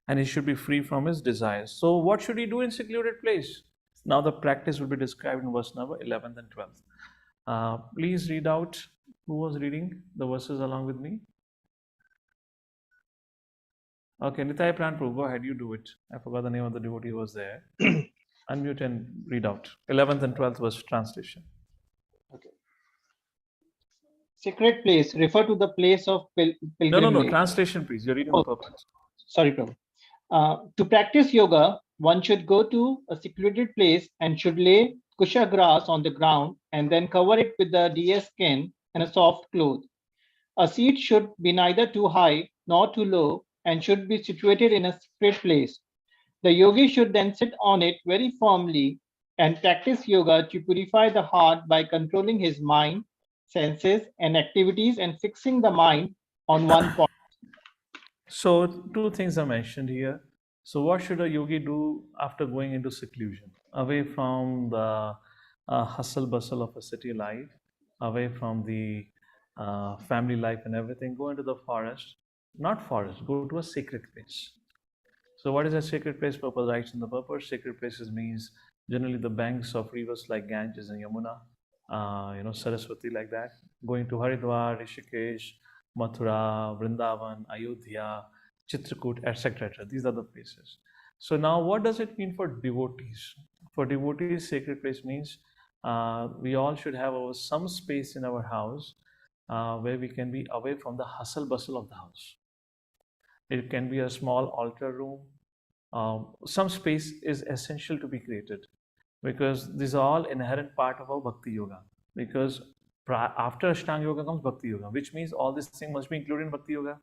and he should be free from his desires. So what should he do in secluded place? Now the practice will be described in verse number 11th and 12th. Please read out. Who was reading the verses along with me? Okay, Nitai Pran Prabhu, go ahead, you do it. I forgot the name of the devotee who was there. Unmute and read out. 11th and 12th verse translation. Okay. Sacred place refer to the place of pilgrimage. No. Translation, please. You're reading on purpose. Sorry, Prabhu. To practice yoga, one should go to a secluded place and should lay kusha grass on the ground and then cover it with the deer skin and a soft cloth. A seat should be neither too high nor too low and should be situated in a sacred place. The yogi should then sit on it very firmly and practice yoga to purify the heart by controlling his mind, senses, and activities and fixing the mind on one point. So two things are mentioned here. So what should a yogi do after going into seclusion? Away from the hustle bustle of a city life, away from the family life and everything, go into the forest. Not forest, go to a sacred place. So what is a sacred place? Prabhupada writes in the purpose. Sacred places means generally the banks of rivers like Ganges and Yamuna, Saraswati, like that. Going to Haridwar, Rishikesh, Mathura, Vrindavan, Ayodhya, Chitrakoot, etc. These are the places. So now what does it mean for devotees? For devotees, sacred place means we all should have some space in our house where we can be away from the hustle bustle of the house. It can be a small altar room. Some space is essential to be created because these are all inherent part of our Bhakti Yoga. Because after Ashtang Yoga comes Bhakti Yoga, which means all these things must be included in Bhakti Yoga.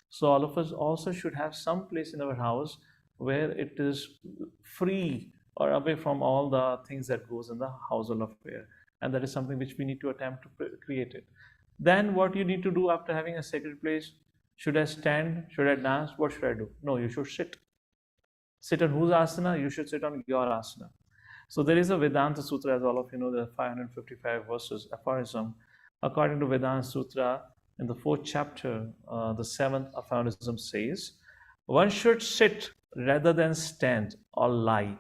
So all of us also should have some place in our house where it is free or away from all the things that goes in the household affair. And that is something which we need to attempt to create it. Then what you need to do after having a sacred place? Should I stand? Should I dance? What should I do? No, you should sit. Sit on whose asana? You should sit on your asana. So there is a Vedanta Sutra, as all of you know, there are 555 verses, aphorism, According to Vedanta Sutra, in the 4th chapter, the 7th aphorism says, one should sit rather than stand or lie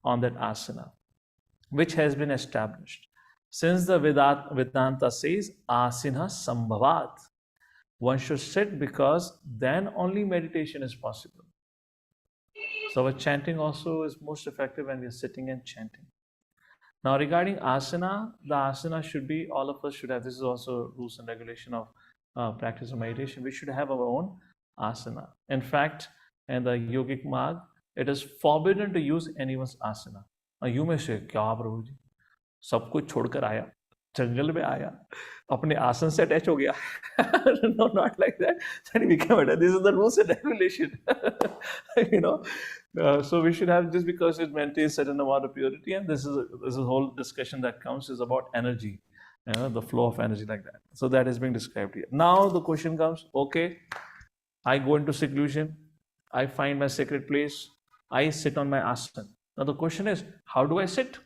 on that asana, which has been established. Since the Vedanta says, asina sambhavat, one should sit because then only meditation is possible. So our chanting also is most effective when we are sitting and chanting. Now regarding asana, the asana should be, all of us should have, this is also rules and regulation of practice of meditation, we should have our own asana. In fact, in the yogic marg, it is forbidden to use anyone's asana. Now you may say, kya Prabhu ji? सब कुछ छोड़कर आया, जंगल में आया, अपने आसन से attach हो गया. No, not like that. Then he became better. This is the rules and regulation. So we should have, just because it maintains certain amount of purity, and this is a whole discussion that comes is about energy, the flow of energy like that. So that is being described here. Now the question comes, okay, I go into seclusion, I find my sacred place, I sit on my asana. Now the question is, how do I sit?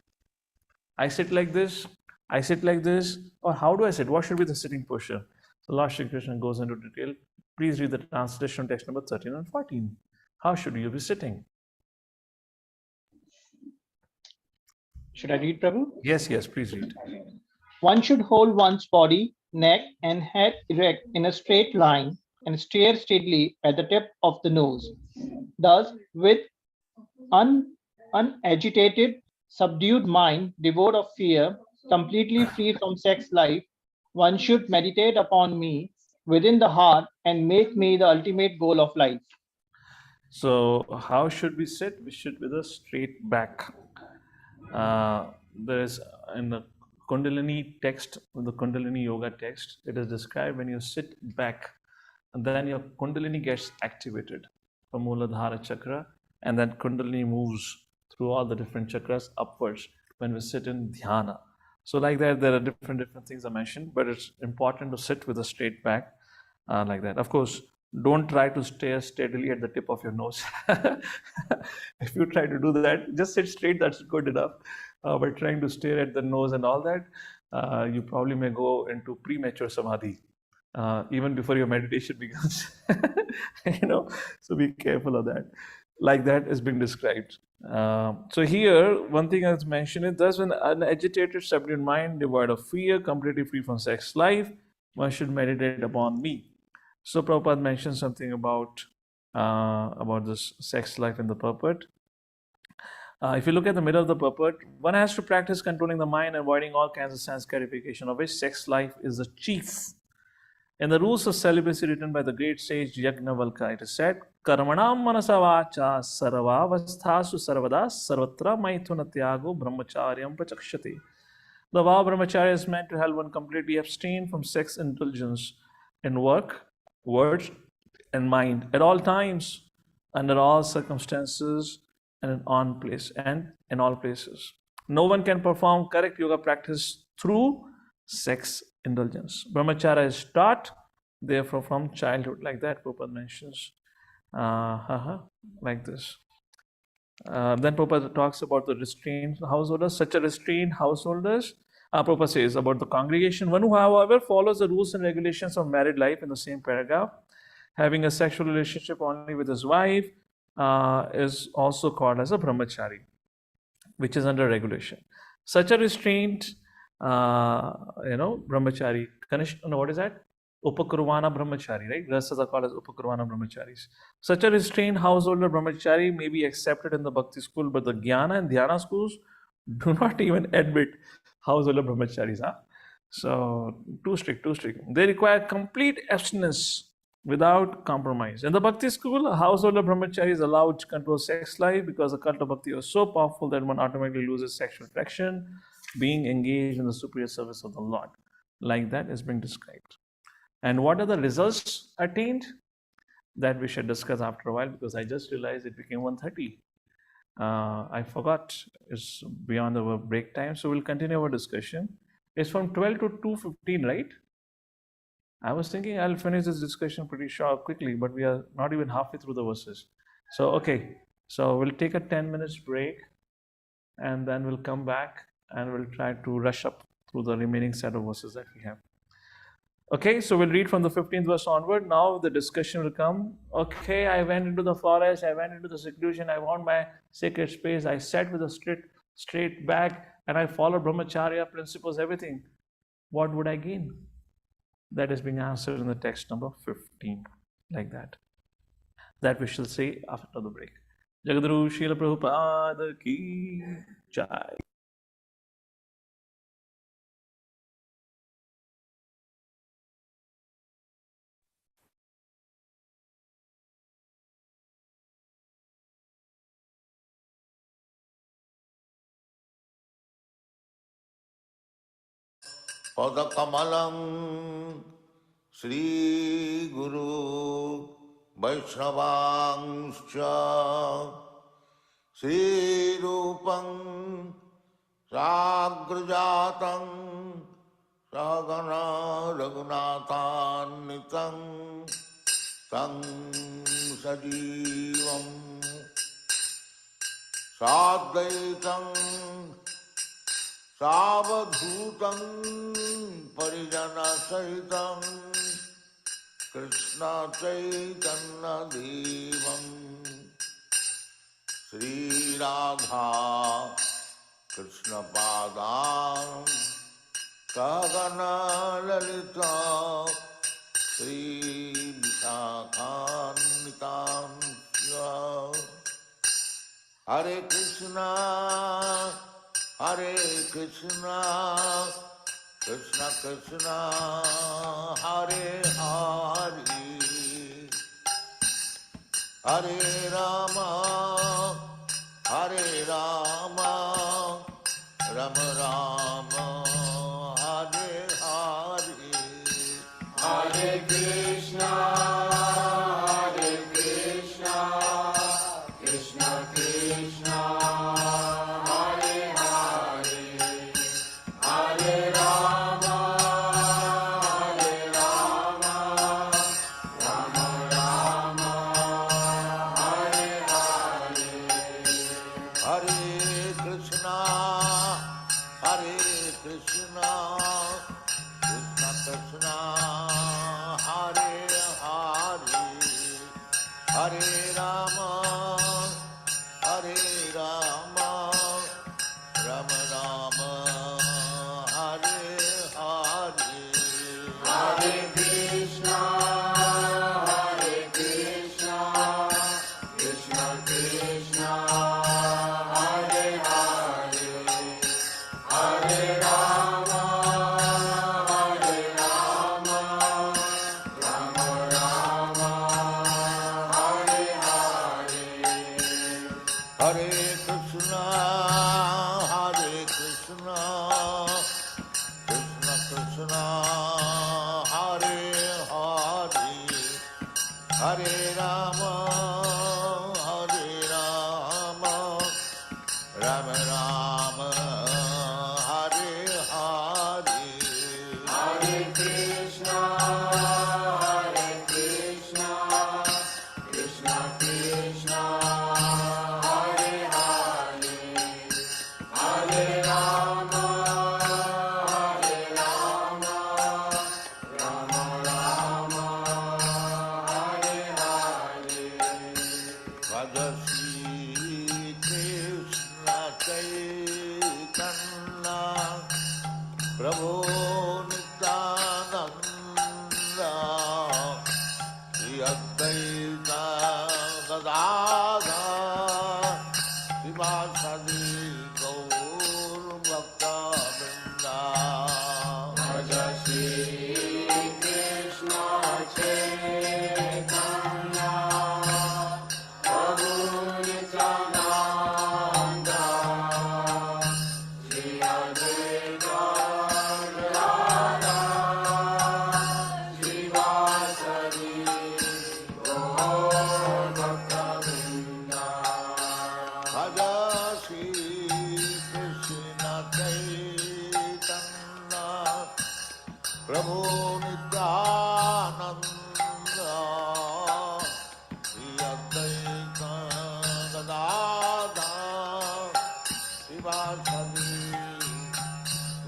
I sit like this, I sit like this, or how do I sit? What should be the sitting posture? So Lord Shri Krishna goes into detail. Please read the translation text number 13 and 14. How should you be sitting? Should I read, Prabhu? Yes, please read. One should hold one's body, neck, and head erect in a straight line and stare steadily at the tip of the nose. Thus, with unagitated, subdued mind, devoid of fear, completely free from sex life, one should meditate upon me within the heart and make me the ultimate goal of life. So how should we sit? We should with a straight back. There is in the Kundalini text, the Kundalini Yoga text, it is described when you sit back, and then your Kundalini gets activated from Muladhara chakra, and then Kundalini moves through all the different chakras upwards when we sit in dhyana. So like that, there are different things I mentioned, but it's important to sit with a straight back like that. Of course, don't try to stare steadily at the tip of your nose. If you try to do that, just sit straight, that's good enough. But trying to stare at the nose and all that, you probably may go into premature samadhi even before your meditation begins. So be careful of that. Like that is being described. So here, one thing as mentioned is, thus when an agitated, subdued mind, devoid of fear, completely free from sex life, one should meditate upon me. So Prabhupada mentioned something about this sex life in the purport. If you look at the middle of the purport, one has to practice controlling the mind, avoiding all kinds of sense gratification, of which sex life is the chief. In the rules of celibacy written by the great sage Yajnavalkya, it is said, Karmanam manasavacha sarvavasthasu sarvada sarvatra maithuna tyago brahmacharyam prachakshate. The vow of brahmacharya is meant to help one completely abstain from sex indulgence in work, words, and mind at all times, under all circumstances, and in all places. No one can perform correct yoga practice through sex indulgence. Brahmacharya is taught, therefore, from childhood, like that Prabhupada mentions, like this. Then Prabhupada talks about the restrained householders. Such a restrained householders, Prabhupada says about the congregation, one who, however, follows the rules and regulations of married life in the same paragraph, having a sexual relationship only with his wife, is also called as a brahmachari, which is under regulation. Such a restrained brahmachari, what is that? Upakurvana brahmachari, right? Rasas are called as Upakurvana brahmacharis. Such a restrained householder brahmachari may be accepted in the bhakti school, but the jnana and dhyana schools do not even admit householder brahmacharis. So, too strict. They require complete abstinence without compromise. In the bhakti school, a householder brahmachari is allowed to control sex life because the cult of bhakti was so powerful that one automatically loses sexual attraction, being engaged in the superior service of the Lord. Like that is being described. And what are the results attained? That we should discuss after a while, because I just realized it became 1:30. I forgot it's beyond our break time, so we'll continue our discussion. It's from 12 to 2:15, right? I was thinking I'll finish this discussion pretty quickly, but we are not even halfway through the verses. So, okay. So we'll take a 10 minutes break, and then we'll come back and we'll try to rush up through the remaining set of verses that we have. Okay, so we'll read from the 15th verse onward. Now the discussion will come. Okay, I went into the forest, I went into the seclusion, I found my sacred space, I sat with a straight back, and I followed brahmacharya principles, everything. What would I gain? That is being answered in the text number 15, like that. That we shall say after the break. Jagadru Srila Prabhupada ki jai. पदकमलं श्रीगुरु वैष्णवांश्च श्रीरूपं साग्रजातं सहगणा रघुनाथान्वितं तं सजीवं साद्वैतं सावधूतं परिजनसहितं कृष्ण चैतन्यदेवं श्रीराधा कृष्णपादां सहगणा ललिता श्रीविशाखान्वितां हरे Krishna Krishna Krishna Hare Hare Hare Rama Rama Rama Hare Hare Hare Krishna Krishna Krishna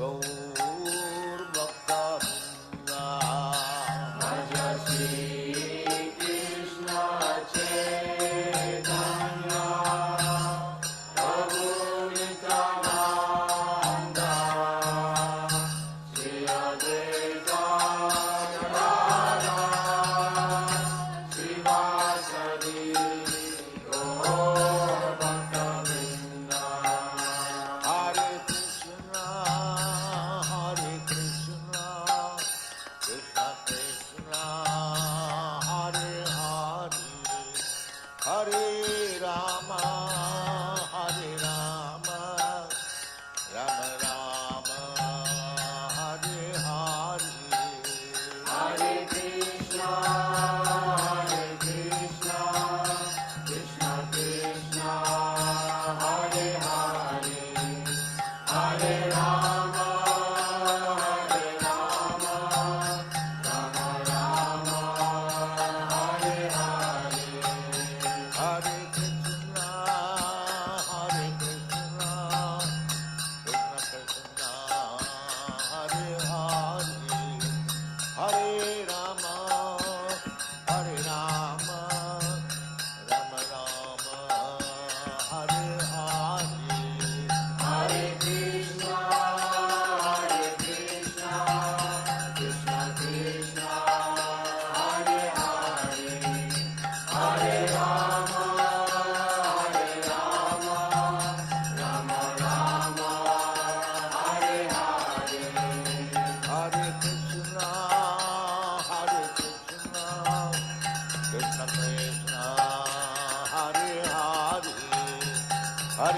Gaur Bhakta Vrinda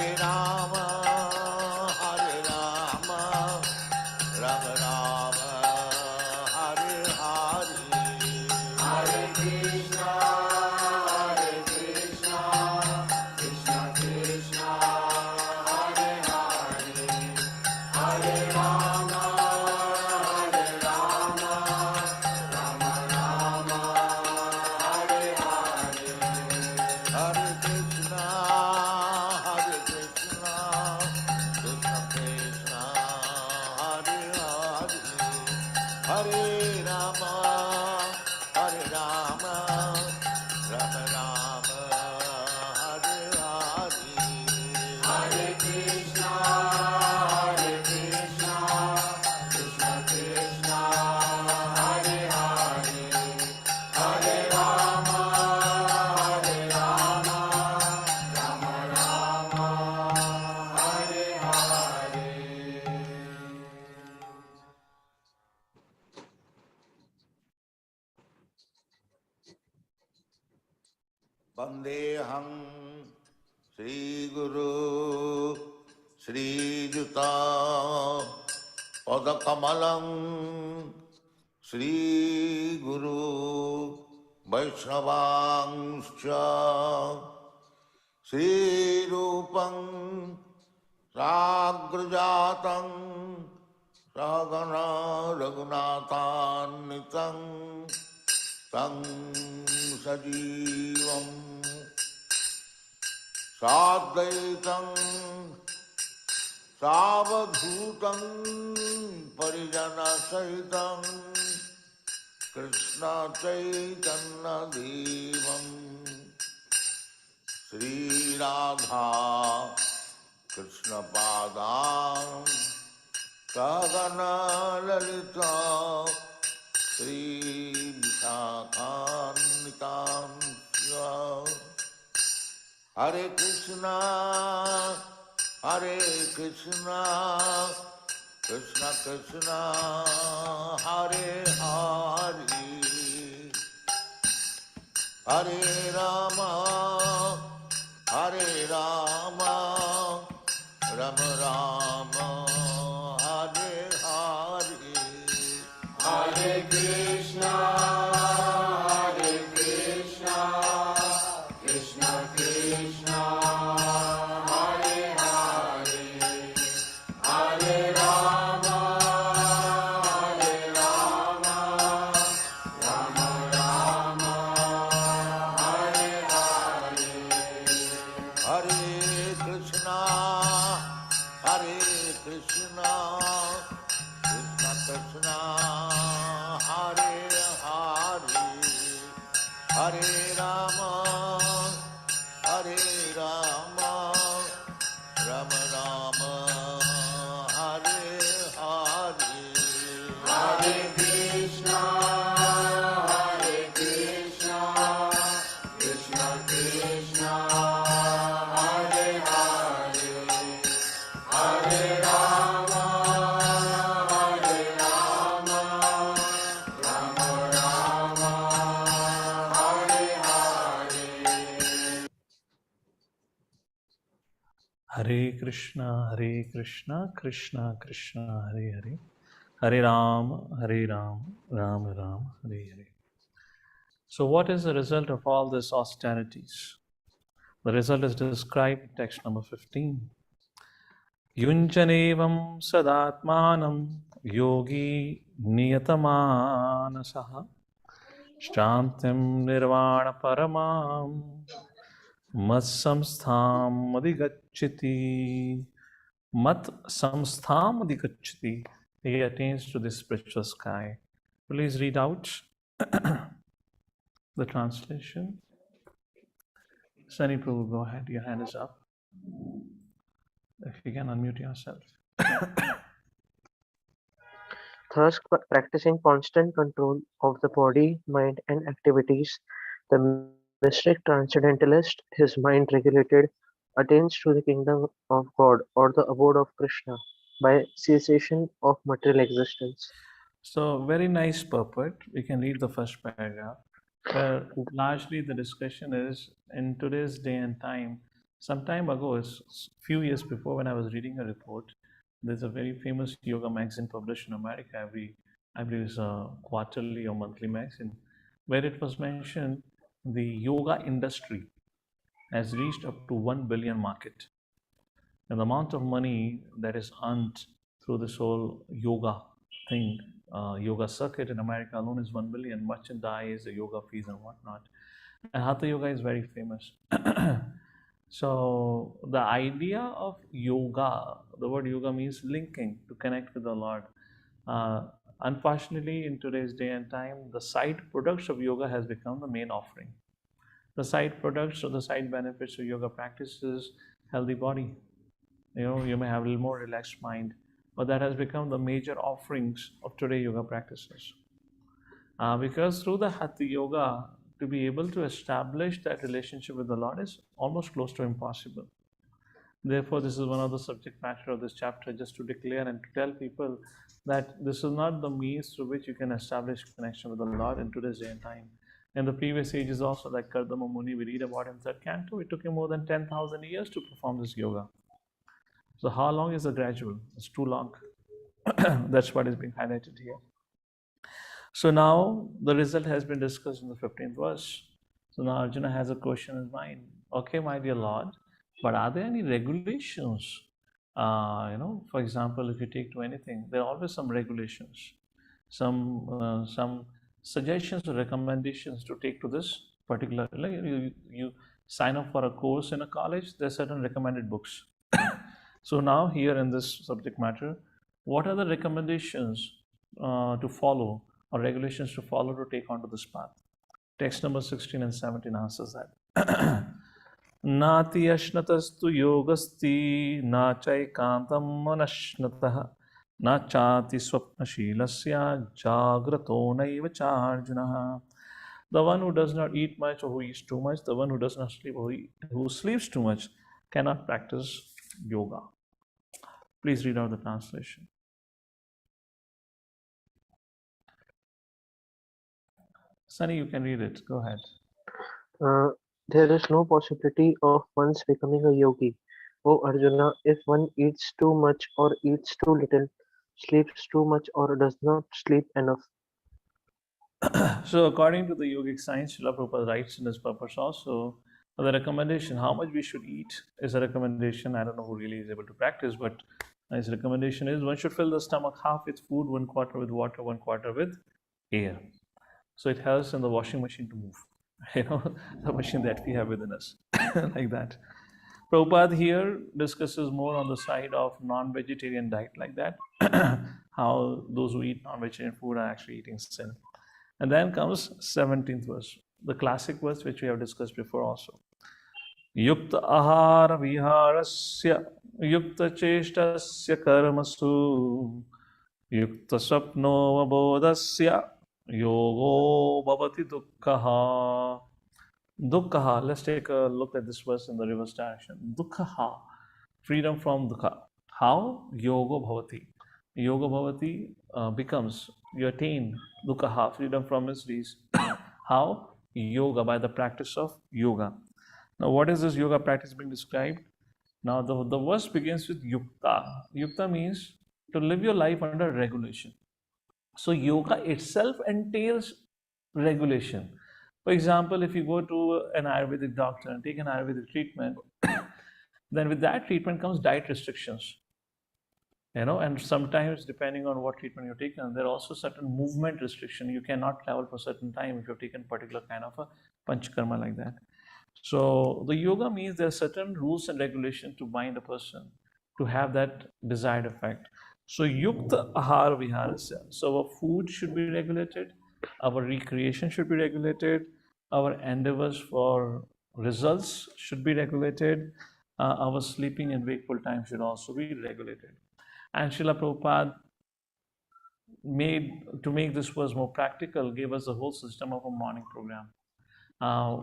Hare Rama, Rama Rama, Hare Hare. Hare Krishna, Krishna Krishna, Hare Hare, Hare Rama, Rama Rama, Hare Hare. Hare Krishna, Krishna Krishna, Hare Hare, Hare Rama, Rama Rama, Hare Hare. Hare Krishna, Krishna Krishna, Hare Hare, Hare Rama, Rama Rama, Hare Hare. Vandeham Sri Guru Sri Juta Padakamalam Sri Guru Vaishnavangscha Sri Rupam Sagrajatam Sagana Raghunathannitam Tang Sajivam Sadvaitam Savadhutam Parijana Sahitam Krishna Chaitanya Devam Sri Radha Krishna Padam Sagana Lalita Sri Vishakanitam Hare Krishna, Krishna Krishna, Hare Hare, Hare Rama, Rama Rama, Hare Hare, Hare Krishna, Krishna Krishna, Hare Hare, Hare Rama, Rama Rama, Hare Hare, Hare Krishna, Krishna Krishna, Hare Hare, Hare Rama, Rama Rama, Hare Hare, Hare Krishna, Krishna Krishna, Hare Hare, Hare Rama, Rama Rama, Hare Hare. Hare Krishna, Krishna Krishna, Hare Hare, Hare Ram, Ram Ram, Hare Hare. So, what is the result of all these austerities? The result is described in text number 15. Yunjanevam sadatmanam yogi niyatamanasah shantim nirvana paramam mat samstham adhigacchati. Mat samstham adhigacchati. He attains to the spiritual sky. Please read out the translation. Sunny Prabhu, go ahead. Your hand is up. If you can unmute yourself. Thus, practicing constant control of the body, mind, and activities, the mystic transcendentalist, his mind regulated, attains to the kingdom of God or the abode of Krishna by cessation of material existence. So, very nice purport. We can read the first paragraph, where largely the discussion is in today's day and time, Some time ago, a few years before, when I was reading a report, there's a very famous yoga magazine published in America I believe it's a quarterly or monthly magazine, where it was mentioned the yoga industry has reached up to 1 billion market. And the amount of money that is earned through this whole yoga thing, yoga circuit in America alone is 1 billion. Merchandise, the yoga fees and whatnot. And Hatha Yoga is very famous. So the idea of yoga, the word yoga means linking, to connect with the Lord. Unfortunately, in today's day and time, the side products of yoga has become the main offering. The side products or the side benefits of yoga practices, healthy body. You may have a little more relaxed mind, but that has become the major offerings of today yoga practices. Because through the Hatha Yoga, to be able to establish that relationship with the Lord is almost close to impossible. Therefore, this is one of the subject matter of this chapter, just to declare and to tell people that this is not the means through which you can establish connection with the Lord in today's day and time. In the previous ages also, like Kardama Muni, we read about him, third canto, it took him more than 10,000 years to perform this yoga. So how long is the gradual? It's too long. That's what is being highlighted here. So now the result has been discussed in the 15th verse. So now Arjuna has a question in his mind. Okay, my dear Lord, but are there any regulations? For example, if you take to anything, there are always some regulations, some suggestions or recommendations to take to this particular. Like you sign up for a course in a college, there are certain recommended books. So now here in this subject matter, what are the recommendations to follow or regulations to follow to take onto this path? Text number 16 and 17 answers that. Nati ashnatastu yogasti na chaikantam manashnatah na chati swapnashilasya jagrato naiva charjunah. The one who does not eat much or who eats too much, the one who does not sleep or who sleeps too much cannot practice yoga. Please read out the translation. Sunny, you can read it. Go ahead. There is no possibility of one's becoming a yogi. O Arjuna, if one eats too much or eats too little, sleeps too much or does not sleep enough. So according to the yogic science, Srila Prabhupada writes in his purpose also, the recommendation, how much we should eat is a recommendation. I don't know who really is able to practice, but his recommendation is one should fill the stomach half with food, 1/4 with water, 1/4 with air. So it helps in the washing machine to move, the machine that we have within us, like that. Prabhupada here discusses more on the side of non-vegetarian diet, like that, how those who eat non-vegetarian food are actually eating sin. And then comes 17th verse, the classic verse which we have discussed before also. Yukta ahara viharasya yukta cheshtasya karmasu yukta swapno abodasya yogo bhavati dukkha. Dukkha, let's take a look at this verse in the reverse direction. Dukkha, freedom from dukkha. How? Yoga bhavati. Yoga bhavati becomes, you attain dukkha, freedom from miseries. How? Yoga, by the practice of yoga. Now, what is this yoga practice being described? Now, the verse begins with yukta. Yukta means to live your life under regulation. So, yoga itself entails regulation. For example, if you go to an Ayurvedic doctor and take an Ayurvedic treatment, then with that treatment comes diet restrictions. And sometimes depending on what treatment you're taking, there are also certain movement restriction. You cannot travel for a certain time if you've taken particular kind of a panchakarma like that. So the yoga means there are certain rules and regulations to bind a person to have that desired effect. So yukta ahara viharasya. So our food should be regulated, our recreation should be regulated, our endeavors for results should be regulated, our sleeping and wakeful time should also be regulated. And Srila Prabhupada to make this verse more practical, gave us the whole system of a morning program.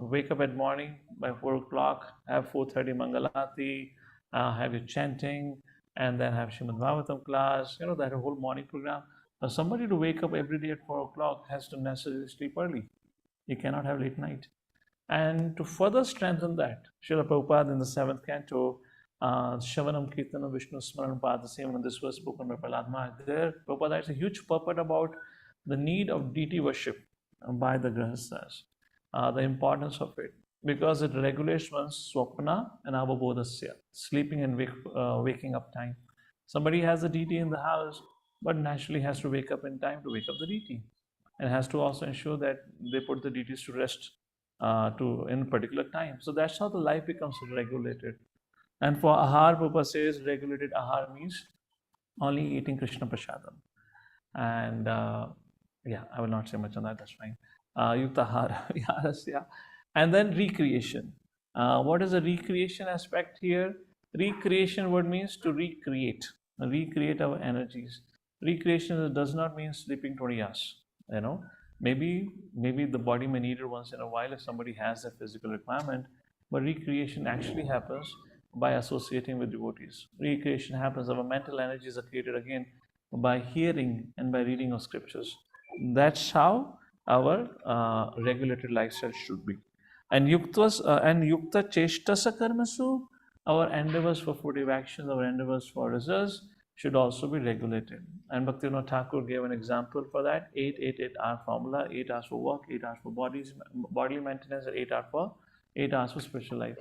Wake up at morning by 4 o'clock, have 4:30 Mangalati, have your chanting, and then have Srimad Bhagavatam class, that whole morning program. Now, somebody to wake up every day at 4 o'clock has to necessarily sleep early. You cannot have late night. And to further strengthen that, Srila Prabhupada in the 7th canto, Shavanam Kirtanam Vishnu Smaranam Padasevanam, this was spoken by Prahlad Maharaj. There, Prabhupada has a huge purport about the need of deity worship by the Grihasthas, the importance of it, because it regulates one's swapna and avabodhasya, sleeping and waking up time. Somebody has a deity in the house, but naturally has to wake up in time to wake up the deity, and has to also ensure that they put the deities to rest in particular time. So that's how the life becomes regulated. And for ahar, Prabhupada says regulated ahar means only eating Krishna prasadam. And yeah, I will not say much on that, that's fine. Yukta ahara, yes, yeah. And then recreation. What is the recreation aspect here? Recreation word means to recreate our energies. Recreation does not mean sleeping 20 hours, you know. Maybe the body may need it once in a while if somebody has a physical requirement, but recreation actually happens by associating with devotees. Recreation happens, our mental energies are created again by hearing and by reading of scriptures. That's how our regulated lifestyle should be. And yukta cheshtasa karmasu, our endeavors for fruitive actions, our endeavors for results should also be regulated. And Bhaktivinoda Thakur gave an example for that: 8-8-8 hour formula, 8 hours for work, 8 hours for bodily maintenance, and 8 hours for spiritual life.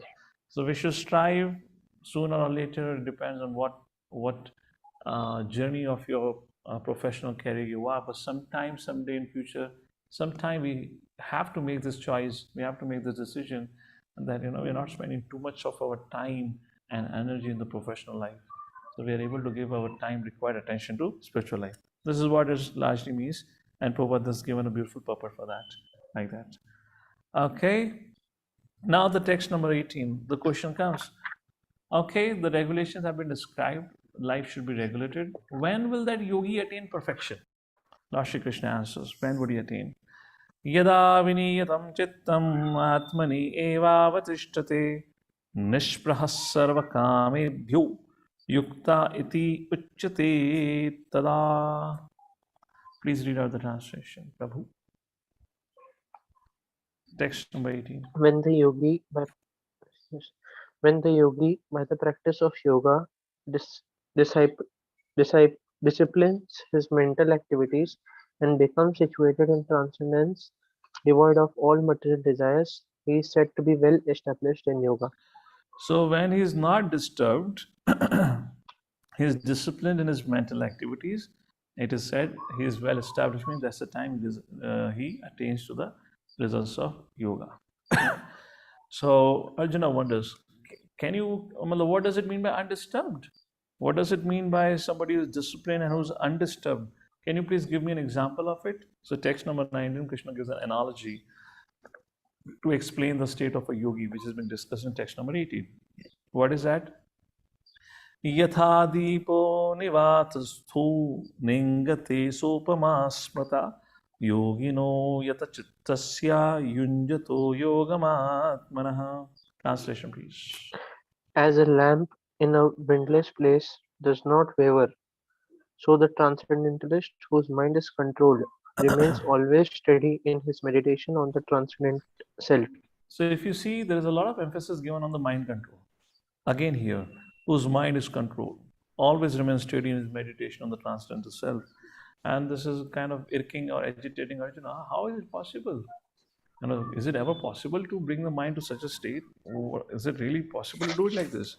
So we should strive sooner or later. It depends on what journey of your professional career you are, but sometime, someday in future, sometime we have to make this choice. We have to make this decision that we're not spending too much of our time and energy in the professional life. So we are able to give our time required attention to spiritual life. This is what it largely means, and Prabhupada has given a beautiful purport for that, like that. Okay. Now the text number 18. The question comes. Okay, the regulations have been described. Life should be regulated. When will that yogi attain perfection? Lord Shri Krishna answers. When would he attain? Yada viniyatam chittam atmani evavatishtate nishprahas sarvakamebhyo yukta iti uchyate tada. Please read out the translation, Prabhu. Text number 18. When the yogi, by the practice of yoga, disciplines his mental activities and becomes situated in transcendence, devoid of all material desires, he is said to be well established in yoga. So when he is not disturbed, he is disciplined in his mental activities, it is said he is well established, means that's the time he attains to the results of yoga. So Arjuna wonders, what does it mean by undisturbed? What does it mean by somebody who is disciplined and who's undisturbed? Can you please give me an example of it? So text number 19, Krishna gives an analogy to explain the state of a yogi, which has been discussed in text number 18. What is that? Yatha dipo nivatasthu ningate sopama smrata yogino yata chittasya yunjato yogamatmanaha. Translation, please. As a lamp in a windless place does not waver, so the transcendentalist whose mind is controlled remains always steady in his meditation on the transcendent self. So if you see, there is a lot of emphasis given on the mind control. Again here, whose mind is controlled, always remains steady in his meditation on the transcendental self. And this is kind of irking or agitating Arjuna. How is it possible? Is it ever possible to bring the mind to such a state? Or is it really possible to do it like this?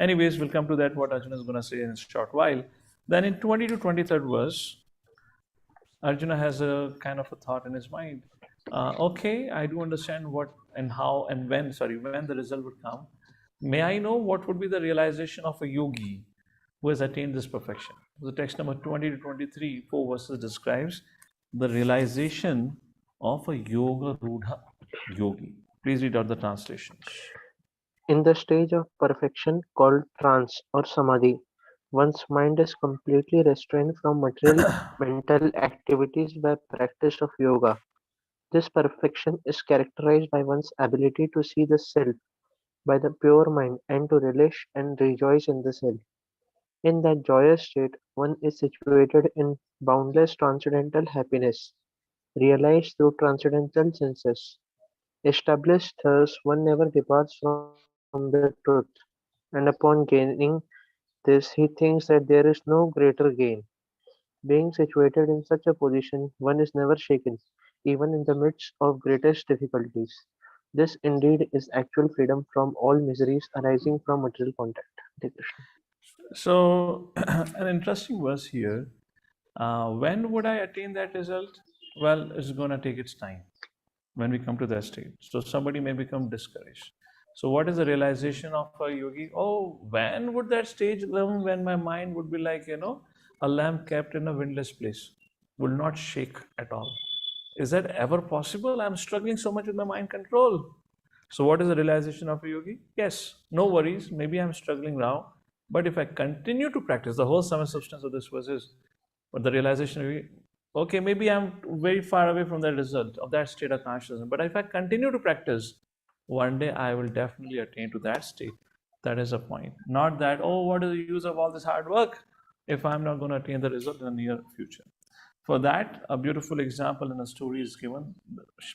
Anyways, we'll come to that, what Arjuna is going to say in a short while. Then in 20 to 23rd verse, Arjuna has a kind of a thought in his mind. Okay, I do understand what and how and when the result would come. May I know what would be the realization of a yogi who has attained this perfection? The text number 20 to 23, 4 verses describes the realization of a yoga Ruda yogi. Please read out the translations. In the stage of perfection called trance or samadhi, one's mind is completely restrained from material mental activities by practice of yoga. This perfection is characterized by one's ability to see the self by the pure mind and to relish and rejoice in the self. In that joyous state, one is situated in boundless transcendental happiness, realized through transcendental senses. Established thus, one never departs from the truth, and upon gaining this, he thinks that there is no greater gain. Being situated in such a position, one is never shaken, even in the midst of greatest difficulties. This indeed is actual freedom from all miseries arising from material contact. Hare Krishna. So, an interesting verse here. When would I attain that result? Well, it's going to take its time when we come to that state. So, somebody may become discouraged. So, what is the realization of a yogi? Oh, when would that stage come when my mind would be like, a lamp kept in a windless place, will not shake at all? Is that ever possible? I'm struggling so much with my mind control. So, what is the realization of a yogi? Yes, no worries. Maybe I'm struggling now, but if I continue to practice, the whole sum and substance of this verse is, but the realization will be, okay, maybe I'm very far away from that result of that state of consciousness, but if I continue to practice, one day I will definitely attain to that state. That is the point. Not that, oh, what is the use of all this hard work if I'm not going to attain the result in the near future. For that, a beautiful example in a story is given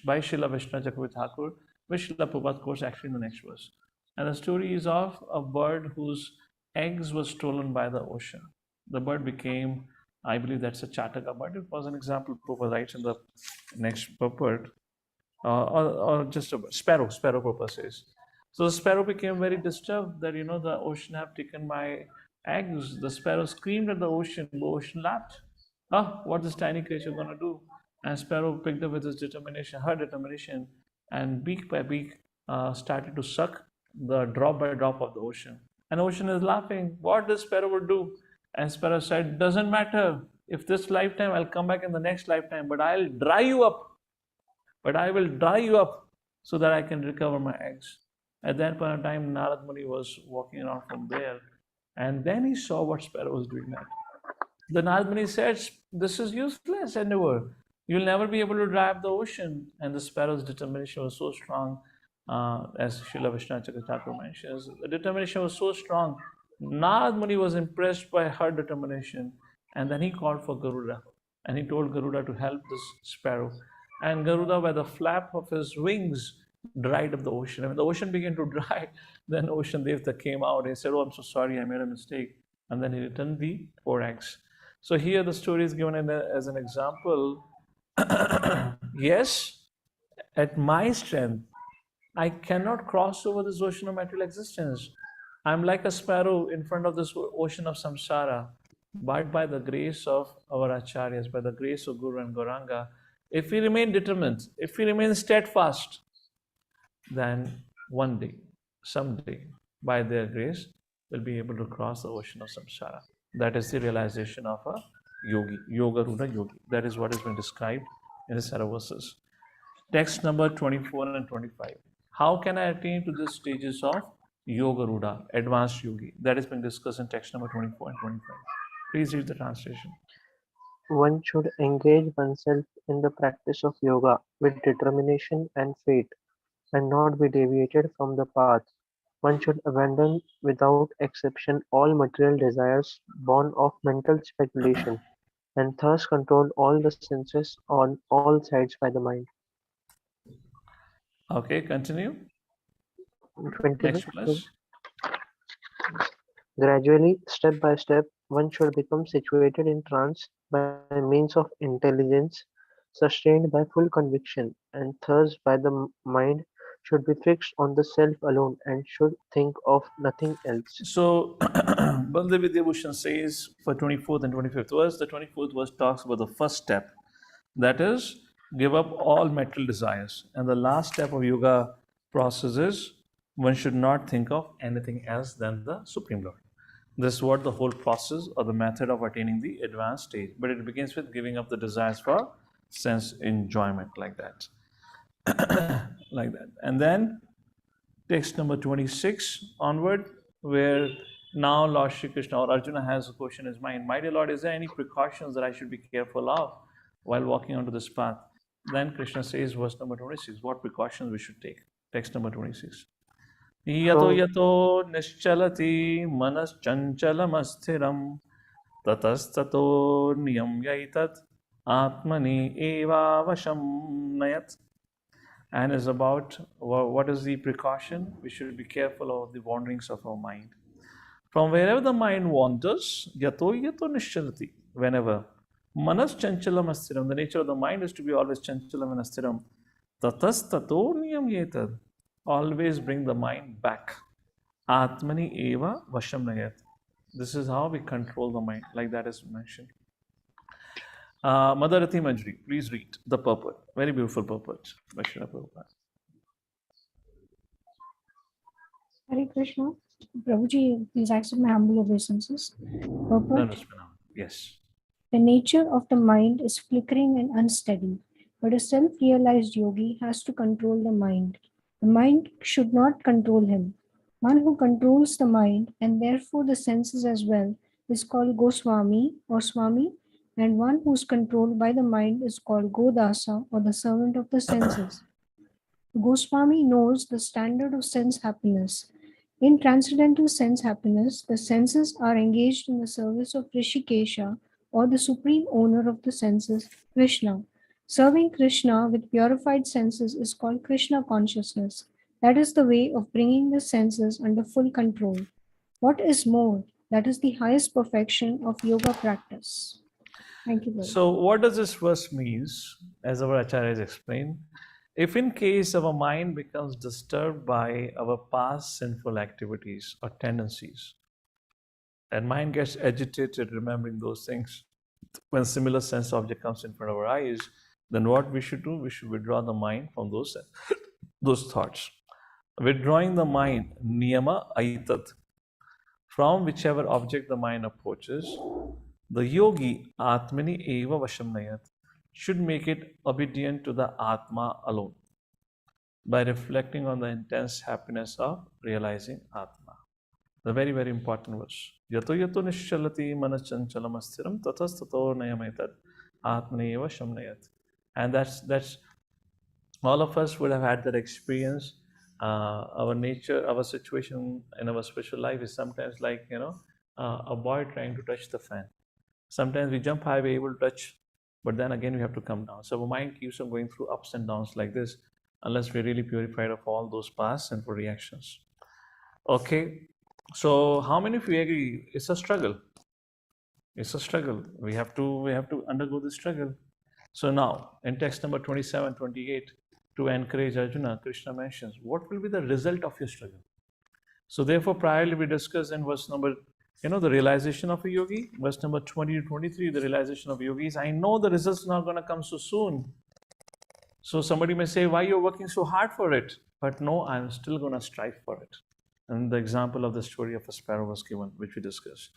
by Srila Vishnu Chakravarti Thakur, which Srila Prabhupada quotes actually in the next verse. And the story is of a bird whose eggs were stolen by the ocean. The bird became, I believe that's a Chataka bird. It was an example Prabhupada writes in the next purport, or just a sparrow purpose says. So the sparrow became very disturbed that, the ocean have taken my eggs. The sparrow screamed at the ocean laughed. Oh, what this tiny creature gonna do? And sparrow picked up with his determination, her determination, and beak by beak started to suck the drop by drop of the ocean. And the ocean is laughing. What this sparrow would do? And sparrow said, doesn't matter. If this lifetime, I'll come back in the next lifetime, but I'll dry you up. But I will dry you up so that I can recover my eggs. At that point in time, Narad Muni was walking around from there, and then he saw what sparrow was doing that. The Narad Muni said, this is useless endeavor. You'll never be able to dry up the ocean. And the sparrow's determination was so strong, as Srila Vishnu Chakravarti Thakur mentions. The determination was so strong. Narad Muni was impressed by her determination. And then he called for Garuda. And he told Garuda to help this sparrow. And Garuda, by the flap of his wings, dried up the ocean. And when the ocean began to dry, then Ocean Devta came out. He said, oh, I'm so sorry, I made a mistake. And then he returned the 4 eggs. So here the story is given as an example. Yes, at my strength, I cannot cross over this ocean of material existence. I'm like a sparrow in front of this ocean of samsara. But by the grace of our acharyas, by the grace of Guru and Gauranga, if we remain determined, if we remain steadfast, then one day, someday, by their grace, we'll be able to cross the ocean of samsara. That is the realization of a yogi, yoga Ruda yogi. That is what has been described in the set of verses. Text number 24 and 25. How can I attain to the stages of yoga Ruda, advanced yogi? That has been discussed in text number 24 and 25. Please read the translation. One should engage oneself in the practice of yoga with determination and faith, and not be deviated from the path. One should abandon without exception all material desires born of mental speculation, and thus control all the senses on all sides by the mind. Okay, continue. 20. Next verse. Gradually, step by step, one should become situated in trance by means of intelligence, sustained by full conviction, and thus by the mind should be fixed on the self alone and should think of nothing else. So, Baldev Vidyabhushan says for 24th and 25th verse, the 24th verse talks about the first step, that is, give up all material desires. And the last step of yoga process is one should not think of anything else than the Supreme Lord. This is what the whole process or the method of attaining the advanced stage. But it begins with giving up the desires for sense enjoyment, like that. Like that. And then text number 26 onward, where now Lord Shri Krishna or Arjuna has a question in his mind. My dear Lord, is there any precautions that I should be careful of while walking onto this path? Then Krishna says, verse number 26, what precautions we should take. Text number 26. Yato yato nischalati manas chanchalam asthiram tatastato niyam yaitat atmani eva vasham nayat. and is about what is the precaution. We should be careful of the wanderings of our mind. From wherever the mind wanders, yato yato nishalati, whenever manas chanchalam astiram, the nature of the mind is to be always chanchalam and astiram. Tatas tato niyam yetad, always bring the mind back. Atmani eva vasham nayat. This is how we control the mind, like that is mentioned. Mother Rati Manjri, please read the purport. Very beautiful purport. Vaishnava Prabhupada. Hare Krishna. Prabhuji, please accept my humble obeisances. Purport. Yes. The nature of the mind is flickering and unsteady, but a self-realized yogi has to control the mind. The mind should not control him. One who controls the mind and therefore the senses as well is called Goswami or Swami, and one who is controlled by the mind is called Godasa or the servant of the senses. Goswami knows the standard of sense happiness. In transcendental sense happiness, the senses are engaged in the service of Rishikesha or the supreme owner of the senses, Krishna. Serving Krishna with purified senses is called Krishna consciousness. That is the way of bringing the senses under full control. What is more, that is the highest perfection of yoga practice. Thank you very much. So, what does this verse means? As our acharyas explained, if in case our mind becomes disturbed by our past sinful activities or tendencies, and mind gets agitated remembering those things, when similar sense object comes in front of our eyes, then what we should do? We should withdraw the mind from those thoughts. Withdrawing the mind, niyama aitat, from whichever object the mind approaches, the yogi, Atmani eva vasham nayat, should make it obedient to the Atma alone by reflecting on the intense happiness of realizing Atma. The very, very important verse. Yato yato nishalati manachanchalam astiram tatas tato nayamaitat Atmani eva vasham nayat. And that's all of us would have had that experience. Our nature, our situation in our spiritual life is sometimes like, a boy trying to touch the fan. Sometimes we jump high, we're able to touch, but then again we have to come down. So our mind keeps on going through ups and downs like this, unless we're really purified of all those past sinful reactions. Okay, so how many of you agree? It's a struggle. It's a struggle. We have to undergo this struggle. So now, in text number 27, 28, to encourage Arjuna, Krishna mentions, what will be the result of your struggle? So therefore, priorly we discussed in verse number, the realization of a yogi, verse number 20 to 23, the realization of yogis. I know the results not going to come so soon. So somebody may say, why you're working so hard for it? But no, I'm still going to strive for it. And the example of the story of a sparrow was given, which we discussed.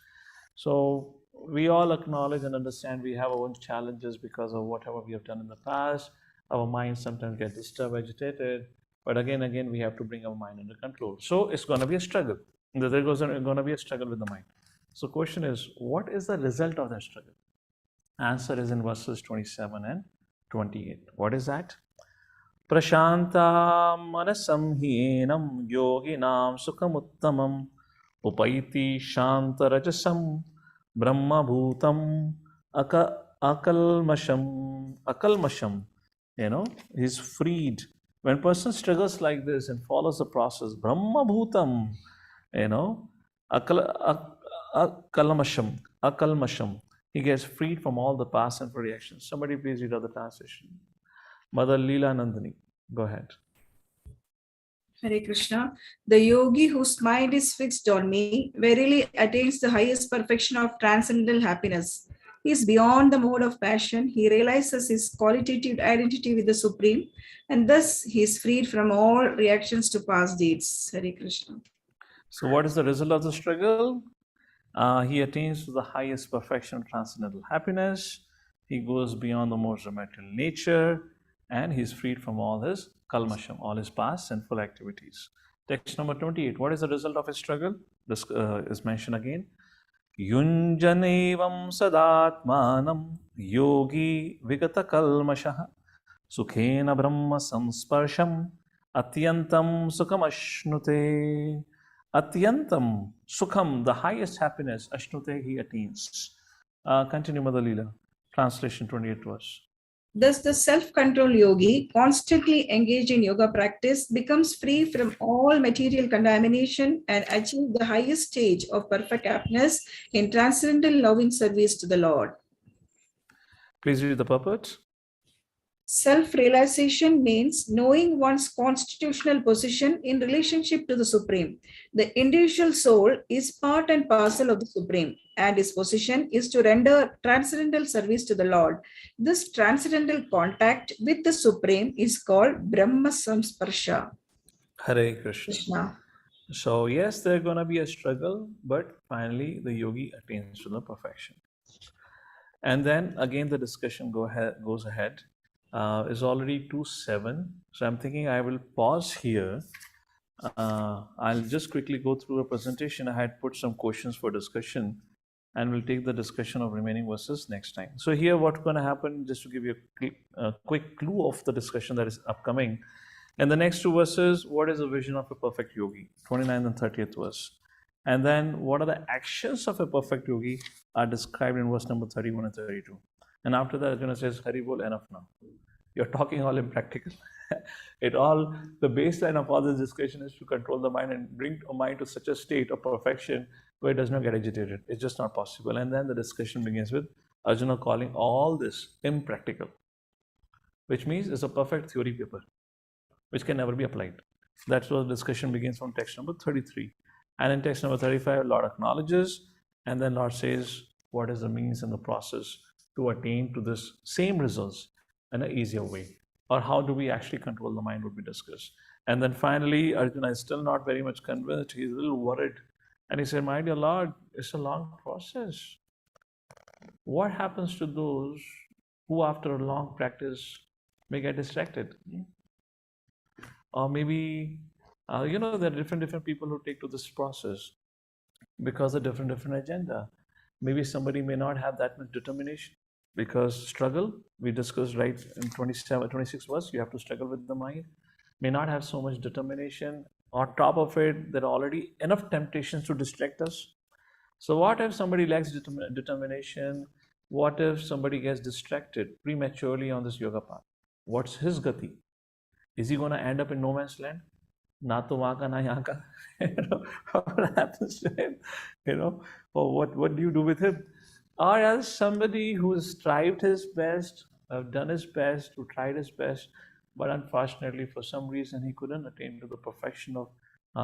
So we all acknowledge and understand we have our own challenges because of whatever we have done in the past. Our minds sometimes get disturbed, agitated, but again, we have to bring our mind under control. So it's going to be a struggle. There's going to be a struggle with the mind. So question is, what is the result of that struggle? Answer is in verses 27 and 28. What is that? Prashanta manasam hyenam yoginam sukhamuttamam upaiti shantarajasam brahma bhutam akalmasham. He's freed. When person struggles like this and follows the process, Brahma Bhutam, akalmasham, he gets freed from all the past and reactions. Somebody please read out the translation. Mother Leela Nandini, go ahead. Hare Krishna. The yogi whose mind is fixed on me verily attains the highest perfection of transcendental happiness. He is beyond the mode of passion. He realizes his qualitative identity with the Supreme, and thus he is freed from all reactions to past deeds. Hare Krishna. So what is the result of the struggle? He attains to the highest perfection of transcendental happiness. He goes beyond the modes of material nature, and he is freed from all his kalmasham, all his past sinful activities. Text number 28. What is the result of his struggle? This is mentioned again. Yunjanevam sadatmanam yogi vigata kalmashaha sukhena brahma samsparsham atyantam sukham ashnute. Atyantam sukham, the highest happiness, ashnute, he attains. Continue, Mother Leela. Translation 28 verse. Thus, the self-control yogi, constantly engaged in yoga practice, becomes free from all material contamination and achieves the highest stage of perfect happiness in transcendental loving service to the Lord. Please read the purport. Self-realization means knowing one's constitutional position in relationship to the Supreme. The individual soul is part and parcel of the Supreme, and his position is to render transcendental service to the Lord. This transcendental contact with the Supreme is called Brahma Samsparsha. Hare Krishna. Krishna. So yes, there's going to be a struggle, but finally the yogi attains to the perfection. And then again the discussion goes ahead. Is already 2:07. So I'm thinking I will pause here. I'll just quickly go through a presentation. I had put some questions for discussion, and we'll take the discussion of remaining verses next time. So here what's going to happen, just to give you a quick clue of the discussion that is upcoming. In the next two verses, what is the vision of a perfect yogi? 29th and 30th verse. And then what are the actions of a perfect yogi are described in verse number 31 and 32. And after that, Arjuna says, Hari bol, enough now. You're talking all impractical. The baseline of all this discussion is to control the mind and bring a mind to such a state of perfection where it does not get agitated. It's just not possible. And then the discussion begins with Arjuna calling all this impractical, which means it's a perfect theory paper, which can never be applied. That's where the discussion begins from text number 33. And in text number 35, Lord acknowledges, and then Lord says, what is the means and the process to attain to this same results in an easier way? Or how do we actually control the mind would be discussed. And then finally, Arjuna is still not very much convinced. He's a little worried. And he said, my dear Lord, it's a long process. What happens to those who after a long practice may get distracted? Or maybe, there are different people who take to this process because of different agenda. Maybe somebody may not have that much determination because struggle, we discussed right in 26 verse, you have to struggle with the mind, may not have so much determination. On top of it, there are already enough temptations to distract us. So what if somebody lacks determination? What if somebody gets distracted prematurely on this yoga path? What's his gati? Is he going to end up in no man's land? Na to wahan ka, na yahan ka. What happens to him? Or what do you do with him? Or else somebody who has strived his best, done his best, who tried his best, but unfortunately for some reason he couldn't attain to the perfection of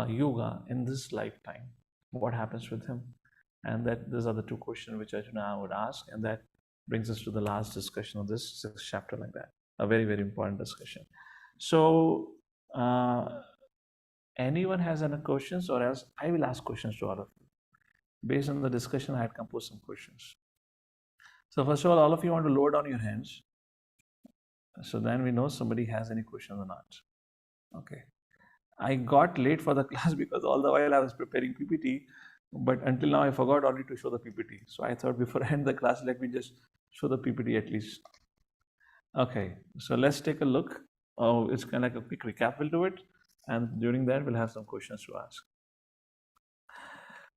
yoga in this lifetime. What happens with him? And these are the two questions which Arjuna would ask, and that brings us to the last discussion of this 6th chapter like that. A very, very important discussion. So, anyone has any questions, or else I will ask questions to all of you. Based on the discussion, I had composed some questions. So first of all of you want to lower down your hands. So then we know somebody has any questions or not. Okay. I got late for the class because all the while I was preparing PPT, but until now I forgot already to show the PPT. So I thought before I end the class, let me just show the PPT at least. Okay, so let's take a look. It's kind of like a quick recap we'll do it. And during that, we'll have some questions to ask.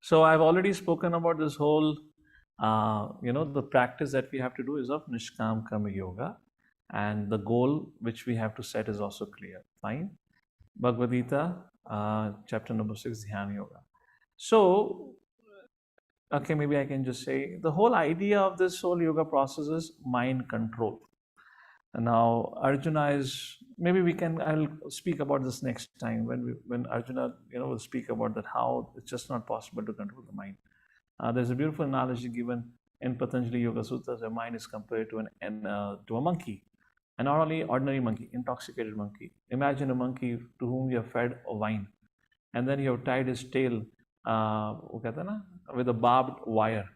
So I've already spoken about this whole, the practice that we have to do is of Nishkam Karma Yoga. And the goal which we have to set is also clear. Fine. Bhagavad-Gita, chapter number 6, Dhyana Yoga. So, okay, maybe I can just say the whole idea of this whole yoga process is mind control. And now Arjuna is, I'll speak about this next time when Arjuna, will speak about that, how it's just not possible to control the mind. There's a beautiful analogy given in Patanjali Yoga Sutras. A mind is compared to to a monkey. And not only ordinary monkey, intoxicated monkey. Imagine a monkey to whom you have fed a wine, and then you have tied his tail with a barbed wire,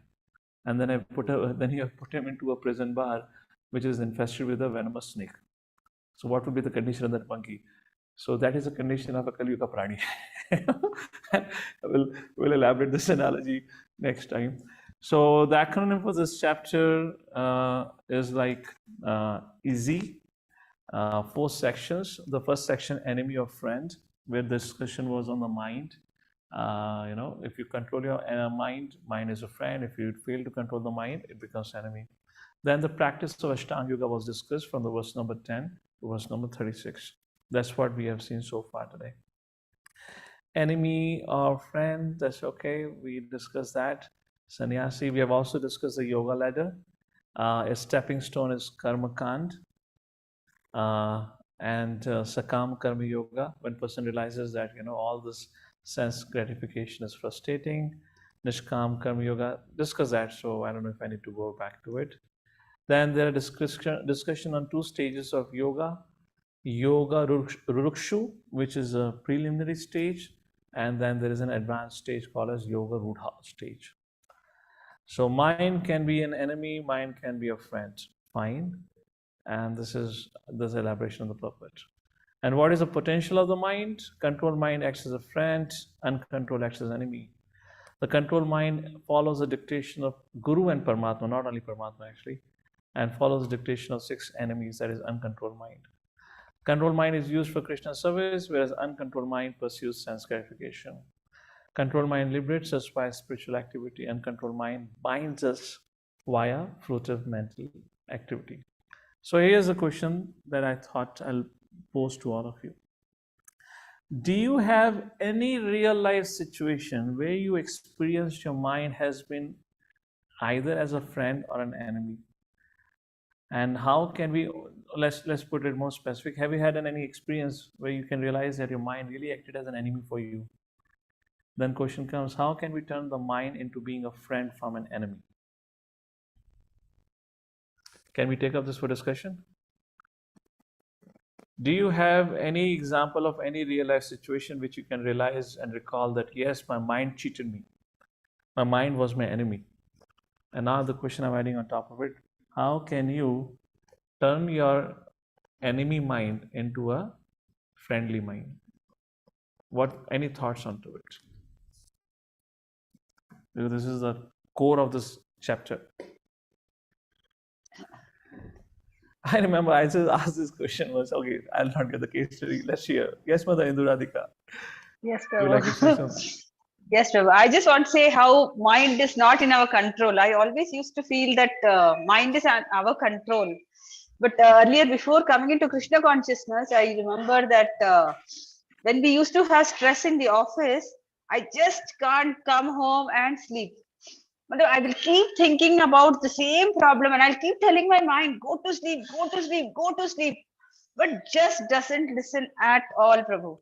and then you have put him into a prison bar which is infested with a venomous snake. So what would be the condition of that monkey? So that is a condition of a Kali Yuga Prani. We'll elaborate this analogy next time. So the acronym for this chapter is like easy. 4 sections. The first section, enemy or friend, where the discussion was on the mind. If you control your mind is a friend. If you fail to control the mind, it becomes enemy. Then the practice of Ashtang Yoga was discussed from the verse number 10 to verse number 36. That's what we have seen so far today. Enemy or friend, that's okay. We discussed that. Sannyasi, we have also discussed the yoga ladder. A stepping stone is Karma Kand. And Sakam Karma Yoga, when person realizes that all this sense gratification is frustrating. Nishkam Karma Yoga, discuss that, so I don't know if I need to go back to it. Then there are discussion on 2 stages of yoga. Yoga Rurukshu, which is a preliminary stage, and then there is an advanced stage called as Yoga Rudha stage. So mind can be an enemy, mind can be a friend. Fine. And this is this elaboration of the puppet. And what is the potential of the mind? Controlled mind acts as a friend, uncontrolled acts as an enemy. The controlled mind follows the dictation of Guru and Paramatma, not only Paramatma actually, and follows the dictation of 6 enemies, that is uncontrolled mind. Controlled mind is used for Krishna service, whereas uncontrolled mind pursues sense gratification. Controlled mind liberates us by spiritual activity, and controlled mind binds us via fruitive mental activity. So here's a question that I thought I'll pose to all of you. Do you have any real life situation where you experienced your mind has been either as a friend or an enemy? And how can we, let's put it more specific, have you had any experience where you can realize that your mind really acted as an enemy for you? Then question comes, how can we turn the mind into being a friend from an enemy? Can we take up this for discussion? Do you have any example of any real life situation which you can realize and recall that yes, my mind cheated me. My mind was my enemy. And now the question I'm adding on top of it, how can you turn your enemy mind into a friendly mind? Any thoughts onto it? Because this is the core of this chapter. I remember I just asked this question once. Okay, I'll not get the case study. Let's hear. Yes, Mother Induradika. Yes, Would you like to say Prabhu. something? Yes, Prabhu. I just want to say how mind is not in our control. I always used to feel that mind is our control. But earlier, before coming into Krishna consciousness, I remember that when we used to have stress in the office, I just can't come home and sleep. I will keep thinking about the same problem and I'll keep telling my mind, go to sleep, go to sleep, go to sleep. But just doesn't listen at all, Prabhu.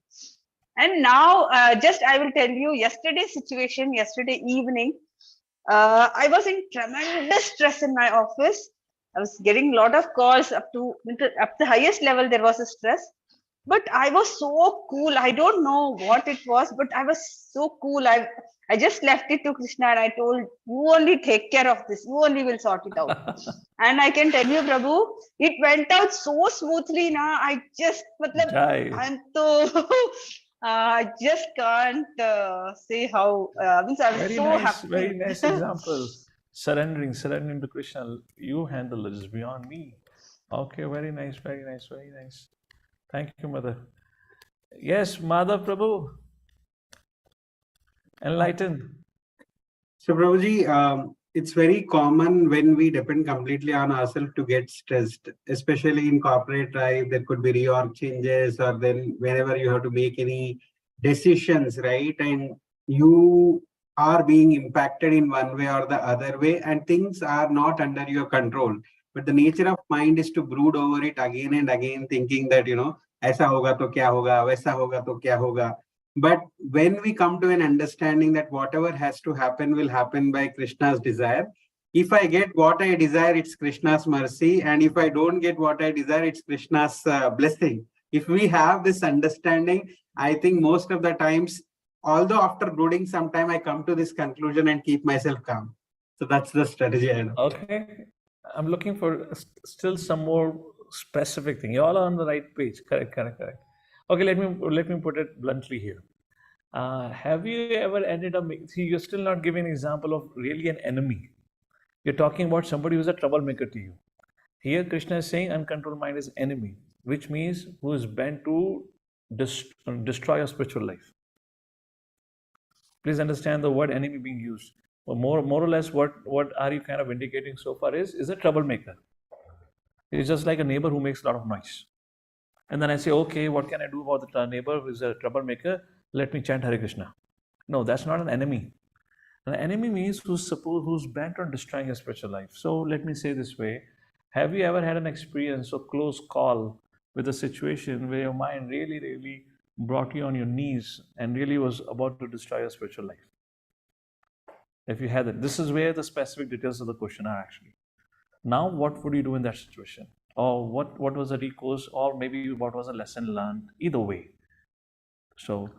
And now, just I will tell you yesterday's situation, yesterday evening, I was in tremendous stress in my office. I was getting a lot of calls up the highest level, there was a stress. But I was so cool. I don't know what it was, but I was so cool. I just left it to Krishna and I told, you only take care of this. You only will sort it out. And I can tell you, Prabhu, it went out so smoothly. I just, I just can't say how. Means I was Very so nice, happy. very nice example. Surrendering to Krishna. You handle it, it's beyond me. Okay, very nice, very nice, very nice. Thank you, Mother. Yes, Mother Prabhu. Enlighten. So, Prabhuji, it's very common when we depend completely on ourselves to get stressed, especially in corporate life. There could be reorg changes, or then whenever you have to make any decisions, right? And you are being impacted in one way or the other way, and things are not under your control. But the nature of mind is to brood over it again and again, thinking that, aisa hoga to kya hoga, waisa hoga to kya hoga. But when we come to an understanding that whatever has to happen will happen by Krishna's desire, if I get what I desire, it's Krishna's mercy. And if I don't get what I desire, it's Krishna's blessing. If we have this understanding, I think most of the times, although after brooding sometime, I come to this conclusion and keep myself calm. So that's the strategy I know. Okay. I'm looking for still some more specific thing. You all are on the right page. Correct. Okay, let me put it bluntly here. Have you ever ended up? See, you're still not giving an example of really an enemy. You're talking about somebody who's a troublemaker to you. Here, Krishna is saying uncontrolled mind is enemy, which means who is bent to destroy your spiritual life. Please understand the word enemy being used. more or less, what are you kind of indicating so far is a troublemaker. It's just like a neighbor who makes a lot of noise. And then I say, okay, what can I do about the neighbor who is a troublemaker? Let me chant Hare Krishna. No, that's not an enemy. An enemy means who's bent on destroying your spiritual life. So let me say this way. Have you ever had an experience or close call with a situation where your mind really, really brought you on your knees and really was about to destroy your spiritual life? If you had it, this is where the specific details of the question are actually. Now, what would you do in that situation? Or what was the recourse? Or maybe what was a lesson learned? Either way. So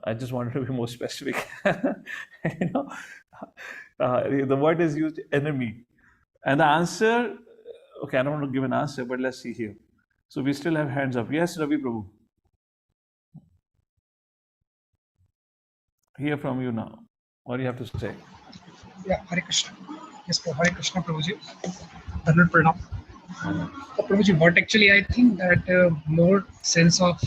I just wanted to be more specific. You know, the word is used, enemy. And the answer, okay, I don't want to give an answer, but let's see here. So we still have hands up. Yes, Ravi Prabhu. Hear from you now. What do you have to say? Yeah, Hare Krishna. Yes, Hare Krishna, Prabhuji. Dhanad Pranam. Prabhuji, what actually I think that more sense of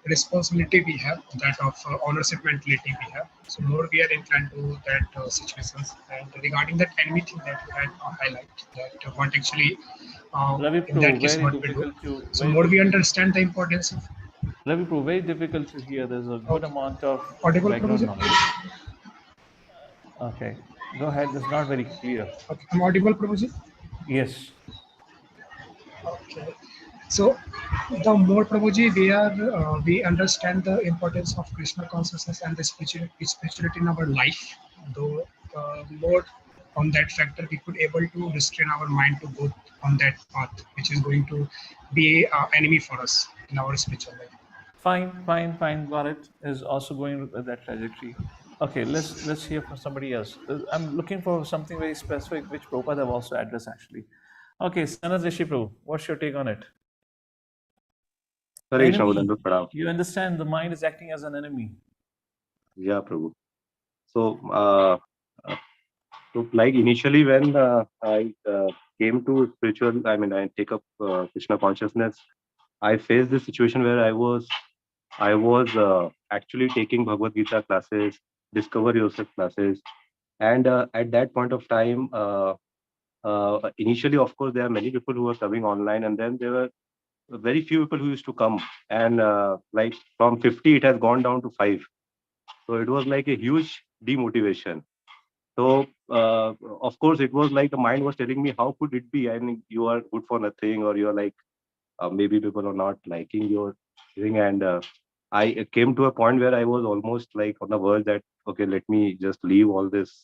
responsibility we have, that of ownership mentality we have. So more we are inclined to that situations. And regarding that enemy thing that you had highlight, that what actually Ravi in that Prabhu, case very what we do. difficult to. So more we understand the importance of. Ravi Prabhu, very difficult to hear. There's a good amount of Audible, background Prabhuji? noise. Okay, go ahead. It's not very clear. Okay, I'm audible, Prabhuji? Yes. Okay. So the more Prabhuji we understand the importance of Krishna consciousness and the spirituality in our life, though more on that factor we could able to restrain our mind to go on that path, which is going to be an enemy for us in our spiritual life. Fine. Got it. Is also going with that trajectory. Okay, let's hear from somebody else. I'm looking for something very specific, which Prabhupada have also addressed actually. Okay, Sanat Rishi Prabhu, what's your take on it? Hare Krishna, Enemy. Madan Sundar. You understand the mind is acting as an enemy. Yeah, Prabhu. So, like initially when I came to spiritual, I mean, I take up Krishna consciousness, I faced this situation where I was actually taking Bhagavad-Gita classes, Discover Yourself classes, and at that point of time, initially, of course, there are many people who were coming online, and then there were very few people who used to come, and like from 50, it has gone down to 5. So it was like a huge demotivation. So of course, it was like the mind was telling me, how could it be? I mean, you are good for nothing, or you're like maybe people are not liking your thing, and I came to a point where I was almost like on the verge that okay, let me just leave all this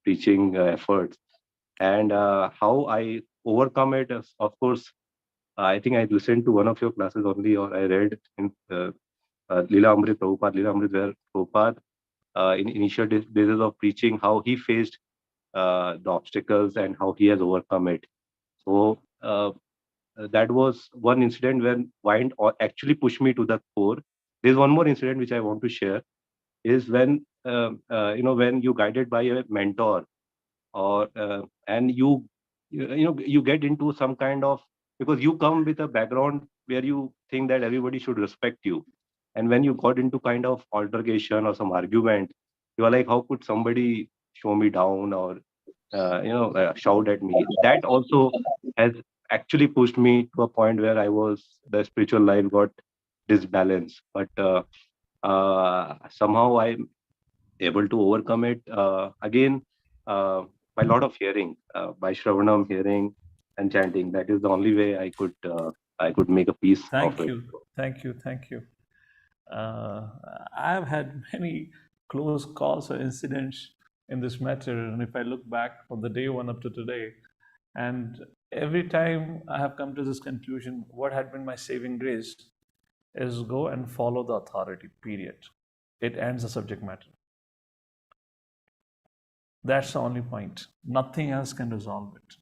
teaching efforts. And how I overcome it is, of course, I think I listened to one of your classes only, or I read in Lila Amrit Prabhupada, Lila Amrit, where Prabhupada in initial days of preaching, how he faced the obstacles and how he has overcome it. So that was one incident when mind actually pushed me to the core. There's one more incident which I want to share, is when when you guided by a mentor, or and you get into some kind of, because you come with a background where you think that everybody should respect you, and when you got into kind of altercation or some argument, you are like, how could somebody show me down, or shout at me? That also has actually pushed me to a point where the spiritual life got disbalanced, but somehow I'm able to overcome it again by a lot of hearing, by Shravanam, hearing and chanting. That is the only way I could make a peace of it. Thank you. I've had many close calls or incidents in this matter, and if I look back from the day one up to today, and every time I have come to this conclusion, what had been my saving grace is go and follow the authority, period. It ends the subject matter. That's the only point. Nothing else can resolve it.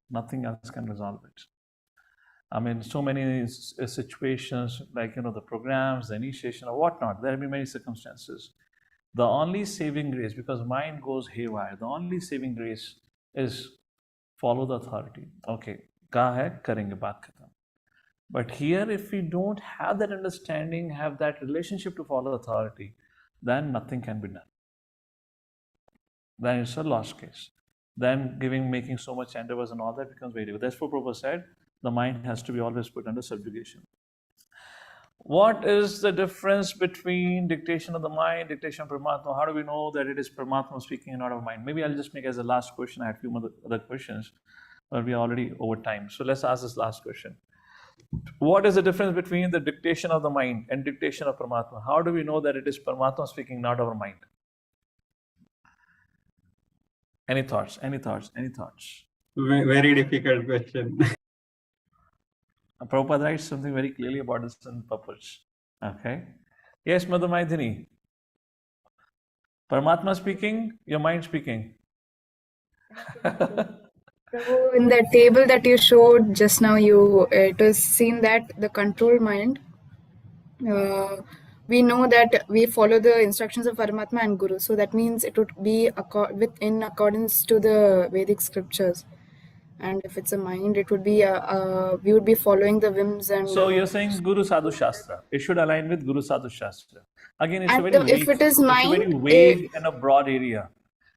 I mean, so many situations, like, the programs, the initiation or whatnot, there have been many circumstances. The only saving grace, because mind goes haywire, the only saving grace is follow the authority. Okay, kaha hai, karenge, baat khatam. But here, if we don't have that understanding, have that relationship to follow authority, then nothing can be done. then it's a lost case. Then making so much endeavors and all that becomes very difficult. That's what Prabhupada said, the mind has to be always put under subjugation. What is the difference between dictation of the mind, dictation of Paramatma? How do we know that it is Paramatma speaking and not our mind? Maybe I'll just make as a last question. I had a few other questions, but we are already over time. So let's ask this last question. What is the difference between the dictation of the mind and dictation of Paramatma? How do we know that it is Paramatma speaking, not our mind? Any thoughts? Any thoughts? Any thoughts? Very difficult question. Prabhupada writes something very clearly about this in purpose. Okay. Yes, Mother Maithini. Paramatma speaking, your mind speaking. So in the table that you showed just now, it was seen that the control mind, we know that we follow the instructions of Paramatma and Guru. So that means it would be in accordance to the Vedic scriptures. And if it's a mind, it would be we would be following the whims and. So you're saying Guru Sadhu Shastra. It should align with Guru Sadhu Shastra. Again, it's a very if it is mind, it's a very vague and a broad area,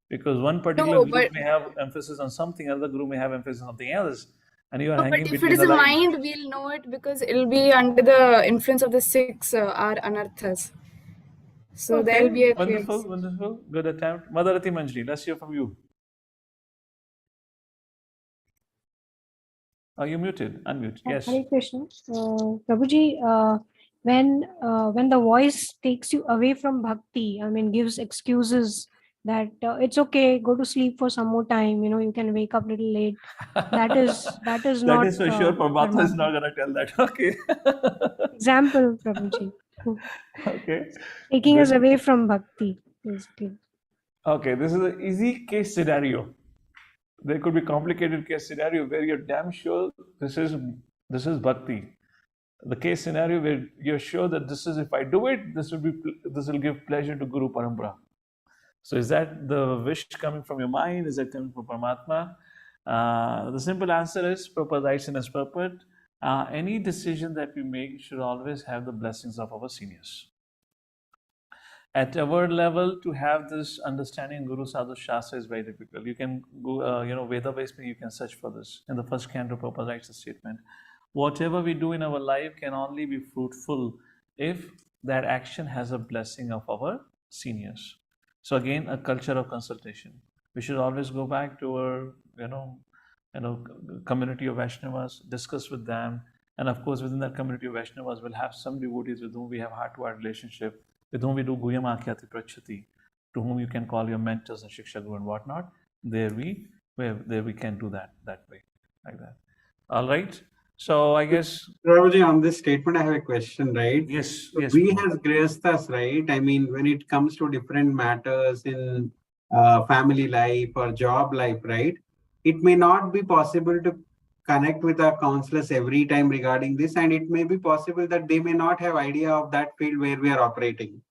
because one particular No, guru but- may have emphasis on something, another guru may have emphasis on something else, and you are No, hanging but if between it is the a lines. mind, we'll know it because it'll be under the influence of the six are anarthas. So there'll be a clear. Wonderful, wonderful, good attempt. Mother Rati Manjari, let's hear from you. Are you muted? Unmute. Yes. Hare Krishna. Prabhuji, when the voice takes you away from bhakti, I mean, gives excuses that it's okay, go to sleep for some more time, you can wake up a little late. That is That not. is for sure. Paramatma is not going to tell that. Okay. Example, Prabhuji. Okay. Taking us Good. away from bhakti, basically. Okay, this is an easy case scenario. There could be complicated case scenario where you're damn sure this is bhakti. The case scenario where you're sure that this is, if I do it, this will give pleasure to Guru Parampara. So is that the wish coming from your mind? Is that coming from Paramatma? The simple answer is, Prabhupada writes in his purport, any decision that we make should always have the blessings of our seniors. At our level, to have this understanding Guru Sadhu Shastra is very difficult. You can go, Veda-based, you can search for this. In the first canto, Prabhupada writes a statement. Whatever we do in our life can only be fruitful if that action has a blessing of our seniors. So again, a culture of consultation. We should always go back to our, community of Vaishnavas, discuss with them, and of course, within that community of Vaishnavas, we'll have some devotees with whom we have heart-to-heart relationship, with whom we do Guyam Akhyati Prachati, to whom you can call your mentors and Shiksha Guru and whatnot. There we can do that way, like that. All right. So I guess, Prabhuji, on this statement, I have a question, right? Yes, So yes. we as Grihasthas, right? I mean, when it comes to different matters in family life or job life, right? It may not be possible to connect with our counselors every time regarding this, and it may be possible that they may not have idea of that field where we are operating,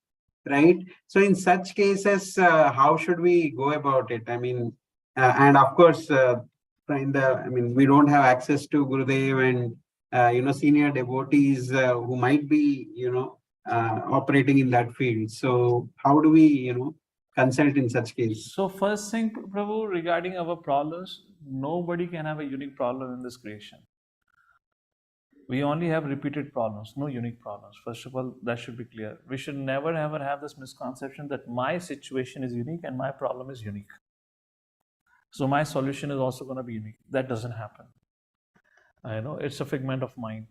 right? So in such cases, how should we go about it? I mean, and of course, we don't have access to Gurudev and senior devotees who might be operating in that field. So how do we consult in such case? So first thing, Prabhu, regarding our problems, nobody can have a unique problem in this creation. We only have repeated problems, no unique problems. First of all, that should be clear. We should never ever have this misconception that my situation is unique and my problem is unique. So my solution is also going to be unique. That doesn't happen. I know it's a figment of mind.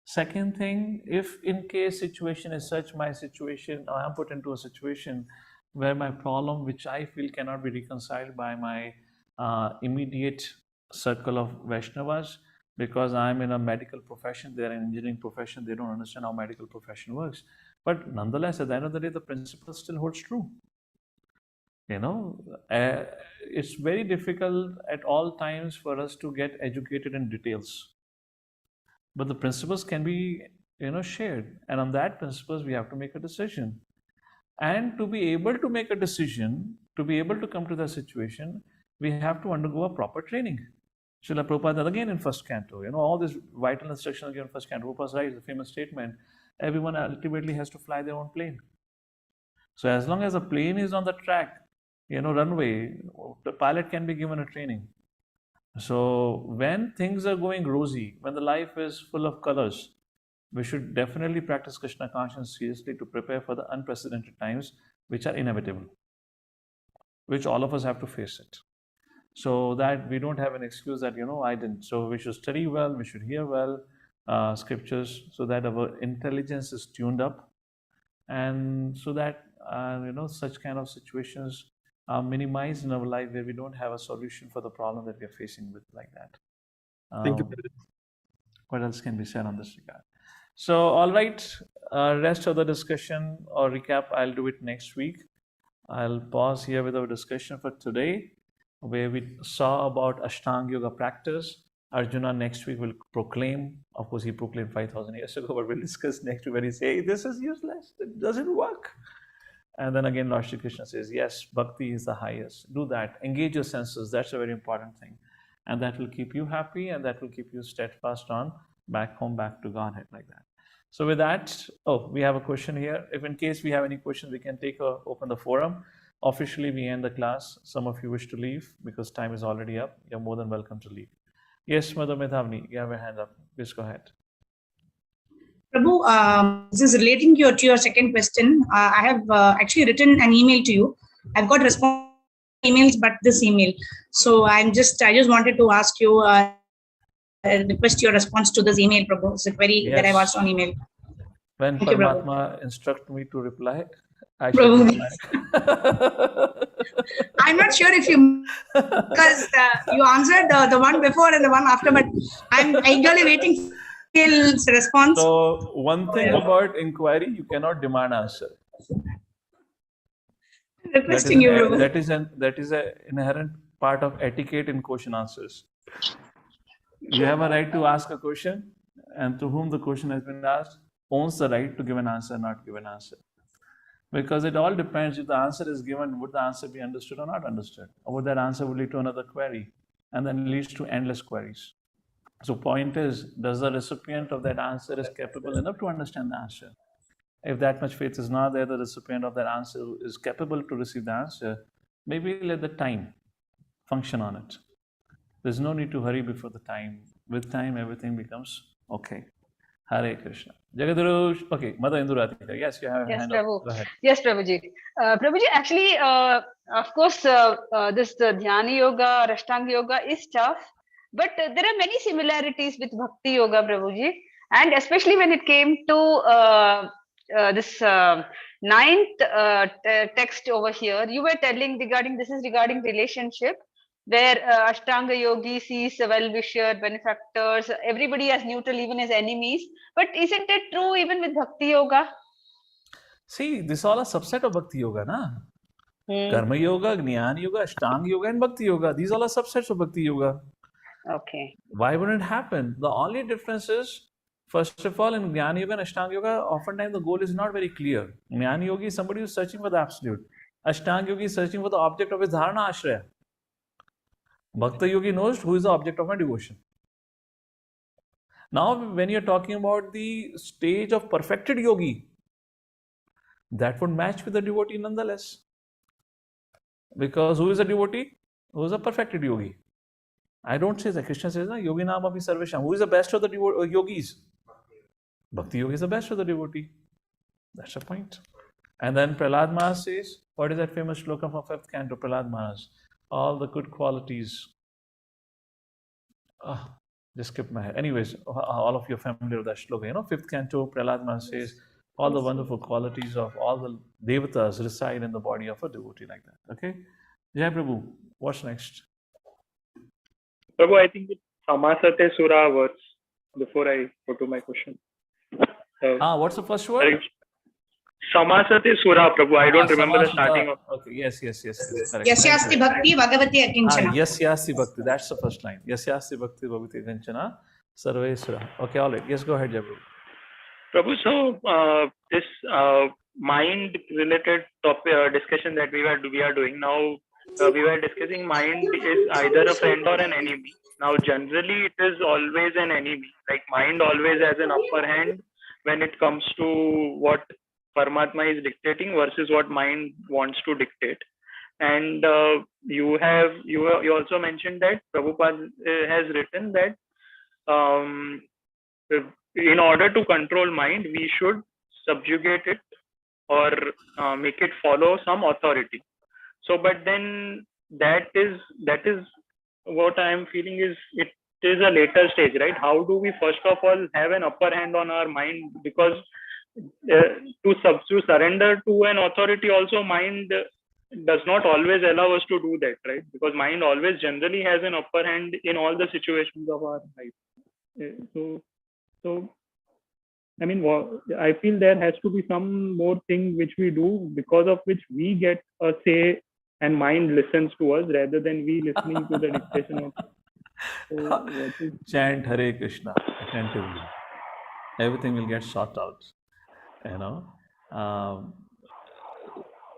Second thing, if in case situation is such, I am put into a situation where my problem, which I feel cannot be reconciled by my immediate circle of Vaishnavas, because I'm in a medical profession, they're in engineering profession, they don't understand how medical profession works. But nonetheless, at the end of the day, the principle still holds true. It's very difficult at all times for us to get educated in details. But the principles can be, shared. And on that principles, we have to make a decision. And to be able to make a decision, to be able to come to that situation, we have to undergo a proper training. Srila Prabhupada, again in first canto, all these vital instructions again in first canto. Prabhupada writes the famous statement, everyone ultimately has to fly their own plane. So as long as a plane is on the track, runway, the pilot can be given a training. So when things are going rosy, when the life is full of colors, we should definitely practice Krishna consciousness seriously to prepare for the unprecedented times which are inevitable, which all of us have to face it. So that we don't have an excuse that, I didn't. So we should study well, we should hear well scriptures, so that our intelligence is tuned up, and so that, such kind of situations are minimized in our life where we don't have a solution for the problem that we are facing with like that. Thank you. What else can be said on this regard? So, all right, rest of the discussion or recap, I'll do it next week. I'll pause here with our discussion for today, where we saw about Ashtang Yoga practice. Arjuna next week will proclaim. Of course, he proclaimed 5,000 years ago, but we'll discuss next week when he says, this is useless, it doesn't work. And then again, Lord Shri Krishna says, yes, bhakti is the highest. Do that. Engage your senses. That's a very important thing. And that will keep you happy, and that will keep you steadfast on back home, back to Godhead, like that. So with that, we have a question here. If in case we have any questions, we can open the forum. Officially, we end the class. Some of you wish to leave because time is already up. You're more than welcome to leave. Yes, Mother Medhavni, you have your hand up. Please go ahead. Prabhu, this is relating to your second question. I have actually written an email to you. I've got response emails, but this email. So I just wanted to ask you, request your response to this email, Prabhu. It's a query that I've asked on email. When Thank you, Paramatma instruct me to reply, I Prabhu. should reply. I'm not sure if you, because you answered the one before and the one after, but I'm eagerly waiting till response. So one thing about inquiry, you cannot demand answer. Requesting you, Prabhu. That is an inherent part of etiquette in question answers. You have a right to ask a question, and to whom the question has been asked owns the right to give an answer, not give an answer. Because it all depends if the answer is given, would the answer be understood or not understood? Or would that answer would lead to another query? And then it leads to endless queries. So point is, does the recipient of that answer is capable enough to understand the answer? If that much faith is not there, the recipient of that answer is capable to receive the answer, maybe let the time function on it. There's no need to hurry before the time. With time, everything becomes okay. Hare Krishna. Jagadurush. Okay, Mother Induratika. Yes, you have a hand up. Go ahead. Yes, Prabhuji. Prabhuji, actually, of course, this Dhyana Yoga or Ashtanga Yoga is tough, but there are many similarities with Bhakti Yoga, Prabhuji. And especially when it came to this ninth text over here, you were telling regarding relationship, where Ashtanga Yogi sees well-wisher, benefactors, everybody as neutral, even as enemies. But isn't it true even with Bhakti Yoga? See, this is all a subset of Bhakti Yoga, na? Karma Yoga, Jnana Yoga, Ashtanga Yoga, and Bhakti Yoga. These all are subsets of Bhakti Yoga. Okay. Why wouldn't it happen? The only difference is, first of all, in Jnana Yoga and Ashtanga Yoga, oftentimes the goal is not very clear. Jnana Yogi is somebody who is searching for the absolute. Ashtanga Yogi is searching for the object of his dharana ashraya. Bhakta Yogi knows who is the object of my devotion. Now, when you're talking about the stage of perfected yogi, that would match with the devotee nonetheless. Because who is a devotee? Who is a perfected yogi? I don't say that. Krishna says, Yogi Nam Api Sarvesham. Who is the best of the yogis? Bhakti Yogi is the best of the devotee. That's the point. And then Prahlad Maharaj says, what is that famous shloka from 5th canto, Prahlad Maharaj? All the good qualities. Just skipped my head. Anyways, all of you are familiar with that shloka. 5th canto, Prahlad Maharaj says, all the wonderful qualities of all the devatas reside in the body of a devotee, like that. Okay? Jai Prabhu, what's next? Prabhu, I think it's Samasate Sura words before I go to my question. What's the first word? Samasate Sura, Prabhu. I don't remember the starting of. Okay, yes. Correct. Yasyasti Bhakti Bhagavati Akinchana. Yasyasti Bhakti, that's the first line. Yasyasti Bhakti Bhagavati Akinchana Sarve Sura. Okay, all right. Yes, go ahead, Jabru. Prabhu, so this mind-related topic discussion that we are doing now, we were discussing mind is either a friend or an enemy. Now, generally, it is always an enemy. Like mind always has an upper hand when it comes to what Paramatma is dictating versus what mind wants to dictate. And you also mentioned that Prabhupada has written that in order to control mind, we should subjugate it or make it follow some authority. So, but then that is what I am feeling is it is a later stage, right? How do we first of all have an upper hand on our mind? Because to surrender to an authority also, mind does not always allow us to do that, right? Because mind always generally has an upper hand in all the situations of our life. So I mean, I feel there has to be some more thing which we do because of which we get a say and mind listens to us rather than we listening to the dictation of. So Chant Hare Krishna attentively. Everything will get sorted out. You know,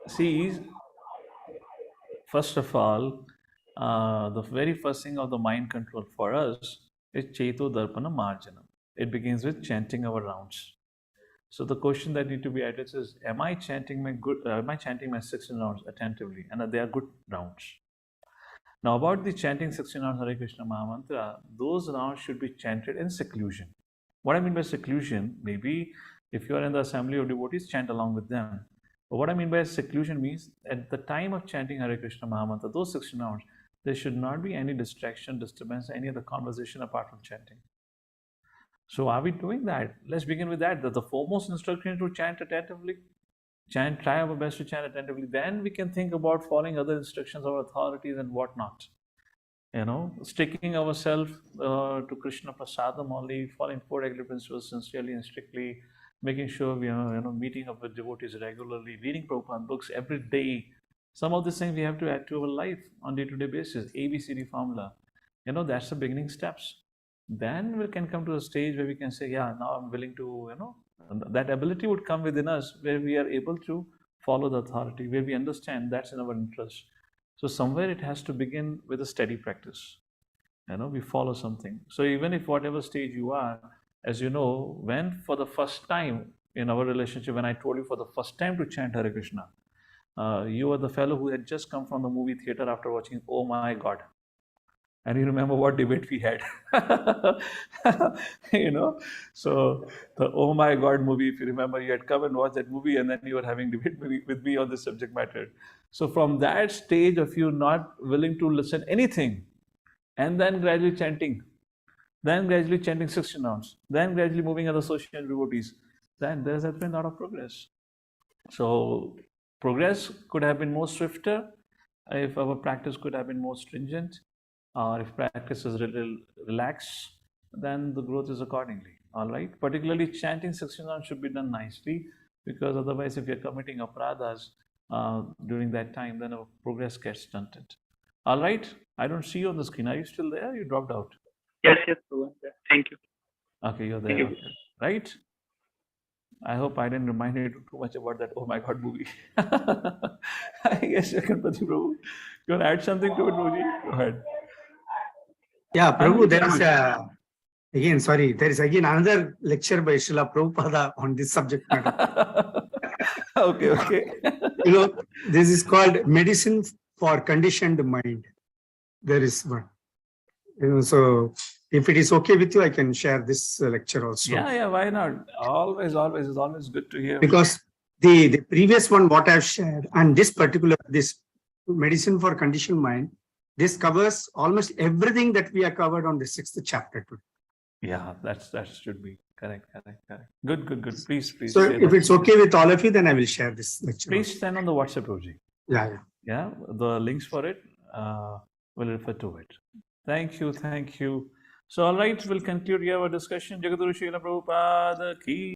see, first of all, the very first thing of the mind control for us is Cheto Darpana Marjanam. It begins with chanting our rounds. So the question that need to be addressed is: Am I chanting my 16 rounds attentively, and they are good rounds? Now, about the chanting 16 rounds Hare Krishna Mahamantra, those rounds should be chanted in seclusion. What I mean by seclusion, maybe if you are in the assembly of devotees, chant along with them. But what I mean by seclusion means at the time of chanting Hare Krishna Mahamantra, those 16 rounds, there should not be any distraction, disturbance, any other conversation apart from chanting. So are we doing that? Let's begin with that. The foremost instruction is to chant attentively. Try our best to chant attentively. Then we can think about following other instructions of authorities and whatnot. You know, sticking ourselves to Krishna Prasadam only, following 4 regular principles sincerely and strictly, making sure we are meeting up with devotees regularly, reading Prabhupada books every day. Some of these things we have to add to our life on day-to-day basis. ABCD formula. That's the beginning steps. Then we can come to a stage where we can say, yeah, now I'm willing to, that ability would come within us where we are able to follow the authority, where we understand that's in our interest. So somewhere it has to begin with a steady practice. We follow something. So even if whatever stage you are, as you know, when for the first time in our relationship, when I told you for the first time to chant Hare Krishna, you were the fellow who had just come from the movie theater after watching Oh My God. And you remember what debate we had. So the Oh My God movie, if you remember, you had come and watched that movie and then you were having debate with me on this subject matter. So from that stage of you not willing to listen anything, and then gradually chanting 16 rounds, then gradually moving other social devotees, then there has been a lot of progress. So progress could have been more swifter if our practice could have been more stringent, or if practice is little relaxed, then the growth is accordingly. All right. Particularly chanting 16 rounds should be done nicely, because otherwise, if you're committing aparadhas during that time, then our progress gets stunted. All right. I don't see you on the screen. Are you still there? You dropped out. Yes. Thank you. Okay, you're there. Okay. Right. I hope I didn't remind you too much about that Oh My God movie. I guess Prabhu, you want to add something to it, Prabhuji? Go ahead. Yeah, Prabhu, there is again another lecture by Srila Prabhupada on this subject matter. Okay. This is called Medicine for Conditioned Mind. There is one. So if it is okay with you, I can share this lecture also. Yeah, why not? Always, it's always good to hear. Because the previous one, what I've shared, and this Medicine for Conditioned Mind, this covers almost everything that we are covered on the 6th chapter today. Yeah, that should be correct. Good. Please. So if it's okay with all of you, then I will share this lecture. Please send on the WhatsApp, Roji. Yeah. The links for it will refer to it. Thank you. So all right, we'll conclude here our discussion. Jagadguru Srila Prabhupada ki